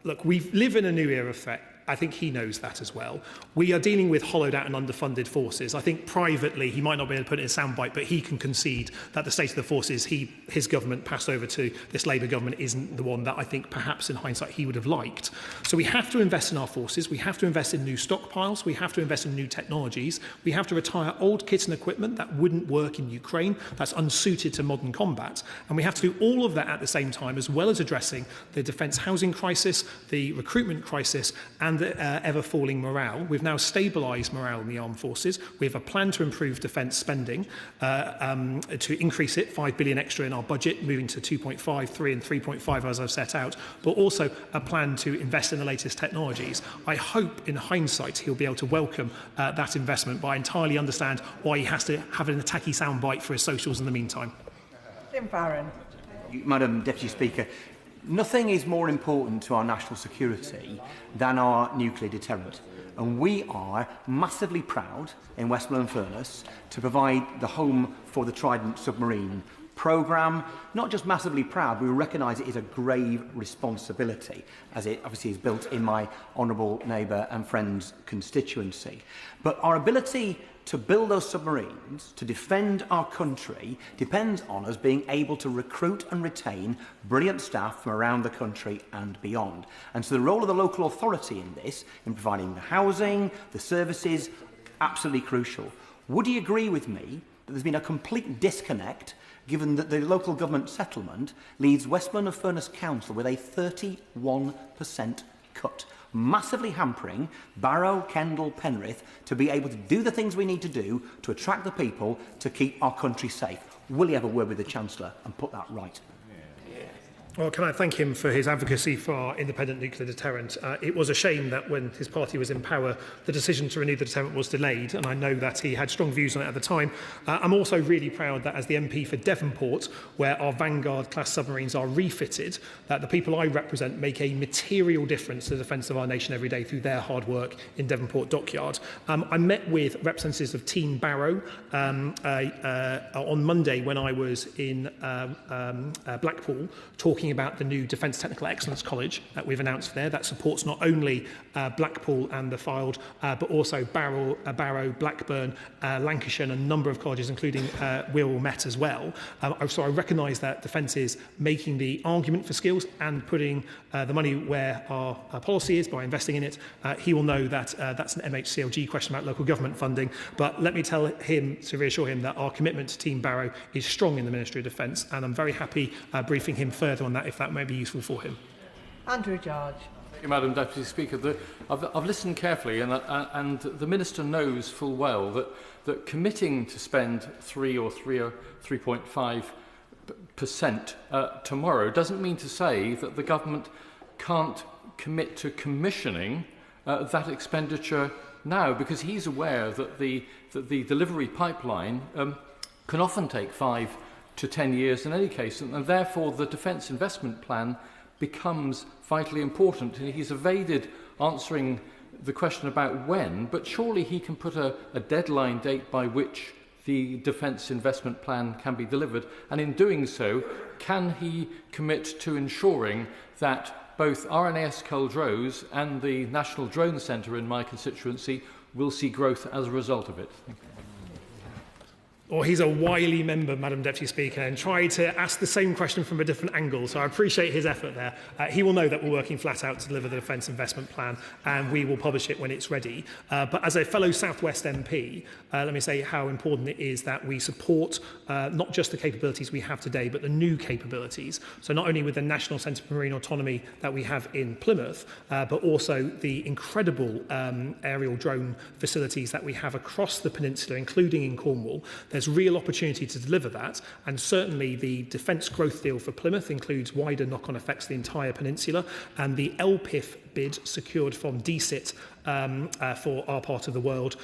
Look, we live in a new era of threat. I think he knows that as well. We are dealing with hollowed out and underfunded forces. I think privately he might not be able to put it in a soundbite, but he can concede that the state of the forces his government passed over to this Labour government isn't the one that I think perhaps in hindsight he would have liked. So we have to invest in our forces. We have to invest in new stockpiles. We have to invest in new technologies. We have to retire old kit and equipment that wouldn't work in Ukraine, that's unsuited to modern combat. And we have to do all of that at the same time, as well as addressing the defence housing crisis, the recruitment crisis, and the ever-falling morale. We've now stabilised morale in the armed forces. We have a plan to improve defence spending, to increase it, 5 billion extra in our budget, moving to 2.5, 3 and 3.5 as I've set out, but also a plan to invest in the latest technologies. I hope, in hindsight, he'll be able to welcome that investment, but I entirely understand why he has to have an attacky soundbite for his socials in the meantime. Jim Farron. Madam Deputy Speaker, nothing is more important to our national security than our nuclear deterrent. And we are massively proud in Westmoreland-Furness to provide the home for the Trident submarine programme. Not just massively proud, we recognise it is a grave responsibility, as it obviously is built in my honourable neighbour and friend's constituency. But our ability to build those submarines, to defend our country, depends on us being able to recruit and retain brilliant staff from around the country and beyond. And so the role of the local authority in this, in providing the housing, the services, absolutely crucial. Would he agree with me that there's been a complete disconnect, given that the local government settlement leaves Westmoreland-Furness Council with a 31% cut, massively hampering Barrow, Kendal, Penrith to be able to do the things we need to do to attract the people to keep our country safe. Will he have a word with the Chancellor and put that right? Well, can I thank him for his advocacy for our independent nuclear deterrent? It was a shame that when his party was in power, the decision to renew the deterrent was delayed, and I know that he had strong views on it at the time. I'm also really proud that as the MP for Devonport, where our Vanguard-class submarines are refitted, that the people I represent make a material difference to the defence of our nation every day through their hard work in Devonport Dockyard. I met with representatives of Team Barrow on Monday when I was in Blackpool, talking about the new Defence Technical Excellence College that we've announced there. That supports not only Blackpool and the Fylde, but also Barrow, Blackburn, Lancashire, and a number of colleges, including Wirral Met as well. So I recognise that Defence is making the argument for skills and putting the money where our policy is by investing in it. He will know that that's an MHCLG question about local government funding, but let me tell him, to reassure him, that our commitment to Team Barrow is strong in the Ministry of Defence, and I'm very happy briefing him further on that if that may be useful for him. Andrew George. Thank you, Madam Deputy Speaker. I've listened carefully, and the Minister knows full well that committing to spend 3.5% tomorrow doesn't mean to say that the government can't commit to commissioning that expenditure now, because he's aware that the delivery pipeline can often take 5 to 10 years in any case, and therefore the Defence Investment Plan becomes vitally important. And he's evaded answering the question about when, but surely he can put a deadline date by which the Defence Investment Plan can be delivered, and in doing so, can he commit to ensuring that both RNAS Culdrose and the National Drone Centre in my constituency will see growth as a result of it? Thank you. Or he's a wily member, Madam Deputy Speaker, and tried to ask the same question from a different angle. So I appreciate his effort there. He will know that we're working flat out to deliver the Defence Investment Plan, and we will publish it when it's ready. But as a fellow South West MP, let me say how important it is that we support not just the capabilities we have today, but the new capabilities. So not only with the National Centre for Marine Autonomy that we have in Plymouth, but also the incredible aerial drone facilities that we have across the peninsula, including in Cornwall. There's real opportunity to deliver that, and certainly the defence growth deal for Plymouth includes wider knock-on effects to the entire peninsula, and the LPIF bid secured from DCIT for our part of the world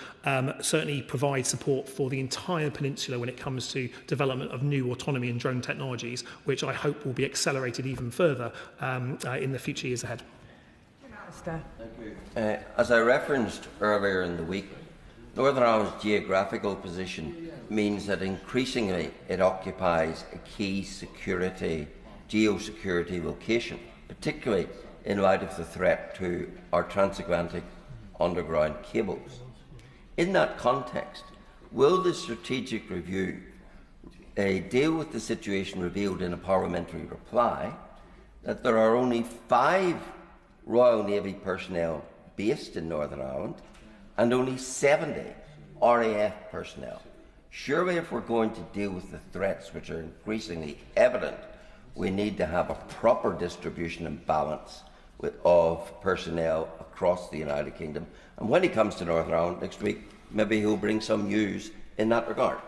certainly provides support for the entire peninsula when it comes to development of new autonomy and drone technologies, which I hope will be accelerated even further in the future years ahead. Minister. Thank you. As I referenced earlier in the week, Northern Ireland's geographical position means that increasingly it occupies a key geosecurity location, particularly in light of the threat to our transatlantic underground cables. In that context, will the strategic review deal with the situation revealed in a parliamentary reply that there are only 5 Royal Navy personnel based in Northern Ireland and only 70 RAF personnel? Surely if we're going to deal with the threats which are increasingly evident, we need to have a proper distribution and balance of personnel across the United Kingdom. And when he comes to Northern Ireland next week, maybe he'll bring some news in that regard.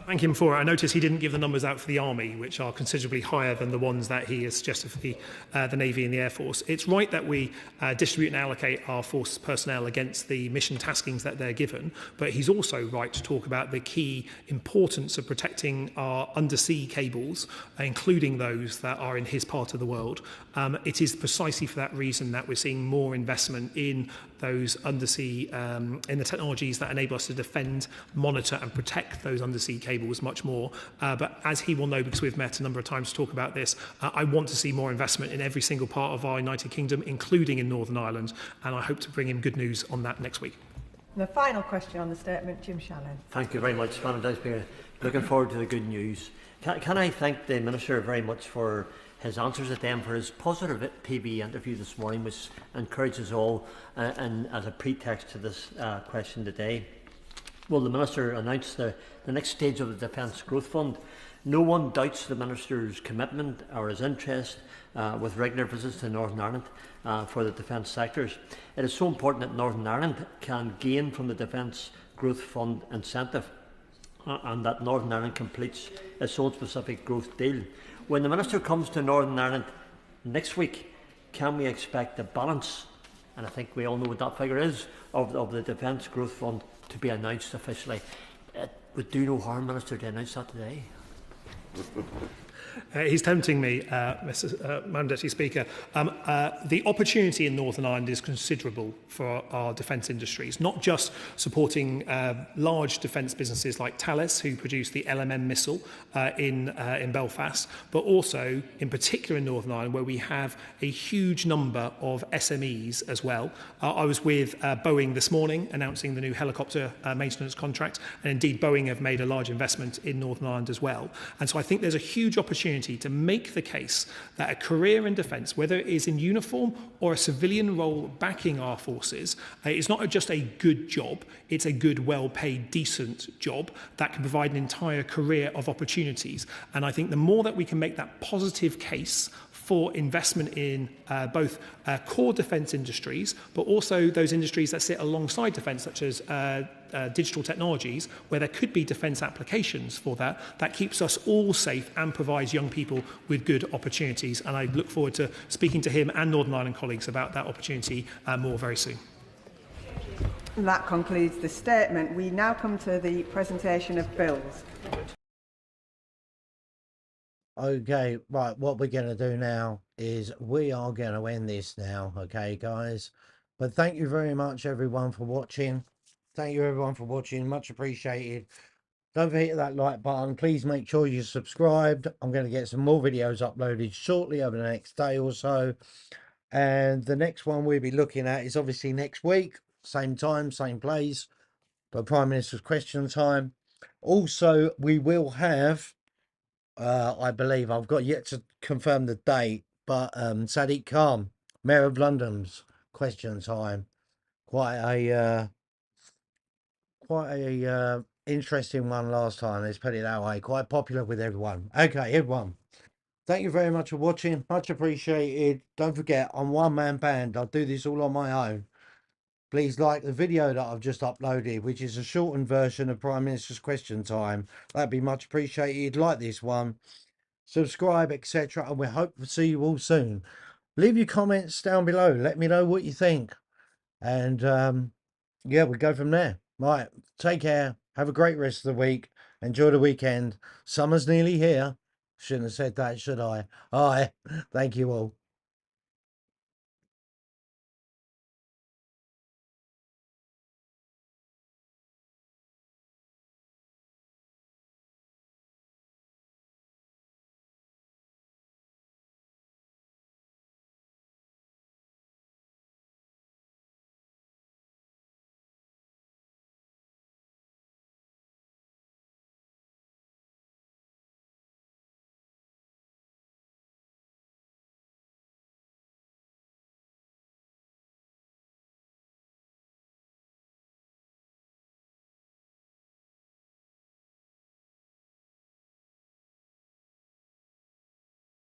Thank him for it. I noticed he didn't give the numbers out for the Army, which are considerably higher than the ones that he has suggested for the Navy and the Air Force. It's right that we distribute and allocate our force personnel against the mission taskings that they're given, but he's also right to talk about the key importance of protecting our undersea cables, including those that are in his part of the world. It is precisely for that reason that we're seeing more investment in those undersea, in the technologies that enable us to defend, monitor and protect those undersea cables much more. But as he will know, because we've met a number of times to talk about this, I want to see more investment in every single part of our United Kingdom, including in Northern Ireland, and I hope to bring him good news on that next week. And the final question on the statement, Jim Shannon. Thank you very much, Madam Deputy Speaker. Looking forward to the good news. Can I thank the Minister very much for his answers at them, for his positive PB interview this morning, which encourages all, and as a pretext to this question today. Will the Minister announce the next stage of the Defence Growth Fund? No one doubts the Minister's commitment or his interest with regular visits to Northern Ireland for the defence sectors. It is so important that Northern Ireland can gain from the Defence Growth Fund incentive and that Northern Ireland completes its own specific growth deal. When the Minister comes to Northern Ireland next week, can we expect the balance, and I think we all know what that figure is, of the Defence Growth Fund to be announced officially? It would do no harm, Minister, to announce that today. He's tempting me, Madam Deputy Speaker. The opportunity in Northern Ireland is considerable for our defence industries, not just supporting large defence businesses like Thales, who produce the LMM missile in Belfast, but also, in particular in Northern Ireland, where we have a huge number of SMEs as well. I was with Boeing this morning announcing the new helicopter maintenance contract, and indeed Boeing have made a large investment in Northern Ireland as well. And so I think there's a huge opportunity to make the case that a career in defence, whether it is in uniform or a civilian role backing our forces, is not just a good job, it's a good, well-paid, decent job that can provide an entire career of opportunities. And I think the more that we can make that positive case for investment in both core defence industries, but also those industries that sit alongside defence, such as digital technologies, where there could be defence applications for that, that keeps us all safe and provides young people with good opportunities. And I look forward to speaking to him and Northern Ireland colleagues about that opportunity more very soon. That concludes the statement. We now come to the presentation of bills. Okay, right, what we're going to do now is we are going to end this now, okay, guys? But thank you very much, everyone, for watching. Thank you, everyone, for watching. Much appreciated. Don't forget to hit that like button. Please make sure you're subscribed. I'm going to get some more videos uploaded shortly over the next day or so. And the next one we'll be looking at is obviously next week. Same time, same place. But Prime Minister's Question Time. Also, we will have... I believe I've got yet to confirm the date, but Sadiq Khan, Mayor of London's Question Time, quite a interesting one last time. Let's put it that way. Quite popular with everyone. Okay, everyone. Thank you very much for watching. Much appreciated. Don't forget, I'm one-man band. I do this all on my own. Please like the video that I've just uploaded, which is a shortened version of Prime Minister's Question Time. That'd be much appreciated. Like this one. Subscribe, etc. And we hope to see you all soon. Leave your comments down below. Let me know what you think. And yeah, we go from there. Right, take care. Have a great rest of the week. Enjoy the weekend. Summer's nearly here. Shouldn't have said that, should I? All right. Thank you all.